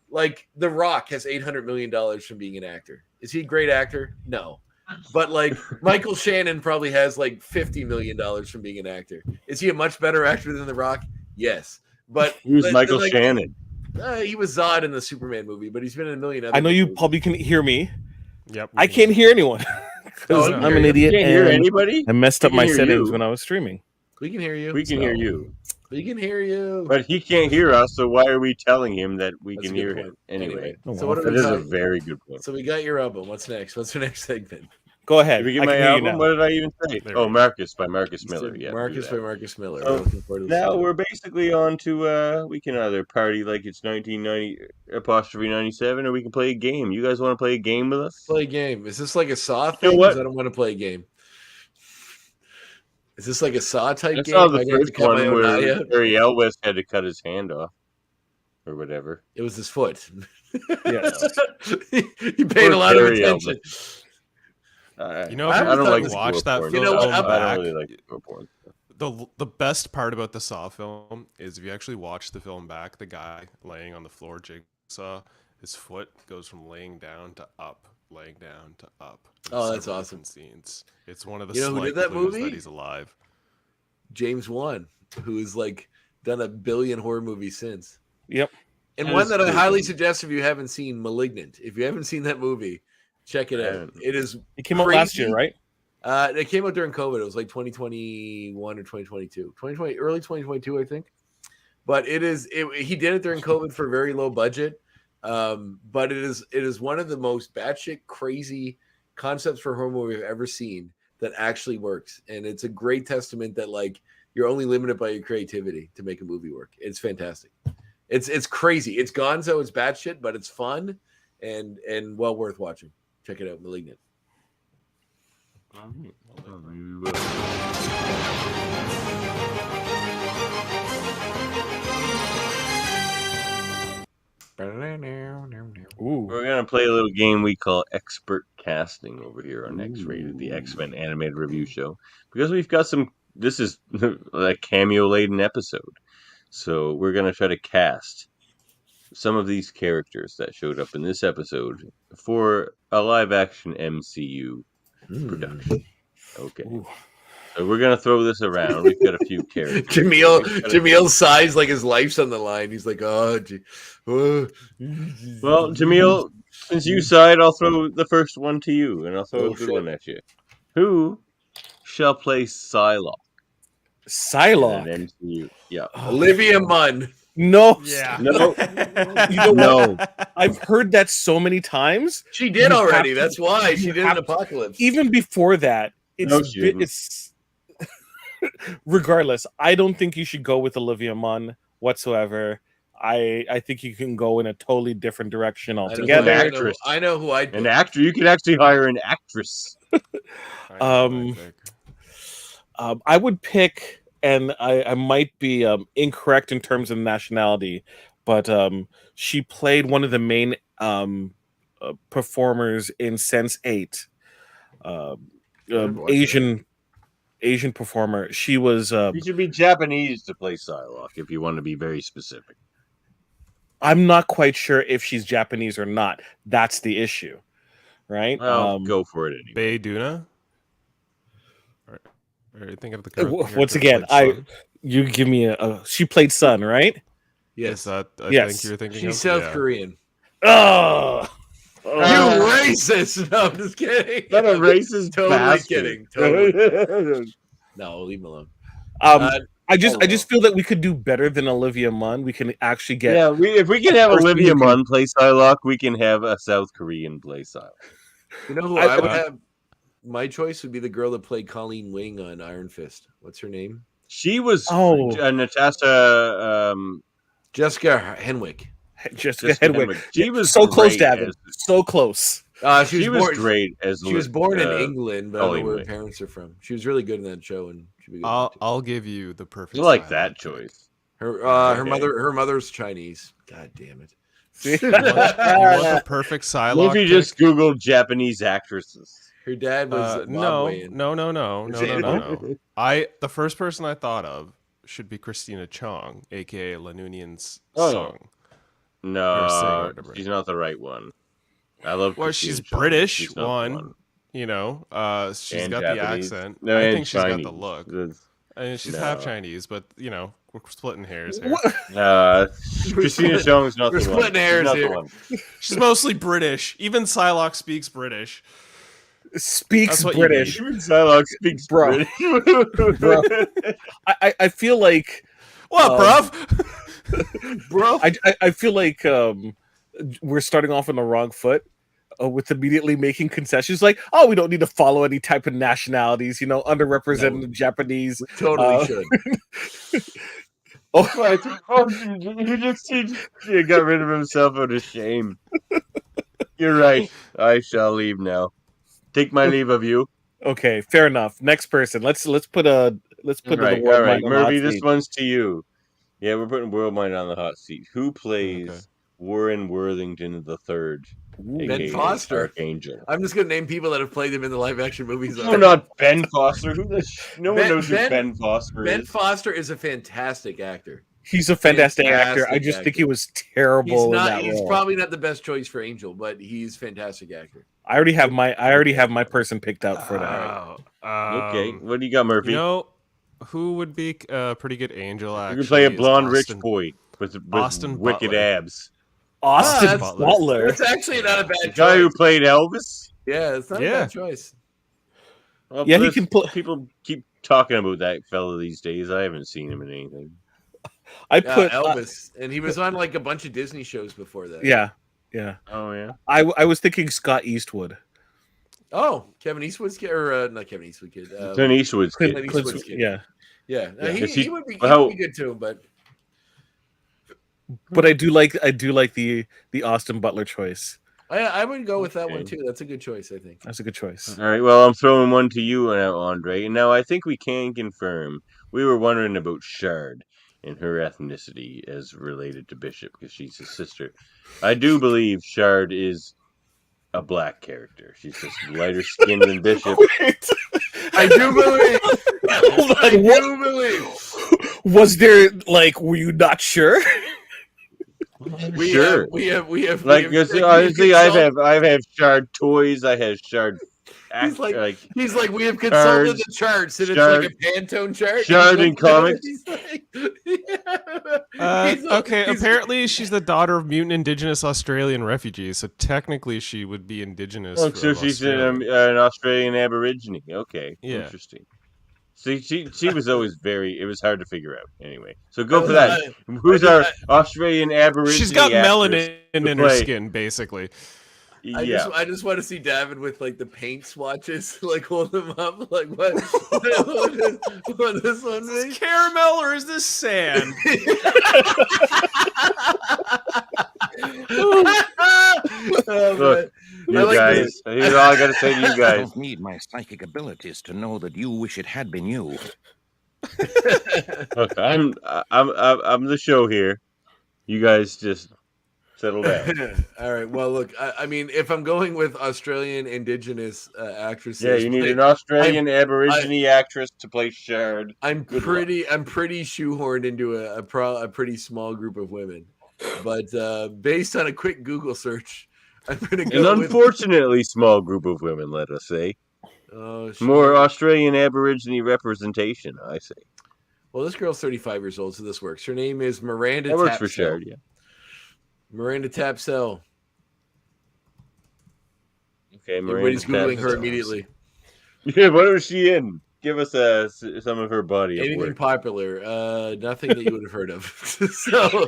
like The Rock has $800 million from being an actor. Is he a great actor? No. But like Michael Shannon probably has like $50 million from being an actor. Is he a much better actor than The Rock? Yes. But who's Michael Shannon? He was Zod in the Superman movie, but he's been in a million other I know you movies. probably can hear me. Yep. I can't hear anyone because I'm an idiot. You can't hear anybody? I messed up my settings when I was streaming. We can hear you. We can hear you. We can hear you. But he can't hear us, so why are we telling him that we can hear him? Anyway, so what that is a very good point. So we got your album. What's next? What's our next segment? Go ahead. Did we get I my can hear you album? now. What did I even say? There Oh, we go. Marcus by Marcus Miller. Yeah, Marcus by Marcus Miller. So We're looking forward to now listening. we're basically on to we can either party like it's 1990 '97, or we can play a game. You guys want to play a game with us? Play a game. Is this like a Saw You know thing? what? 'Cause I don't want to play a game. Is this like a Saw type I game? saw the I'd have to first cut my one own where eye out? Harry Elwes had to cut his hand off, or whatever. It was his foot. Yes. You paid a lot of attention. You know, if I you don't like like watch that You film, know what? back, I don't really like gore porn. the best part about the Saw film is if you actually watch the film back, the guy laying on the floor, Jigsaw, his foot goes from laying down to up, laying down to up. Oh, that's several awesome. different scenes. It's one of the You know who slight did that clues movie? that he's alive. James Wan, who has like done a billion horror movies since. Yep. And That one is that I cool. highly suggest if you haven't seen Malignant. If you haven't seen that movie, check it out. It is It came out last year, right? It came out during COVID. It was like 2021 or 2022. 2020, early 2022, I think. But he did it during COVID for a very low budget. But it is one of the most batshit crazy concepts for a horror movie I've ever seen that actually works. And it's a great testament that like you're only limited by your creativity to make a movie work. It's fantastic. It's crazy. It's gonzo, it's batshit, but it's fun and well worth watching. Check it out, Malignant. We're gonna play a little game we call Expert Casting over here on X-Rated, the X-Men animated review show, because we've got some. This is a cameo-laden episode, so we're gonna try to cast some of these characters that showed up in this episode for a live-action MCU production. Okay. So we're gonna throw this around. We've got a few characters. Jaemeel sighs like his life's on the line. He's like, oh. Well, Jaemeel, since you sighed, I'll throw the first one to you, and I'll throw a good one at you. Who shall play Psylocke? Psylocke. In an MCU. Yeah. Olivia Munn. No. Yeah. No. You know No. what? I've heard that so many times. She did You already. have to- That's why she you did have an to- Apocalypse. Even before that, No, she didn't. it's regardless. I don't think you should go with Olivia Munn whatsoever. I think you can go in a totally different direction altogether. An actress. I know who I'd pick. An actor. You could actually hire an actress. I would pick, and I might be incorrect in terms of nationality, but she played one of the main performers in Sense8. Asian performer. She was. You should be Japanese to play Psylocke if you want to be very specific. I'm not quite sure if she's Japanese or not. That's the issue, right? Well, go for it anyway. Bae Duna. Or think of the Once again, you give me a. She played Sun, right? Yes, I Yes. think you're thinking she's of? South Yeah. Korean. Oh, You racist! No, I'm just kidding. Not a racist Totally bastard. kidding. Totally. No, leave him alone. I just feel that we could do better than Olivia Munn. We can actually get. Yeah, if we can have person Olivia who can- Munn play Psylocke, we can have a South Korean play Psylocke. You know who I would have? My choice would be the girl that played Colleen Wing on Iron Fist. What's her name? She was Natasha. Jessica Henwick. Jessica Henwick. She was so close, great Davin. So close. She was born, great as she was born in uh, England, but I don't know Colleen where her Wing. parents are from. She was really good in that show, and she'd be good. I'll give you the perfect. I like Psylocke that pick. choice. Her mother's Chinese. God damn it. You want the perfect Psylocke? What if you just Googled Japanese actresses? Her dad was no. Zimbabwean. The first person I thought of should be Christina Chong, aka Lanunian's Oh. song. No, she's not the right one. I love. Well, Christina she's Chong. British. She's not the one. You know, she's And got Japanese. the accent. No, I and think she's Chinese. got the look. That's- I mean, she's half Chinese, but you know, we're splitting hairs here. Christina Chong's not We're the one. splitting hairs She's not here. the one. She's mostly British. Even Psylocke speaks British. Speaks That's what you British. Even Psylocke speaks Bro. British. Bro. I feel like What, bruv? I feel like we're starting off on the wrong foot. with immediately making concessions, like, oh, we don't need to follow any type of nationalities, underrepresented Japanese. We totally should. He got rid of himself out of shame. You're right. I shall leave now. Take my leave of you. Okay, fair enough. Next person. Let's put the world mind on the hot Murphy, this seat. one's to you. Yeah, we're putting world mind on the hot seat. Who plays Warren Worthington III? Ben Foster. Archangel. I'm just gonna name people that have played him in the live action movies. No, not Ben Foster. No one knows who Ben Foster is. Ben Foster is a fantastic actor. He's a fantastic actor. I just think he was terrible in that role. He's probably not the best choice for Angel, but he's a fantastic actor. I already have my person picked out for that. Okay, what do you got, Murphy? Who would be a pretty good Angel? Actually, you can play a blonde rich boy with wicked Butler. abs. Austin Butler. That's actually not a bad choice. The guy who played Elvis. Yeah, it's not a bad choice. Well, he can play. People keep talking about that fella these days. I haven't seen him in anything. I put Elvis, and he was on like a bunch of Disney shows before that. Yeah. Oh yeah. I was thinking Scott Eastwood. Oh, Kevin Eastwood's kid, or not Kevin Eastwood kid. Clint Eastwood's kid. Clint Eastwood's kid. Yeah. He would be good too, but I do like the Austin Butler choice. I would go with that one too. That's a good choice, I think. That's a good choice. All right, well, I'm throwing one to you now, Andre. And now I think we can confirm. We were wondering about Shard and her ethnicity as related to Bishop because she's his sister. I do believe Shard is a black character. She's just lighter skinned than Bishop. I do believe. Was there were you not sure? We have like honestly, I've had Shard toys. I have Shard. He's like we have consulted the charts, and Shard, it's like a Pantone chart. Shard in comics. Apparently she's the daughter of mutant indigenous Australian refugees, so technically she would be indigenous. Oh, so she's an Australian Aborigine. Okay, interesting. See, she was always it was hard to figure out. Anyway, so go for that. Who's our Australian Aborigine? She's got melanin in her skin, basically. I just want to see Davan with like the paint swatches, like hold them up, like what this one is caramel or is this sand? Look, you guys. Here's all I gotta say to you guys. I don't need my psychic abilities to know that you wish it had been you. Look, I'm the show here. You guys just settle down. All right. Well, look. I mean, if I'm going with Australian Indigenous actresses, yeah, you need an Australian Aborigine actress to play Shard. I'm pretty shoehorned into a pretty small group of women, but based on a quick Google search, I'm going to go. An unfortunately small group of women, let us say. More Australian Aborigine representation, I say. Well, this girl's 35 years old, so this works. Her name is Miranda. That works Tapsell. for Shard, yeah. Miranda Tapsell. Okay, Miranda. Everybody's Googling her immediately. Yeah, what was she in? Give us some of her body. Anything popular? Nothing that you would have heard of. So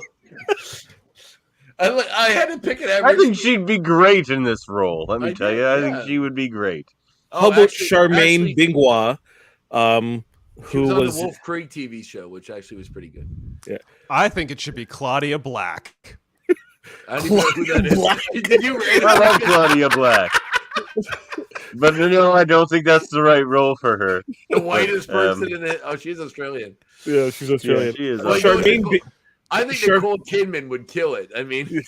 I had to pick an average. I think she'd be great in this role. Let me tell you, I think she would be great. How about Charmaine Bingwa, who was on was the Wolf Creek TV show, which actually was pretty good. Yeah, I think it should be Claudia Black. I don't even know who that is. Black. Did you rate I love Claudia Black. But no, I don't think that's the right role for her. The whitest person in it. Oh, she's Australian. Yeah, she's Australian. Yeah, she is. I think Nicole Kidman would kill it. I mean,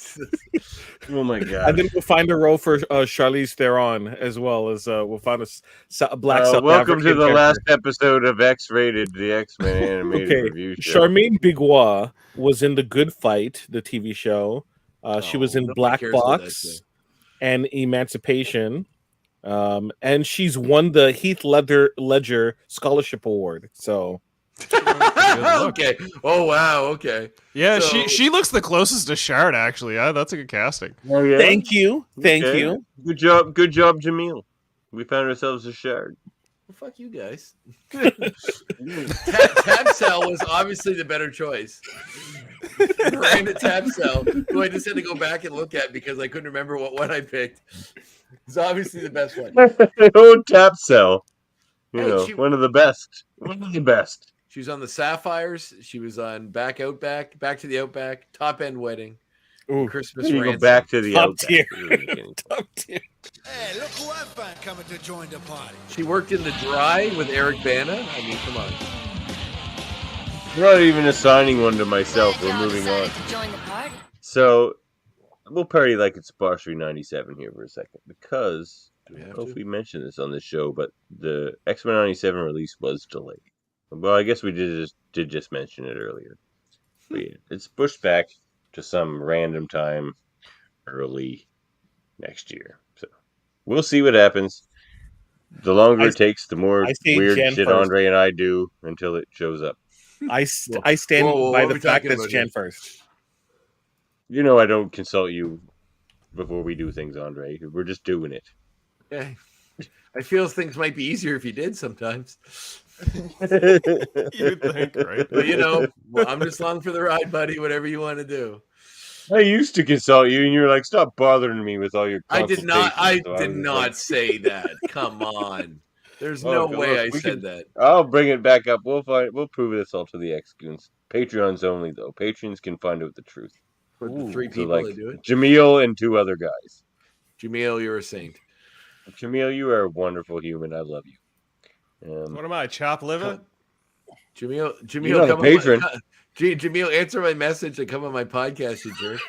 oh my god! And then we'll find a role for Charlize Theron as well as we'll find a black. Welcome to the last episode of X-Rated, the X-Men animated review show. Charmaine Bigua was in The Good Fight, the TV show. She was in Black Box and Emancipation, and she's won the Heath Ledger Scholarship Award. So. Okay. Oh wow. Okay. Yeah, so, she looks the closest to Shard. Actually, that's a good casting. Oh, yeah? Thank you. You. Good job, Jaemeel. We found ourselves a Shard. Well, fuck you guys. Tabsell was obviously the better choice. Miranda Tapsell, who I just had to go back and look at because I couldn't remember what one I picked. It's obviously the best one. Old Tapsell. One of the best. One of the best. She was on the Sapphires. She was on Back to the Outback, Top End Wedding, Christmas You Ransom. go back to the Top Outback. tier. Really Top tier. Hey, look who I found coming to join the party. She worked in The Dry with Eric Bana. I mean, come on. I'm not even assigning one to myself. We're moving on. To join the party. So we'll party like it's S4E19 here for a second because I don't know if we mentioned this on this show, but the X-Men 97 release was delayed. Well, I guess we did just mention it earlier. But yeah, it's pushed back to some random time early next year. So we'll see what happens. The longer it takes, the more weird Jan shit 1st. Andre and I do until it shows up. I stand by the fact that it's Jan 1st. You know I don't consult you before we do things, Andre. We're just doing it. Yeah. I feel things might be easier if you did sometimes. You'd think, right? But I'm just along for the ride, buddy. Whatever you want to do. I used to consult you, and you're like, "Stop bothering me with all your." I did not. I So did was not like, say that. Come on. There's no way I said that. I'll bring it back up. We'll prove this all to the X-Goons. Patreons only, though. Patrons can find out the truth. For the three So, people that do it. Jaemeel and two other guys. Jaemeel, you're a saint. Jaemeel, you are a wonderful human. I love you. What am I, chop liver? Jaemeel, You're not a patron. Jaemeel, answer my message and come on my podcast, you jerk.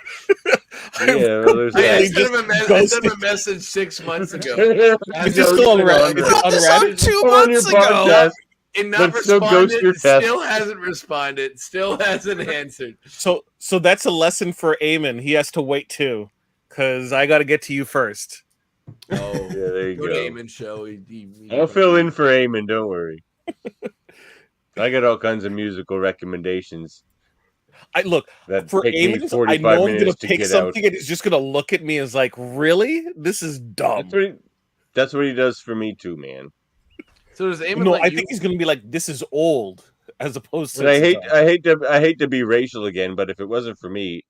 Yeah, well, there's I that. sent him a message 6 months ago. Is it still on Reddit? It's 2 months ago. And not responded. Still hasn't responded. Still hasn't answered. So that's a lesson for Eamon. He has to wait too, because I got to get to you first. Oh, yeah, there you go. Eamon show. I'll fill in for Eamon. Don't worry. I got all kinds of musical recommendations. For Eamon, I know I'm gonna pick something, and he's just gonna look at me and is like, "Really? This is dumb." That's what he does for me too, man. So does Eamon? No, I think he's gonna be like, "This is old," as opposed to. But I hate to be racial again, but if it wasn't for me,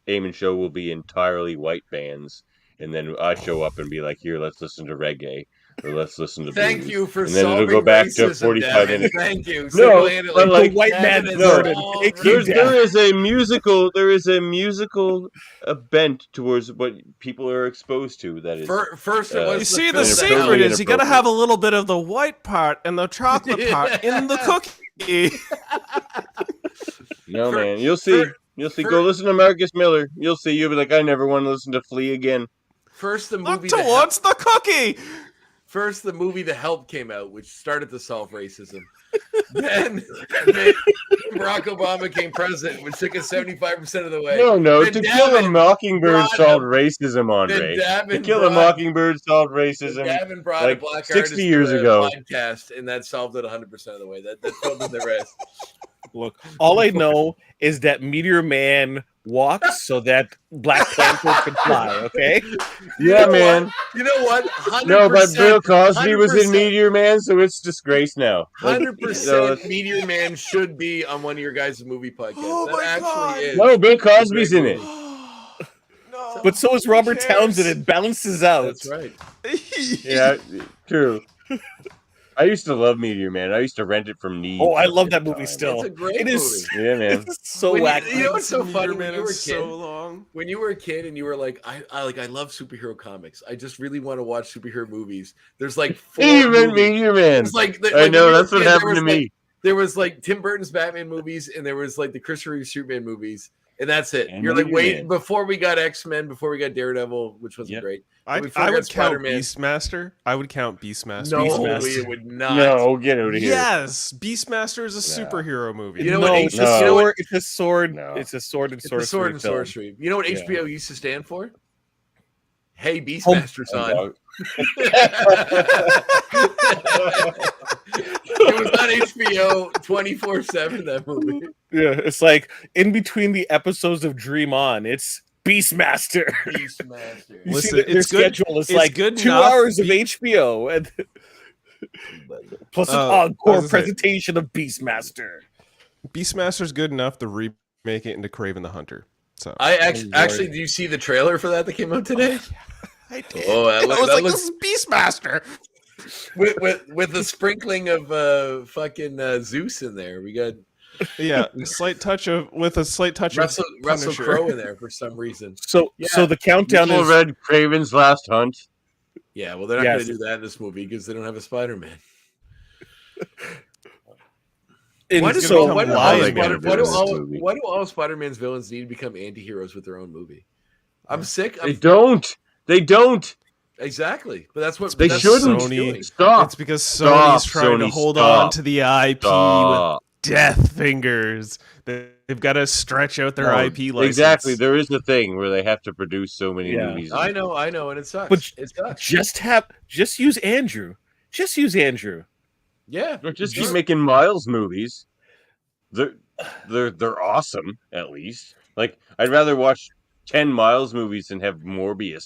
Eamon show will be entirely white bands, and then I show up and be like, "Here, let's listen to reggae." Or let's listen to Thank blues. you for and then solving it'll go back racism, to 45 Davan. minutes. Thank you. No, but like white man there is a musical bent towards what people are exposed to. That is first. It was You see, the secret is you got to have a little bit of the white part and the chocolate part in the cookie. No, man, you'll see. Go listen to Marcus Miller. You'll see. You'll be like, I never want to listen to Flea again. First, the movie Look towards the cookie. First, the movie The Help came out, which started to solve racism. then Barack Obama became president, which took us 75% of the way. No. Then To Kill a Mockingbird solved racism, Then Andre. Davan To Kill a Mockingbird solved racism. Davan brought like a black 60 artist years to a ago. podcast, and that solved it 100% of the way. That filled in the rest. Look, all I know is that Meteor Man walks so that Black Panther can fly. Okay. Yeah, man. You know what? 100%, No, but Bill Cosby was in 100%. Meteor Man, so it's disgrace now. 100% Meteor Man should be on one of your guys' movie podcasts. Oh that my actually God. is. No, Bill Cosby's in it. No, But so is Robert Townsend. It balances out. That's right. Yeah, true. I used to love Meteor Man. I used to rent it from Need. Oh, I love that movie still. It's a great It is. movie. Yeah, man. It's so When wacky. you know what's so funny? Man, When you were a it's kid, so long. when you were a kid and you were like, I love superhero comics. I just really want to watch superhero movies. There's like 4 Even movies. Meteor Man. It's like I when know, you were that's a what kid, happened to me. There was like Tim Burton's Batman movies, and there was like the Christopher Reeve Superman movies, and that's it. And You're like, Meteor wait, Man. before we got X-Men, before we got Daredevil, which wasn't great. I Before we would got count Spider-Man. Beastmaster. I would count Beastmaster. No, Beastmaster. it would not. No, get out of here. Yes, Beastmaster is a superhero movie. You know No, what? it's you a know sword. what- It's a sword. No. It's a sword and It's sorcery. the sword and film. sorcery. You know what Yeah. HBO used to stand for? Hey, Beastmaster's on. It was on HBO 24/7. That movie. Yeah, it's like in between the episodes of Dream On, it's Beastmaster. Beastmaster. You Listen, see their it's good- schedule is it's like good 2 enough hours of HBO and plus an I encore was gonna say- presentation of Beastmaster. Beastmaster's good enough. The make it into Kraven the Hunter. So I actually, do you see the trailer for that came out today? I did. Oh, I was like, looks, this is Beastmaster. with the sprinkling of fucking Zeus in there. We got a slight touch of Russell Punisher. Crowe in there for some reason. So the countdown is read Kraven's Last Hunt. Yeah, well, they're not going to do that in this movie because they don't have a Spider-Man. Why do all Spider-Man's villains need to become anti-heroes with their own movie? I'm sick. They don't. Exactly, but that's what they shouldn't. Sony. Stop. It's because Sony's trying to hold on to the IP with death fingers. They've got to stretch out their IP license. Exactly. There is a thing where they have to produce so many movies. I know, and it sucks. But it sucks. Just use Andrew. Just use Andrew. Yeah. Or just keep making Miles movies. They're awesome, at least. Like, I'd rather watch 10 Miles movies than have Morbius.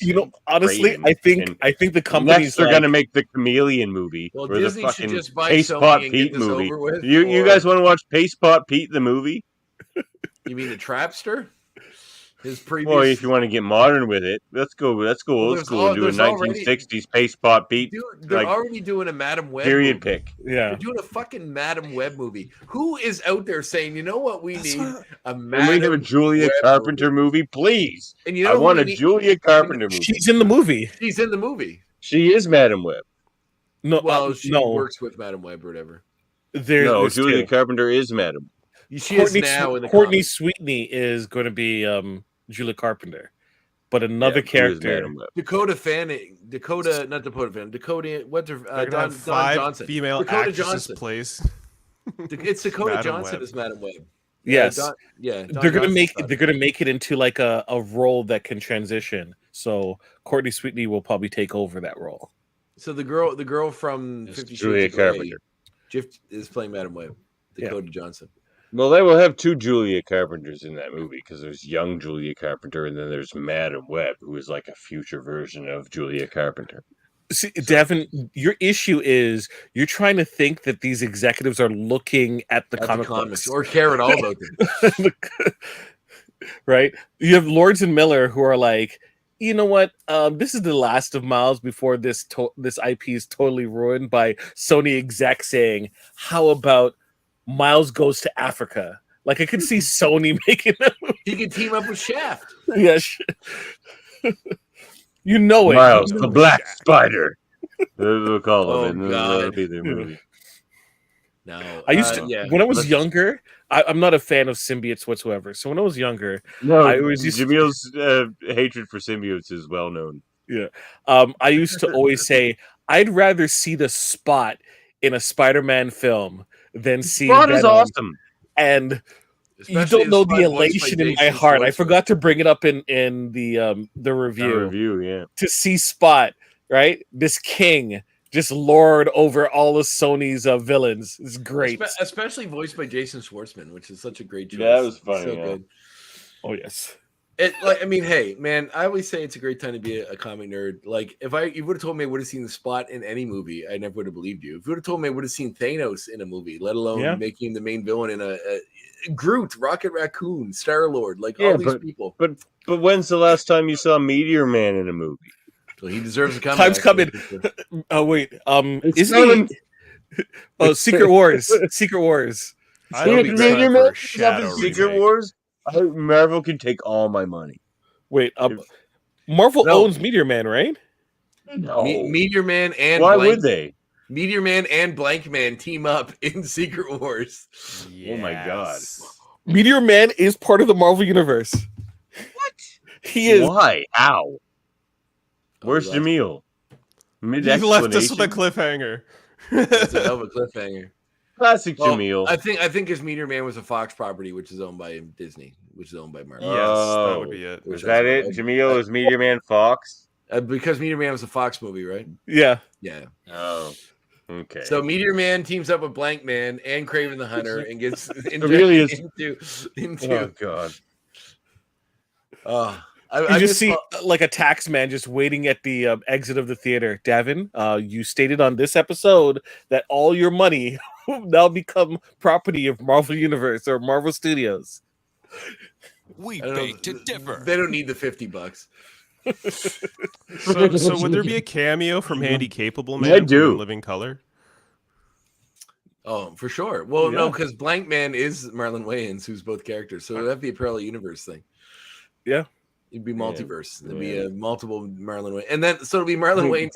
Honestly, I think the companies they're gonna make the Chameleon movie or Disney the fucking should just buy Paste Sony Pot and Pete get this movie. over with, You guys want to watch Paste Pot Pete the movie? You mean the Trapster? His previous. Well, if you want to get modern with it, let's go old school and do a 1960s Paste Pot Pete. They're already doing a Madam Web period movie. pick. Yeah, they're doing a fucking Madam Web movie. Who is out there saying, you know what, we need a Madam Can we have a Julia Carpenter movie, please? And you I want a Julia Carpenter movie. She's in the movie. She's in the movie. She is Madam Web. No, she works with Madam Web or whatever. Julia Carpenter is Madam. She is now in the Courtney Sweetney is going to be Julia Carpenter, but another character, Dakota Fanning, Dakota. What's her? Don Johnson, female Dakota actresses Johnson plays. It's Dakota Madam Johnson Web. as Madam Web. Yes, They're gonna make it into like a role that can transition. So Courtney Sweetney will probably take over that role. So the girl from 50 Julia Shades of Grey, Carpenter. is playing Madam Web. Dakota Johnson. Well, they will have two Julia Carpenters in that movie because there's young Julia Carpenter and then there's Madam Web, who is like a future version of Julia Carpenter. See, Davan, your issue is you're trying to think that these executives are looking at the comics books or care at all about them. Right? You have Lords and Miller who are like, you know what? This is the last of Miles before this IP is totally ruined by Sony exec saying, how about Miles goes to Africa? Like, I could see Sony making that movie. He could team up with Shaft. Yes. You know it. Miles, the Black Spider. They'll call him. That'll be their movie. No, I used to when I was younger. I'm not a fan of symbiotes whatsoever. So when I was younger, I always used Jameel's hatred for symbiotes is well known. Yeah, I used to always say I'd rather see the Spot in a Spider-Man film than see Spot is Venom. awesome, and especially you don't know the elation in my heart. I forgot to bring it up in the review. Yeah, to see Spot, right? This king just lord over all of Sony's villains. It's great, especially voiced by Jason Schwartzman, which is such a great choice. Yeah, that was funny. So good. Oh yes. Hey, man, I always say it's a great time to be a comic nerd. Like, if you would have told me I would have seen the Spot in any movie, I never would have believed you. If you would have told me I would have seen Thanos in a movie, let alone making him the main villain in a Groot, Rocket Raccoon, Star-Lord, all these people. But when's the last time you saw Meteor Man in a movie? Well, he deserves a comeback. Time's coming. Oh wait, isn't he? Oh, Secret Wars. Secret Wars. Meteor Man Secret Wars. Marvel can take all my money. Wait, Marvel owns Meteor Man, right? No. Meteor Man and why would they? Meteor Man and Blank Man team up in Secret Wars. Yes. Oh my god! Meteor Man is part of the Marvel universe. What? He is. Why? How? Where's Jaemeel? You left us with a cliffhanger. That's a hell of a cliffhanger. Classic Jaemeel. I think his Meteor Man was a Fox property, which is owned by Disney, which is owned by Marvel. Yes, that would be it. Is that it? Jaemeel is Meteor Man Fox? Because Meteor Man was a Fox movie, right? Yeah. Yeah. Oh. Okay. So Meteor Man teams up with Blank Man and Kraven the Hunter and gets into Oh god. I just see like a tax man just waiting at the exit of the theater. Davan, you stated on this episode that all your money will now become property of Marvel Universe or Marvel Studios. We beg to differ. They don't need the $50. So would there be a cameo from Handy Capable Man from In Living Color? Oh, for sure. Well, Yeah. no, because Blank Man is Marlon Wayans, who's both characters. So that'd be a parallel universe thing. Yeah. It'd be multiverse. It'd be a multiple Marlon Wayans. And then so it'll be Marlon Wayans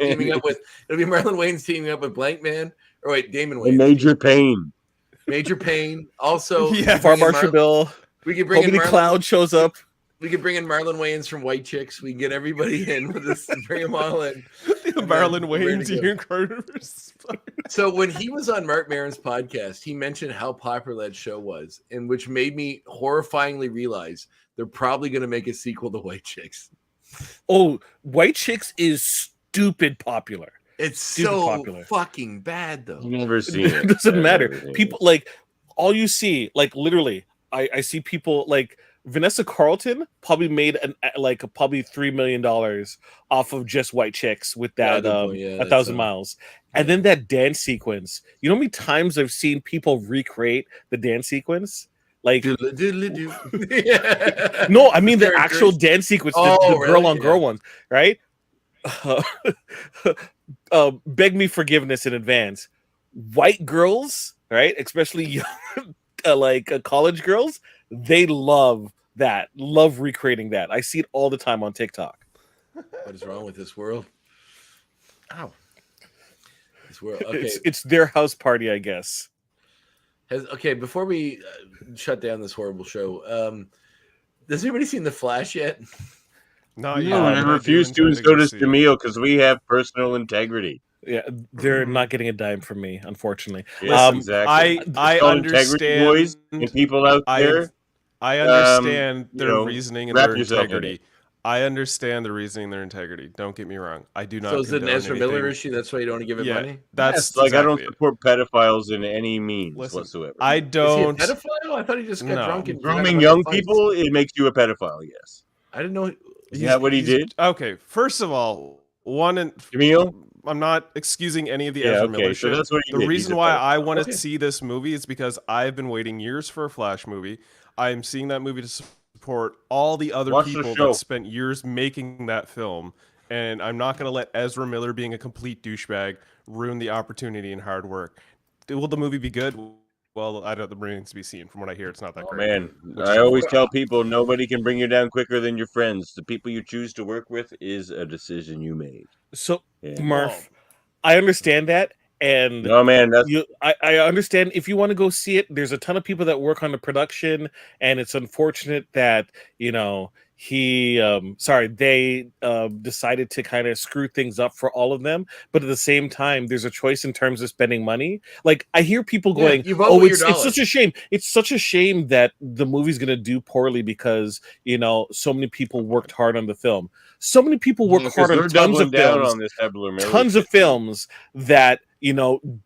teaming up with Blank Man. Or wait, Damon Wayans. Major Payne. Major Payne. Also, Farm Marshal Bill. We could bring in Cloud shows up. We could bring in Marlon Wayans from White Chicks. We can get everybody in with this, bring them all in. Marlon Wayans, Ian Carter. So when he was on Mark Maron's podcast, he mentioned how popular that show was, and which made me horrifyingly realize they're probably going to make a sequel to White Chicks. Oh, White Chicks is stupid popular. It's so fucking bad, though. I've never seen it. It doesn't matter. People like all you see, like literally, I see people like Vanessa Carlton probably made probably $3 million off of just White Chicks with that 1,000 miles. And then that dance sequence. You know how many times I've seen people recreate the dance sequence? Like no, I mean the actual dance sequence, the girl on girl ones, right? Beg me forgiveness in advance. White girls, right? Especially young, college girls, they love that, love recreating that. I see it all the time on TikTok. What is wrong with this world? Ow. This world. Okay. It's their house party, I guess. Before we shut down this horrible show, has anybody seen The Flash yet? Not yet. I refuse to, and so does Jaemeel, because we have personal integrity. Yeah, they're not getting a dime from me, unfortunately. Yes, exactly. I understand, boys and people out there. I understand their reasoning and their integrity. I understand the reasoning and their integrity. Don't get me wrong. I do not. So is it an Ezra Miller issue? That's why you don't want to give it money? That's I don't support pedophiles in any means whatsoever. I don't. Is he a pedophile? I thought he just got drunk and grooming young people. It makes you a pedophile. Yes. I didn't know. Is that what he did? Okay. First of all, Jaemeel? I'm not excusing any of the Ezra Miller shit. So that's what the reason why I want to see this movie is because I've been waiting years for a Flash movie. I'm seeing that movie to support all the other people that spent years making that film, and I'm not going to let Ezra Miller being a complete douchebag ruin the opportunity and hard work. Will the movie be good? Well, I don't. The remains to be seen. From what I hear, it's not that great. Man, I always tell people nobody can bring you down quicker than your friends. The people you choose to work with is a decision you made. So, Murph, I understand that. And no, man, I understand if you want to go see it. There's a ton of people that work on the production, and it's unfortunate that they decided to kind of screw things up for all of them. But at the same time, there's a choice in terms of spending money. Like I hear people going, "Oh, it's such a shame. It's such a shame that the movie's going to do poorly because so many people worked hard on the film. So many people work hard on tons of films, tons of films that."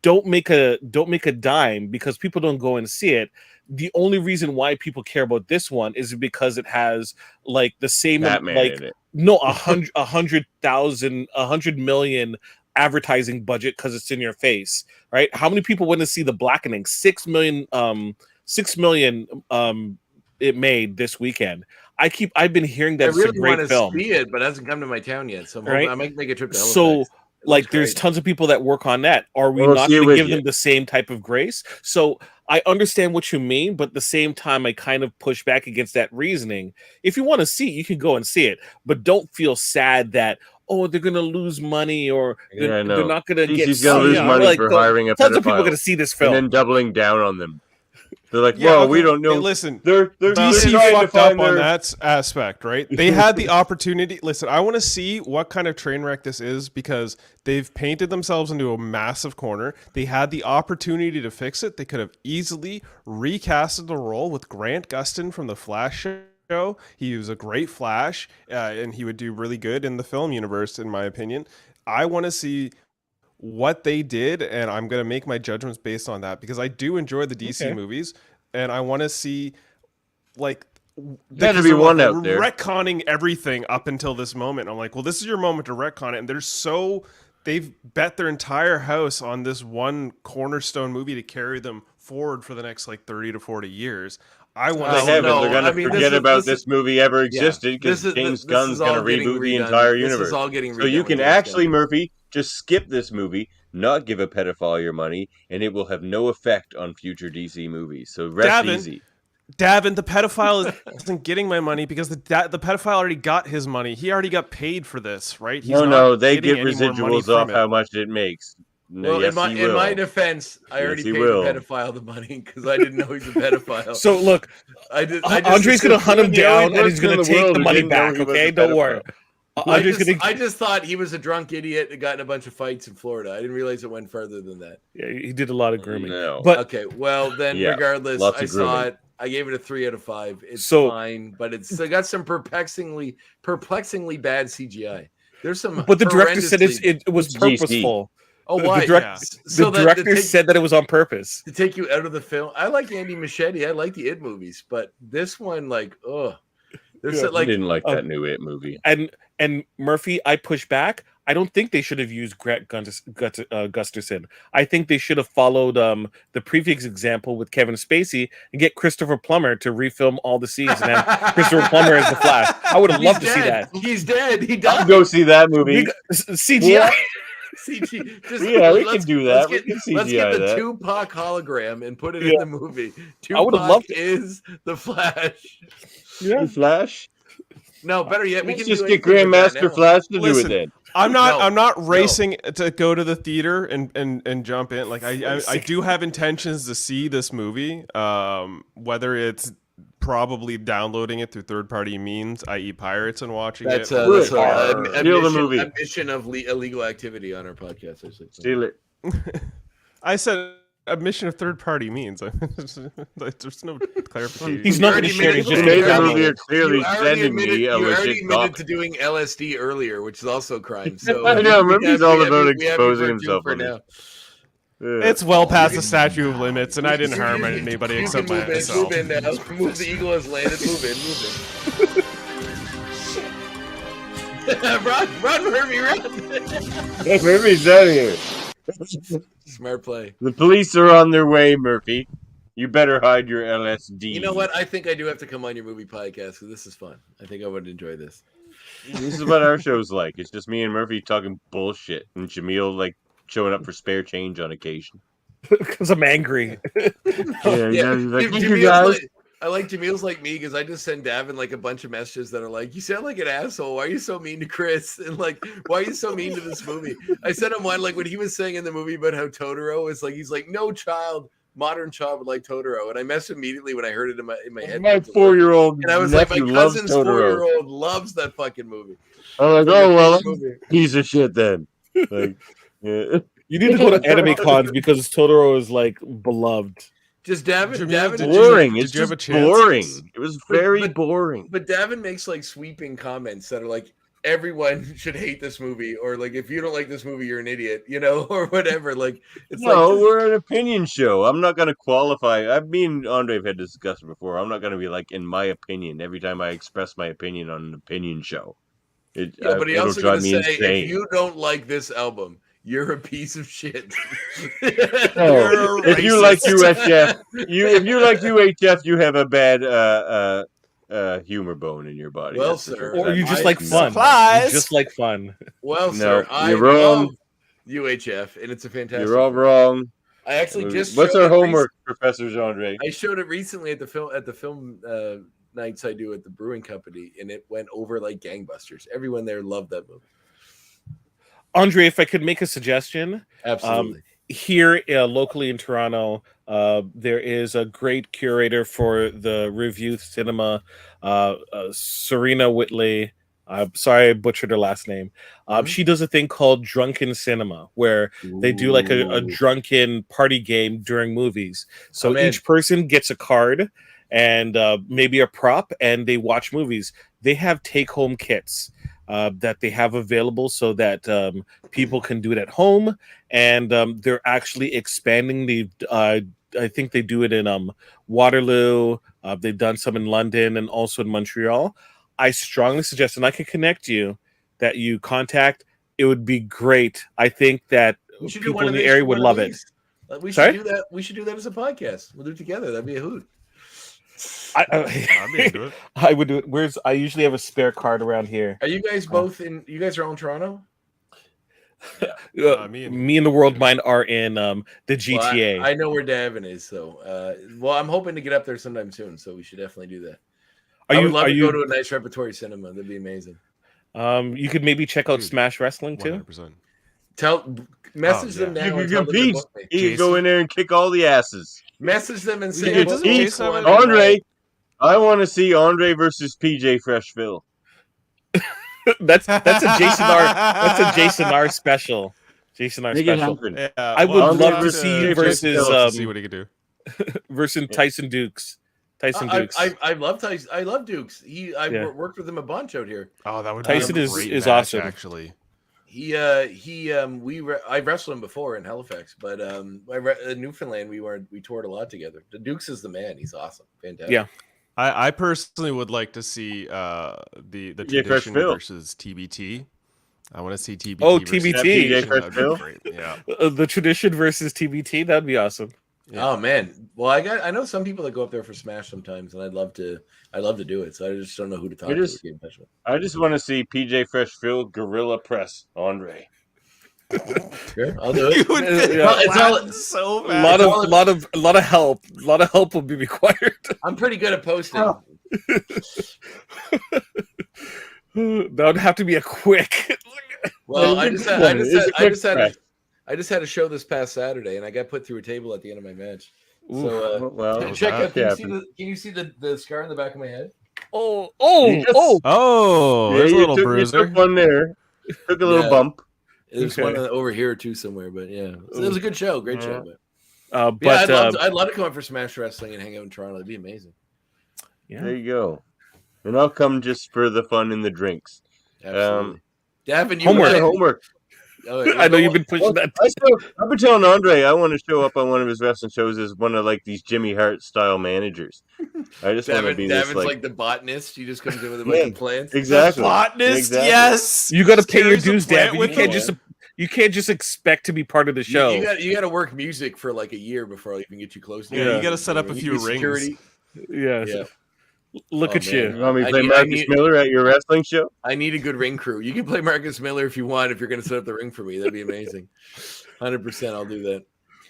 Don't make a dime because people don't go and see it. The only reason why people care about this one is because it has like the same Batman no 100 million advertising budget because it's in your face, right? How many people went to see The Blackening? 6 million it made this weekend. I've been hearing that it's a great film. See it, but it hasn't come to my town yet, so I might make a trip to Halifax. So there's tons of people that work on that. Are we not going to give them the same type of grace? So I understand what you mean, but at the same time, I kind of push back against that reasoning. If you want to see it, you can go and see it, but don't feel sad that they're going to lose money or they're not going to get. He's going to lose money for hiring a pedophile. Tons of people are going to see this film and then doubling down on them. They're like, well, we don't know. Hey, listen, they're DC fucked up on that aspect, right? They had the opportunity. Listen, I want to see what kind of train wreck this is because they've painted themselves into a massive corner. They had the opportunity to fix it. They could have easily recasted the role with Grant Gustin from the Flash show. He was a great Flash, and he would do really good in the film universe, in my opinion. I want to see what they did, and I'm going to make my judgments based on that because I do enjoy the DC movies, and I want to see better be one out there retconning everything up until this moment. I'm like, well, this is your moment to retcon it, and they've bet their entire house on this one cornerstone movie to carry them forward for the next 30 to 40 years. I want. They haven't. They're going to forget about this movie ever existed because James Gunn's going to reboot the entire universe. This is all getting redone. So you can actually, Murphy, just skip this movie, not give a pedophile your money, and it will have no effect on future DC movies. So rest easy. Davin, the pedophile isn't getting my money because the pedophile already got his money. He already got paid for this, right? He's no, they get residuals off how much it makes. Well, yes, in my defense, I already paid the pedophile the money because I didn't know he's a pedophile. So look, Andre's going to hunt him down and he's going to take the money back. Okay, don't worry. I just thought he was a drunk idiot that got in a bunch of fights in Florida. I didn't realize it went further than that. Yeah, he did a lot of grooming. No. But okay, well then, regardless, I saw it. I gave it a 3 out of 5. It's fine, but it's got some perplexingly bad CGI. There's some, but the director said it was purposeful. Oh, why? The director said that it was on purpose to take you out of the film. I like Andy Muschietti. I like the It movies, but this one, like, there's I didn't like that new It movie. And Murphy, I push back. I don't think they should have used Grant Gustafson. I think they should have followed the previous example with Kevin Spacey and get Christopher Plummer to refilm all the scenes and have Christopher Plummer as the Flash. I would have loved to see that. He's dead. He died. I'll go see that movie. CGI. CG. We can do that. Let's get the Tupac hologram and put it in the movie. Tupac I would have loved is the Flash. The Flash? No, better yet, we can just get Grandmaster Flash to do it then. I'm not racing to go to the theater and jump in. Like I do have intentions to see this movie. Whether it's probably downloading it through third-party means, i.e. pirates, and watching it. Steal the movie. A mission of illegal activity on our podcast. Steal it. I said a mission of third-party means. There's no clarification. He's not going to share it. Just made the movie are clearly sending me a legit legit admitted to doing LSD earlier, which is also a crime. So I know. Murphy's all about exposing himself for now. It's well past the statute of limits, and I didn't harm anybody except myself. Move in now. Move the eagle has landed. Move in. Run, Murphy, run! Murphy's out of here. Smart play. The police are on their way, Murphy. You better hide your LSD. You know what? I think I do have to come on your movie podcast because this is fun. I think I would enjoy this. This is what our show's like. It's just me and Murphy talking bullshit, and Jaemeel like showing up for spare change on occasion. Because I'm angry. I like Jameel's like me because I just send Davan like a bunch of messages that are like, "You sound like an asshole. Why are you so mean to Chris? And like, why are you so mean to this movie?" I sent him one like when he was saying in the movie about how Totoro is like, he's like, "No modern child would like Totoro," and I messed immediately when I heard it in my head. My 4-year-old and I was like, my cousin's 4-year-old loves that fucking movie. I'm like, oh well, piece of shit then. Like, yeah. You need to go to anime cons because Totoro is like beloved. Just Davan boring. It's just boring. It was very boring. But Davan makes like sweeping comments that are like, everyone should hate this movie, or like, if you don't like this movie, you're an idiot, or whatever. Like, it's we're an opinion show. I'm not going to qualify. Me and Andre have had this discussion before. I'm not going to be like, in my opinion, every time I express my opinion on an opinion show. But he also going to say, if you don't like this album, you're a piece of shit. If you like UHF, you have a bad humor bone in your body. Well, sir, or you just like fun. You just like fun. Well, sir, I love UHF, and it's a fantastic. You're all wrong. I actually just. What's our homework, Professor Andre? I showed it recently at the film nights I do at the brewing company, and it went over like gangbusters. Everyone there loved that movie. Andre, if I could make a suggestion, absolutely. Here locally in Toronto, there is a great curator for the review cinema, Serena Whitley. I'm sorry I butchered her last name. She does a thing called Drunken Cinema, where they do like a drunken party game during movies. So each person gets a card and maybe a prop, and they watch movies. They have take-home kits that they have available so that people can do it at home, and they're actually expanding the I think they do it in Waterloo. They've done some in London and also in Montreal. I strongly suggest, and I can connect you, that you contact. It would be great. I think that people in the area would love it. We should do that. We should do that as a podcast. We'll do it together. That'd be a hoot. I'd be into it. I would do it. I usually have a spare card around here. Are you guys both in? You guys are all in Toronto? Me and the World Mind are in the GTA. Well, I know where Davan is, so well, I'm hoping to get up there sometime soon. So we should definitely do that. I would love to go to a nice repertory cinema. That'd be amazing. You could maybe check out Smash Wrestling too. 100%. Message them now. You can compete. You can go in there and kick all the asses. Message them and say, Andre, I want to see Andre versus PJ Freshville. that's a Jason R. That's a Jason R. special. Jason R. special. Yeah, I would love to see you versus see what he could do. Versus Tyson Dukes. Tyson Dukes. I love Tyson. I love Dukes. I worked with him a bunch out here. Oh, that would Tyson be a great is match, awesome. Actually, I wrestled him before in Halifax, but in Newfoundland we toured a lot together. The Dukes is the man. He's awesome, fantastic. Yeah. I personally would like to see the tradition versus TBT. I want to see TBT. Oh, versus TBT. Yeah. The tradition versus TBT. That'd be awesome. Yeah. Oh man. Well, I know some people that go up there for Smash sometimes, and I'd love to do it. So I just don't know who to talk to. I just want to see PJ Freshville gorilla press Andre. Sure, I'll do it. It's all so bad. A lot of help. A lot of help will be required. I'm pretty good at posting. Oh. That would have to be a quick. Well, I just had a show this past Saturday, and I got put through a table at the end of my match. So, check out. Can you see the scar in the back of my head? Oh! There's a little bruiser. You took one there. Took a little bump. There's one over here too somewhere, but yeah, so it was a good show, great show. But I'd love to come up for Smash Wrestling and hang out in Toronto. It'd be amazing. Yeah. There you go. And I'll come just for the fun and the drinks. Absolutely. Davin, you homework. I know you've been pushing that. I've been telling Andre I want to show up on one of his wrestling shows as one of like these Jimmy Hart style managers. I just want to be Davin's this like the botanist. He just comes in with a bunch of plants. Exactly. The botanist, yes. You got to pay your dues, Davin. You can't just expect to be part of the show. You got to work music for like a year before I can get you close. Yeah, you got to set up a few rings. Security. Yeah. Look at you. You want me to play Marcus Miller at your wrestling show? I need a good ring crew. You can play Marcus Miller if you want. If you're going to set up the ring for me, that'd be amazing. 100%, I'll do that.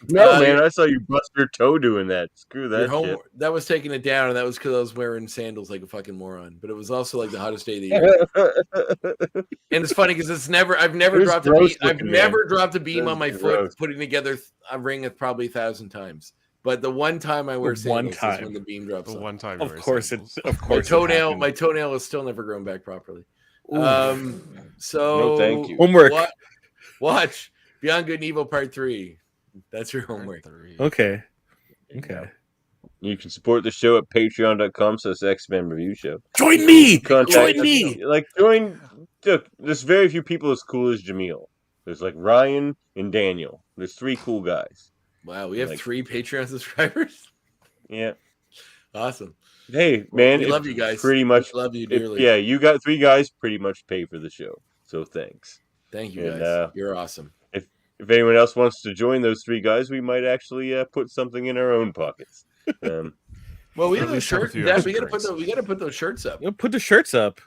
No, man, I saw you bust your toe doing that. Screw that shit. That was taking it down, and that was because I was wearing sandals like a fucking moron. But it was also like the hottest day of the year. And it's funny because I've never dropped a beam. I've never dropped a beam on my foot, putting together a ring of probably 1,000 times. But the one time I wear sandals is when the beam drops. The one time, of course, my toenail is still never grown back properly. So no, thank you. Homework. Watch Beyond Good and Evil Part 3. That's your homework. Okay. You can support the show at patreon.com/X-Men Review Show. Join me. Look, there's very few people as cool as Jaemeel. There's like Ryan and Daniel. There's 3 cool guys. Wow, we have 3 Patreon subscribers. Yeah, awesome. Hey, man, we love you guys. Pretty much, love you dearly. Yeah, you got 3 guys. Pretty much pay for the show. So thanks. Thank you, guys. You're awesome. If anyone else wants to join those 3 guys, we might actually put something in our own pockets. Well, we have those shirts. We got to put those shirts up. Put the shirts up.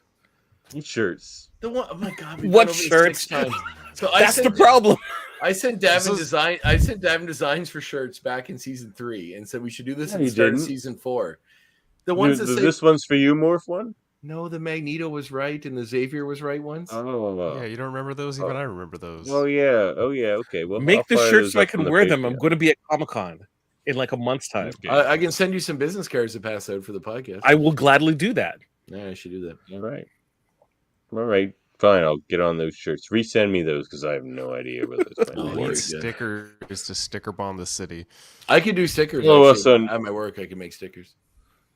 What shirts? The one. Oh my god! What shirts? So that's the problem. I sent Davan designs for shirts back in season 3, and said we should do this at the start of season 4. The ones that say, this one's for you, Morph one. No, the Magneto was right and the Xavier was right ones. Oh, yeah, you don't remember those? Even I remember those. Oh yeah. Okay. Well, make the shirts so I can wear them. I'm going to be at Comic-Con in like a month's time. Okay. I can send you some business cards to pass out for the podcast. I will gladly do that. Yeah, I should do that. All right. Fine, I'll get on those shirts. Resend me those because I have no idea where those I need stickers to sticker bomb the city. I can do stickers. At my work, I can make stickers.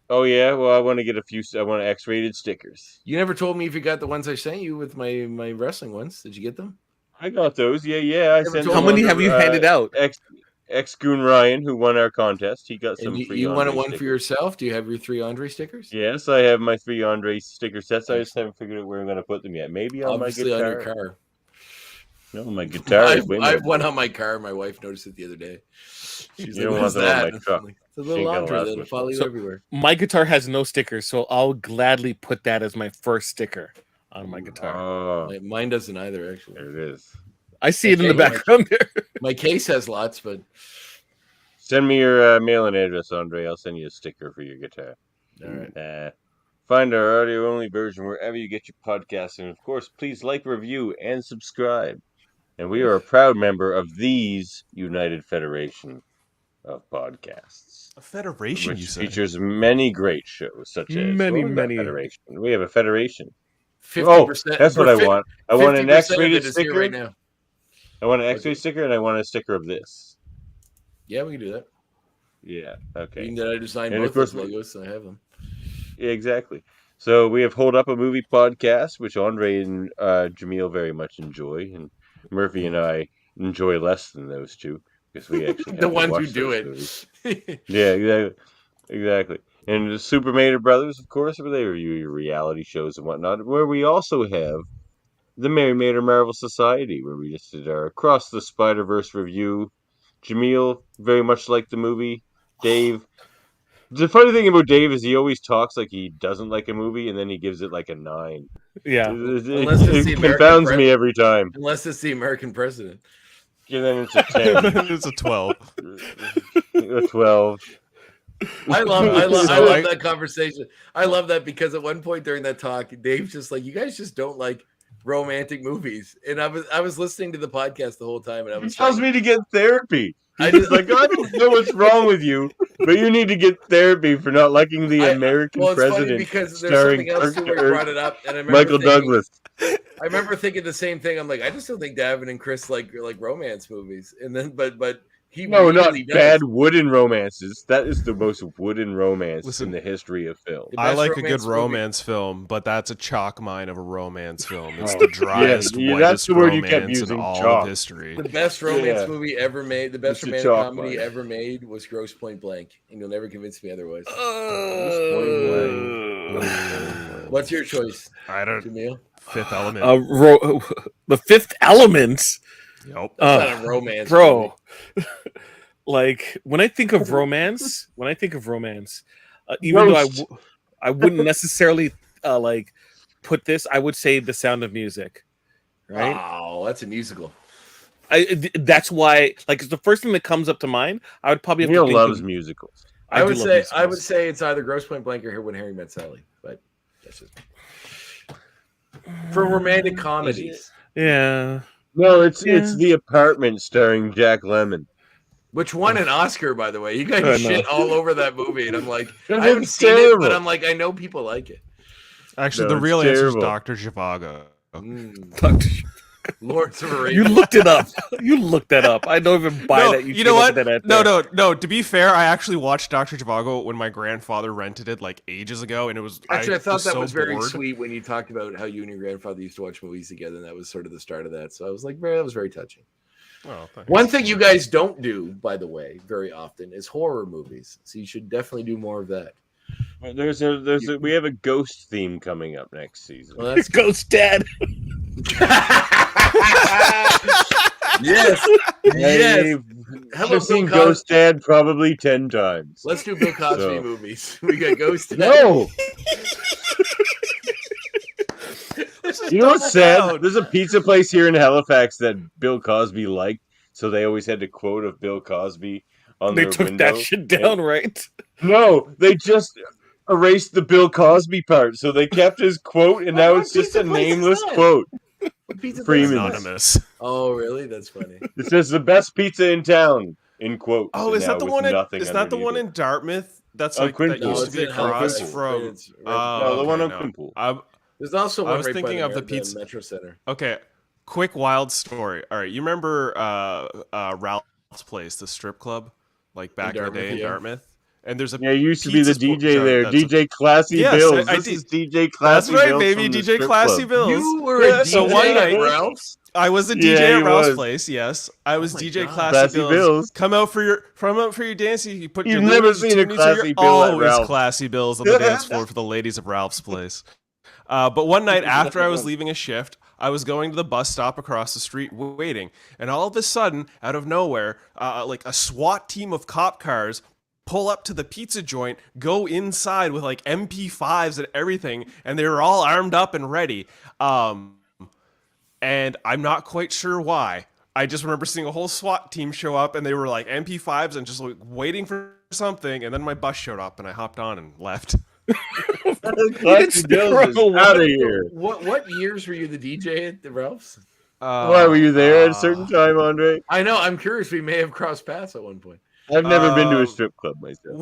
Oh yeah, well I want to get a few. I want X-rated stickers. You never told me if you got the ones I sent you with my wrestling ones. Did you get them? I got those. Yeah. I sent. How many have you handed out? Ex-Goon Ryan, who won our contest, he got some free. You wanted one for yourself? Do you have your 3 Andre stickers? Yes, I have my 3 Andre sticker sets. I just haven't figured out where I'm going to put them yet. Maybe on my guitar. On your car. No, my guitar is way more. I have one on my car. My wife noticed it the other day. She's You like, don't want "What's that on that?" my truck. Like, it's a little laundry that'll follow you everywhere. My guitar has no stickers, so I'll gladly put that as my first sticker on my guitar. Oh, Mine doesn't either, actually. there it is. I see it in the background there. My case has lots, but Send me your mailing address, Andre. I'll send you a sticker for your guitar. all right. Find our audio-only version wherever you get your podcasts, and of course, please like, review, and subscribe. And we are a proud member of these United Federation of Podcasts. A federation, which you say? features many great shows, such as many. Federation. We have a federation. 50%. That's what I want. I want an 50% of X-rated it is sticker here right now. I want an X-rated sticker, and I want a sticker of this. Yeah, we can do that. Yeah. Okay. Even that I designed And both of course, those logos, so I have them. Yeah, exactly. So we have Hold Up a Movie podcast, which Andre and Jaemeel very much enjoy, and Murphy and I enjoy less than those two because we actually have The to ones watch who do those it. movies. Yeah, exactly. And the Super Mater Brothers, of course, where they review your reality shows and whatnot. Where we also have the Mary Mater Marvel Society, where we just did our Across the Spider-Verse review. Jaemeel very much liked the movie. Dave. The funny thing about Dave is he always talks like he doesn't like a movie, and then he gives it like a 9. Yeah, it confounds me every time. Unless it's the American president. And then it's a 10. It's a 12. A 12. I love that conversation. I love that because at one point during that talk, Dave's just like, "You guys just don't like romantic movies," and I was listening to the podcast the whole time, and I was He tells me to get therapy. He's like, I don't know what's wrong with you, but you need to get therapy for not liking the American president. Funny because there's starring something else too where you brought it up, and I remember Michael Douglas. I remember thinking the same thing. I'm like, I just don't think Davan and Chris like romance movies, and then but he No, not really does. bad wooden romances. That is the most wooden romance in the history of film. I like a good romance film, but that's a chalk mine of a romance film. It's the driest, whitest the word you kept romance in using, all chalk. of history. The best romance movie ever made, the best It's a romantic chalk comedy line. ever made was Grosse Point Blank, and you'll never convince me otherwise. What's your choice? I don't. Jaemeel? Fifth Element. The Fifth Element. Yep. That's not a romance, bro. Like when I think of romance, even though I wouldn't necessarily like put this, I would say The Sound of Music. Right? Oh, that's a musical. That's why, like, it's the first thing that comes up to mind. I would probably have Neil to think loves of, musicals. I would say it's either Grosse Point Blank or When Harry Met Sally, but that's just for romantic comedies. Yeah. No, it's The Apartment starring Jack Lemmon. Which won an Oscar, by the way. You guys shit all over that movie, and I'm like, I haven't It's seen terrible. it, but I'm like, I know people like it. Actually, No, the real it's answer is terrible. Dr. Zhivago. Lords of Arabia. You looked it up. You looked that up. I don't even buy that. You know what? That No. To be fair, I actually watched Dr. Zhivago when my grandfather rented it like ages ago, and it was Actually, I thought that so was very bored. sweet when you talked about how you and your grandfather used to watch movies together, and that was sort of the start of that. So I was like, that was very touching. Oh, thanks. One thing you guys don't do, by the way, very often is horror movies. So you should definitely do more of that. We have a ghost theme coming up next season. Well, that's Ghost Dad. Yes. I've seen Ghost Dad probably 10 times. Let's do Bill Cosby movies. We got Ghost Dad. No. You know what's sad? There's a pizza place here in Halifax that Bill Cosby liked, so they always had to quote of Bill Cosby on They their took window. that shit down, right? No, they just erased the Bill Cosby part, so they kept his quote, and now it's just a nameless quote. Freeman's. Anonymous. Oh, really? That's funny. It says the best pizza in town in quotes. Oh, and is that now the with one? nothing Is that the underneath one it. in Dartmouth? That's On like that Quinpool. used No, to be it's in across Halifax. from. It's right- No, the one on no. Quinpool. There's also one I was right by thinking of the the pizza Metro Center. Okay, quick wild story. All right, you remember Ralph's Place, the strip club, like back in the day in Dartmouth? And there's a Yeah, it used to be the pizza DJ joint there, that's DJ Classy Yes, Bills. I This did. is DJ That's Classy right, Bills baby, from the DJ strip Classy club. Bills. You were a DJ So one night, at Ralph's? I was a Yeah, DJ he at Ralph's was. Place. Yes, I was DJ God. Classy Classy Bills. Come out for your dancing. You put You've your never ladies' seen a tunies, Classy you're Bill at always Ralph's. Classy Bills on the dance floor for the ladies of Ralph's Place. But one night after I was leaving a shift, I was going to the bus stop across the street waiting, and all of a sudden, out of nowhere, like a SWAT team of cop cars pull up to the pizza joint, go inside with like MP5s and everything, and they were all armed up and ready. And I'm not quite sure why. I just remember seeing a whole SWAT team show up, and they were like MP5s and just like waiting for something, and then my bus showed up, and I hopped on and left. Out of here. What years were you the DJ at the Ralph's? Why were you there at a certain time, Andre? I know. I'm curious. We may have crossed paths at one point. I've never been to a strip club myself.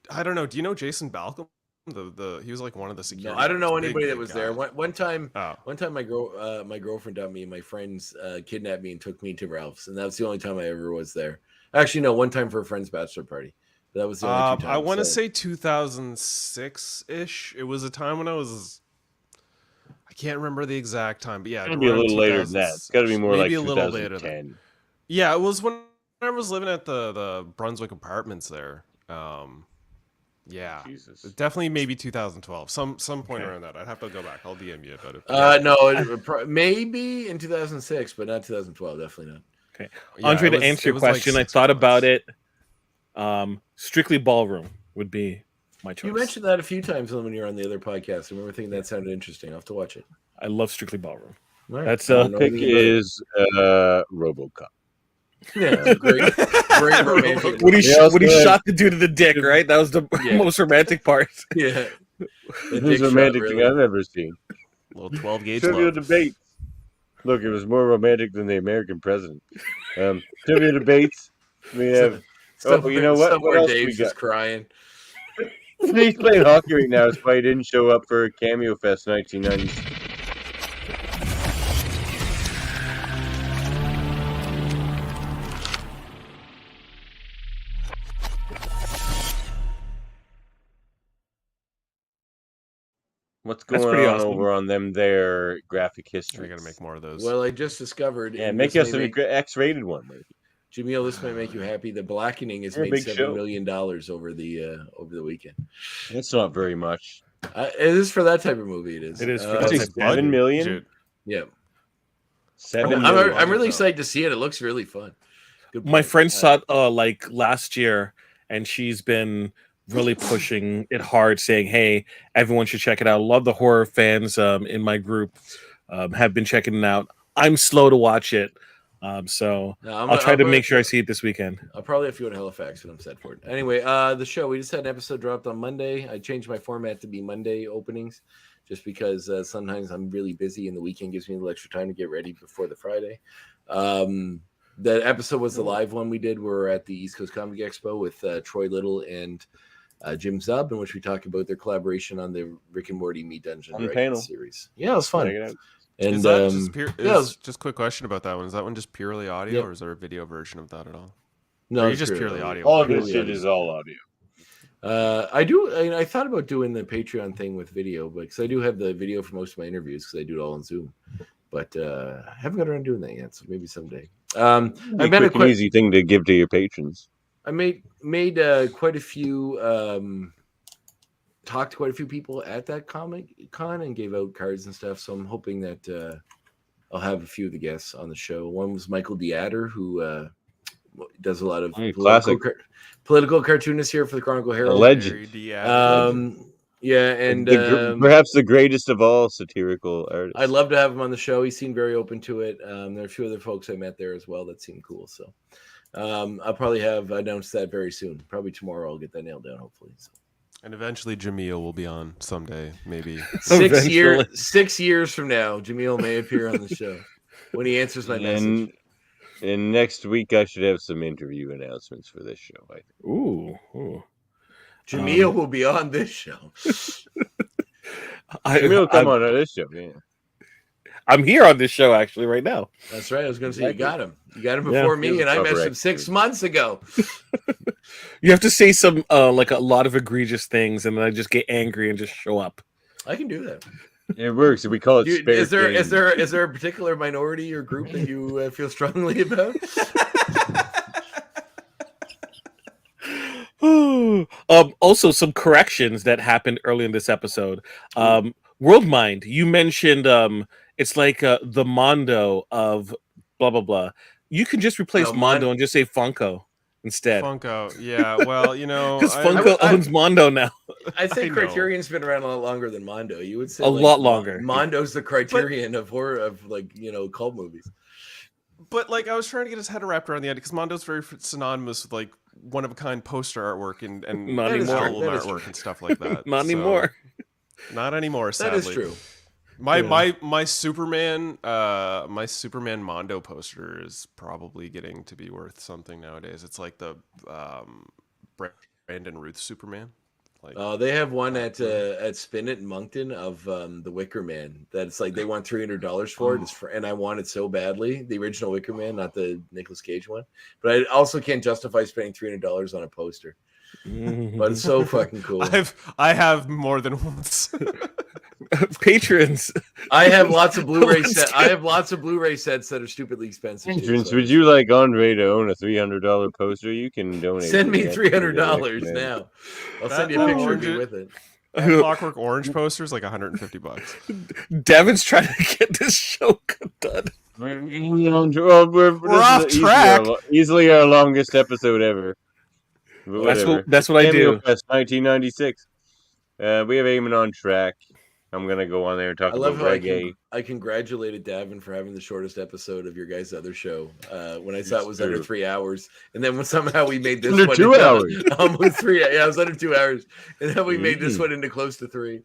I don't know. Do you know Jason Balcom? He was like one of the security. No, I don't know guards. anybody Big that was guy. there. One time, my girlfriend dumped me, and my friends kidnapped me and took me to Ralph's, and that was the only time I ever was there. Actually, no, one time for a friend's bachelor party. But that was the only 2 times. I want to say 2006-ish. It was a time when I can't remember the exact time, but yeah, It's gotta be a little later than that. It's got to be more maybe like a little later 2010. than. Yeah, it was when I was living at the Brunswick apartments there. Yeah, Jesus. Definitely maybe 2012, some point around that. I'd have to go back. I'll DM you about it. No, maybe in 2006, but not 2012. Definitely not. Okay, Yeah, Andre, to was- answer it your was like question, I 6 thought months. about it. Strictly Ballroom would be my choice. You mentioned that a few times when you were on the other podcast. I remember thinking that sounded interesting. I'll have to watch it. I love Strictly Ballroom. All right. That's My pick is RoboCop. Yeah, great romantic. when he Yeah, when he go ahead. shot the dude in the dick, right? That was the most romantic part. Yeah, The most romantic thing I've ever seen. Little 12 gauge Trivia love. debates. Look, it was more romantic than the American president. Trivia debates. We have. You know what? What Somewhere else Dave's we got? just crying. He's playing hockey right now. That's why he didn't show up for CameoFest 1990. What's That's going pretty on awesome. over on them there graphic history? I gotta make more of those. Well, I just discovered. Yeah, and make this us may an X-rated one, maybe. Jaemeel, this might make you happy. The Blackening has They're a made big $7 show. million over the weekend. That's not very much. It is for that type of movie. It is. It is for I'd say that type of 7 million. Dude. Yeah. 7 million. I'm really excited to see it. It looks really fun. Good My point. friend saw it like last year, and she's been really pushing it hard, saying, "Hey, everyone should check it out." A lot of the horror fans in my group have been checking it out. I'm slow to watch it, so No, I'll try to make sure I see it this weekend. I'll probably have to go to Halifax, but I'm set for it. Anyway, the show, we just had an episode dropped on Monday. I changed my format to be Monday openings just because sometimes I'm really busy and the weekend gives me a little extra time to get ready before the Friday. The episode was the live one we did. We're at the East Coast Comic Expo with Troy Little and Jim Zub, in which we talk about their collaboration on the Rick and Morty Meet Dungeon On the Dragons panel. series. Yeah, it was fun. Check it out. And Is that just pure, yeah, it was- just a quick question about that one. Is that one just purely audio, Yep. or is there a video version of that at all? no, Or are you it's just purely audio? All of Purely this shit audio. is all audio. I thought about doing the Patreon thing with video, but because I do have the video for most of my interviews because I do it all on Zoom. But I haven't got around to doing that yet, so maybe someday. I A met quick and easy thing to give to your patrons. I made quite a few talked to quite a few people at that Comic Con and gave out cards and stuff. So I'm hoping that I'll have a few of the guests on the show. One was Michael DeAdder, who does a lot of political cartoonists here for the Chronicle Herald. A legend. Yeah, and perhaps the greatest of all satirical artists. I'd love to have him on the show. He seemed very open to it. There are a few other folks I met there as well that seemed cool. So I'll probably have announced that very soon. Probably tomorrow I'll get that nailed down, hopefully. So. And eventually Jaemeel will be on someday, maybe. 6 years from now, Jaemeel may appear on the show when he answers my message. And next week I should have some interview announcements for this show, I think. Ooh. Jaemeel will be on this show. Jaemeel will come on this show, yeah. I'm here on this show actually right now. That's right. I was going to say, you got him. You got him before me, and I messed him 6 months ago. You have to say some like a lot of egregious things, and then I just get angry and just show up. I can do that. It works. We call it spare Is there a particular minority or group that you feel strongly about? Also, some corrections that happened early in this episode. World Mind, you mentioned It's like the Mondo of blah blah blah. You can just replace Mondo and just say Funko instead. Funko, yeah. Well, you know, because Funko owns Mondo now. I think Criterion's been around a lot longer than Mondo. You would say a lot longer. Mondo's the Criterion of horror of cult movies. But like, I was trying to get his head wrapped around the idea because Mondo's very synonymous with like one of a kind poster artwork and not anymore. album artwork and stuff like that. Not anymore. Not anymore. Sadly, that is true. My Superman Mondo poster is probably getting to be worth something nowadays. It's like the Brandon Ruth Superman. Like, they have one at Spin It in Moncton of the Wicker Man. That's like they want $300 for it, and I want it so badly. The original Wicker Man, not the Nicolas Cage one. But I also can't justify spending $300 on a poster. But it's so fucking cool. I have more than once. Patrons. I have lots of Blu-ray sets. I have lots of Blu-ray sets that are stupidly expensive. Patrons, would you like Andre to own a $300 poster? You can donate. Send me $300 now. I'll send you a picture of me with it. Clockwork Orange posters like $150. Devin's trying to get this show done. We're off track. Easily our longest episode ever. That's what I do. CameoFest 1996. We have Eamon on track. I'm gonna go on there and talk about reggae. I congratulated Davan for having the shortest episode of your guys' other show. When I saw it was under 3 hours, and then when somehow we made this under one 2 hours, almost 3. Yeah, it was under 2 hours, and then we made this one into close to 3.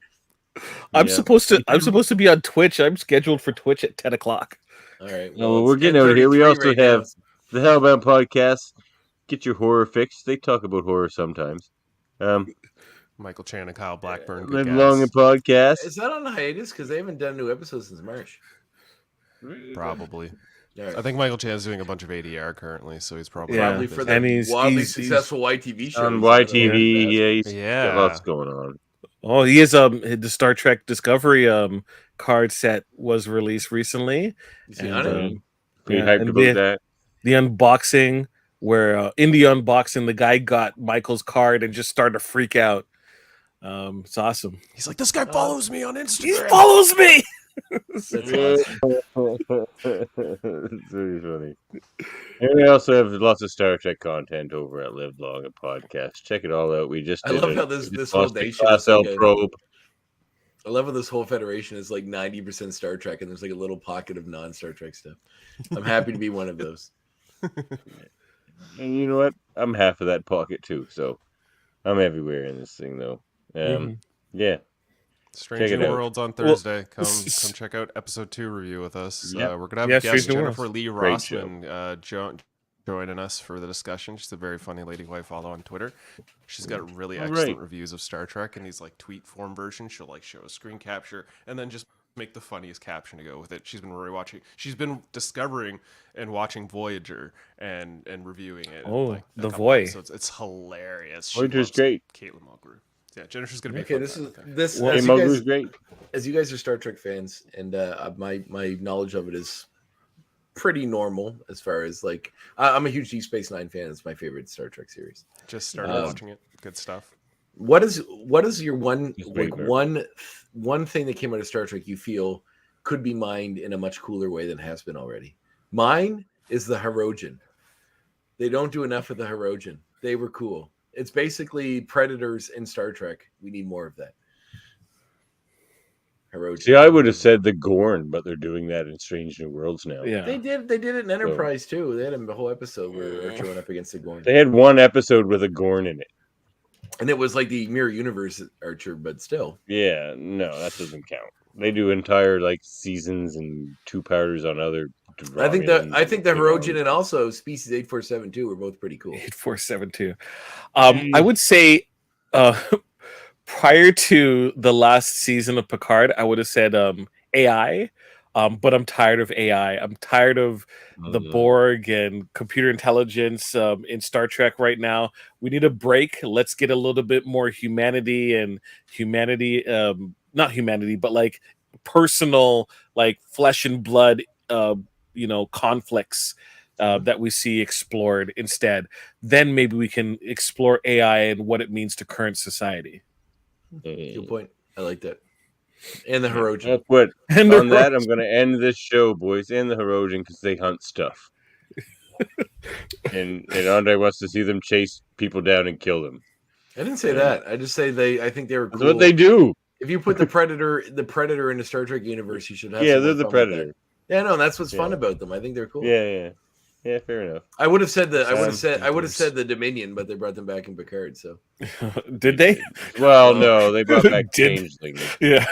I'm supposed to be on Twitch. I'm scheduled for Twitch at 10 o'clock. All right. Well, we're getting out of here. We also have the Hellbound podcast. Get your horror fix. They talk about horror sometimes. Michael Chan and Kyle Blackburn. Live long and podcast. Is that on hiatus? Because they haven't done new episodes since March. Probably. Right. I think Michael Chan's doing a bunch of ADR currently, so he's probably for the wildly successful YTV show. On YTV, he's got lots going on. Oh, he is the Star Trek Discovery card set was released recently. Pretty hyped about that. The unboxing, where in the unboxing the guy got Michael's card and just started to freak out. It's awesome. He's like, this guy follows me on Instagram. He follows me. That's awesome. It's really funny. And we also have lots of Star Trek content over at Live Long and Podcast. Check it all out. We just I love how this whole nation Class L probe. I love how this whole federation is like 90% Star Trek, and there's like a little pocket of non-Star Trek stuff. I'm happy to be one of those. And you know what? I'm half of that pocket too, so I'm everywhere in this thing, though. Yeah. Strange New Worlds on Thursday. Come check out episode 2 review with us. Yep. We're gonna have guest Jennifer Lee Rossman joining us for the discussion. She's a very funny lady who I follow on Twitter. She's got really excellent reviews of Star Trek in these like tweet form versions. She'll like show a screen capture and then just make the funniest caption to go with it. She's been rewatching. She's been discovering and watching Voyager and reviewing it. Oh, like the Voy. It's hilarious. Voyager's great. Caitlin Mulgrew. Yeah, Jennifer's gonna be okay. Great. As you guys are Star Trek fans, and my knowledge of it is pretty normal as far as like I'm a huge Deep Space Nine fan. It's my favorite Star Trek series. Just started watching it. Good stuff. What is your one thing that came out of Star Trek you feel could be mined in a much cooler way than has been already? Mine is the Hirogen. They don't do enough of the Hirogen. They were cool. It's basically Predators in Star Trek. We need more of that. Hirogen. See, I would have said the Gorn, but they're doing that in Strange New Worlds now. Yeah, they did it in Enterprise too. They had a whole episode where Archer went up against the Gorn. They had one episode with a Gorn in it. And it was like the Mirror Universe Archer, but still. Yeah, no, that doesn't count. They do entire like seasons and 2-parters on other. I think the Hirogen and also Species 8472 were both pretty cool. 8472. I would say prior to the last season of Picard, I would have said AI. But I'm tired of AI. I'm tired of the Borg and computer intelligence in Star Trek right now. We need a break. Let's get a little bit more humanity, not humanity, but like personal, like flesh and blood, conflicts that we see explored instead. Then maybe we can explore AI and what it means to current society. Good point. I like that. And the Hirogen. That's what. And On that, I'm going to end this show, boys, and the Hirogen because they hunt stuff. and Andre wants to see them chase people down and kill them. I didn't say that. I just say I think they were cool. That's what they do. If you put the Predator in the Star Trek universe, you should have. Yeah, some they're more the fun with Predator. that. Yeah, no, that's what's fun about them. I think they're cool. Yeah, fair enough. I would have said I would have said the Dominion, but they brought them back in Picard. So did they? Well, no, they brought back Changeling. Yeah.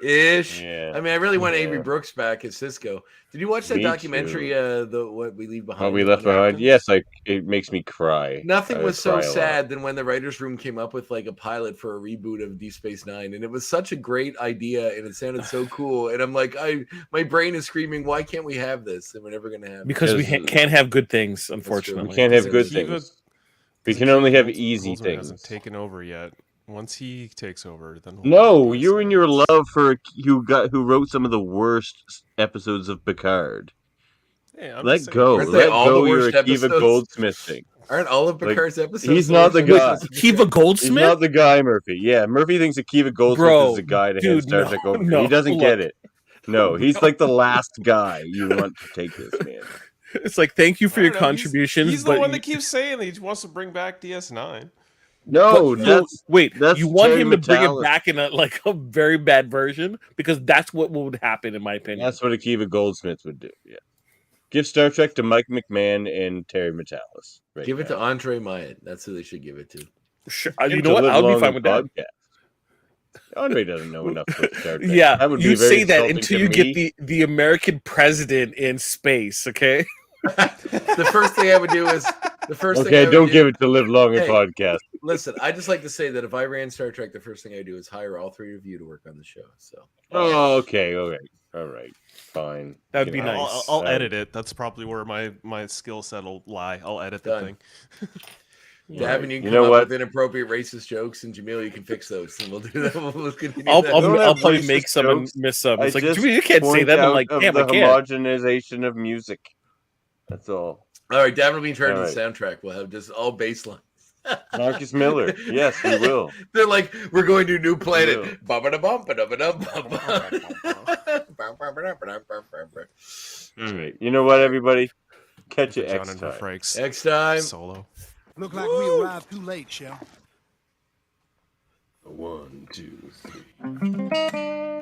Ish. Yeah. I mean, I really want Avery Brooks back as Cisco. Did you watch that Me documentary? too. The What We Leave Behind. What We Left Behind. Yes, it makes me cry. Nothing I was cry so a lot. sad than when the writers' room came up with like a pilot for a reboot of Deep Space Nine, and it was such a great idea, and it sounded so cool. And I'm like, my brain is screaming, why can't we have this? And we're never gonna have it. Because we can't have good things, unfortunately. We can't have good things. We can only have easy Holzman things. hasn't taken over yet. Once he takes over, then No, you and your love for who wrote some of the worst episodes of Picard. Hey, Let go. Let go your Akiva Goldsmith thing. Aren't all of Picard's episodes? He's not the guy. Akiva Goldsmith? He's not the guy, Murphy. Yeah, Murphy thinks Akiva Goldsmith is the guy to have Star Trek over. No, he doesn't get it. No, he's No. like the last guy you want to take this, man. It's like, thank you for your contributions. He's the one that keeps saying that he wants to bring back DS9. No, that's you want Terry him to bring Metalis. it back in a very bad version? Because that's what would happen, in my opinion. That's what Akiva Goldsmith would do. Yeah, give Star Trek to Mike McMahon and Terry Metalis. Right Give it now. to Andre Myatt. That's who they should give it to. Sure. Give You it know to what? Live I'll be Long fine and with that. Podcast. Andre doesn't know enough about Star Trek. Yeah, that would you be very say that insulting until to you me. get the American president in space, okay? The first thing I would do is Okay, don't give it to Live Long and Podcast. Listen, I just like to say that if I ran Star Trek, the first thing I do is hire all three of you to work on the show. So. Oh, okay, all right, fine. That would be nice. I'll edit it. That's probably where my skill set will lie. I'll edit the thing. Davin, you can You come know up what? with inappropriate racist jokes, and Jaemeel, you can fix those, and we'll do that. We'll continue I'll that. probably make some and miss some. It's like, you can't say point that. I'm out like, of damn, the I can't. homogenization of music. That's all. All right, Davin will be in charge All of the soundtrack. We'll have just all bass lines. Marcus Miller. Yes, we will. They're like, we're going to a new will. planet. All right. You know what, everybody? Catch it John next and time. Frakes Next time. solo. Look like we arrived too late, Shell. 1, 2, 3.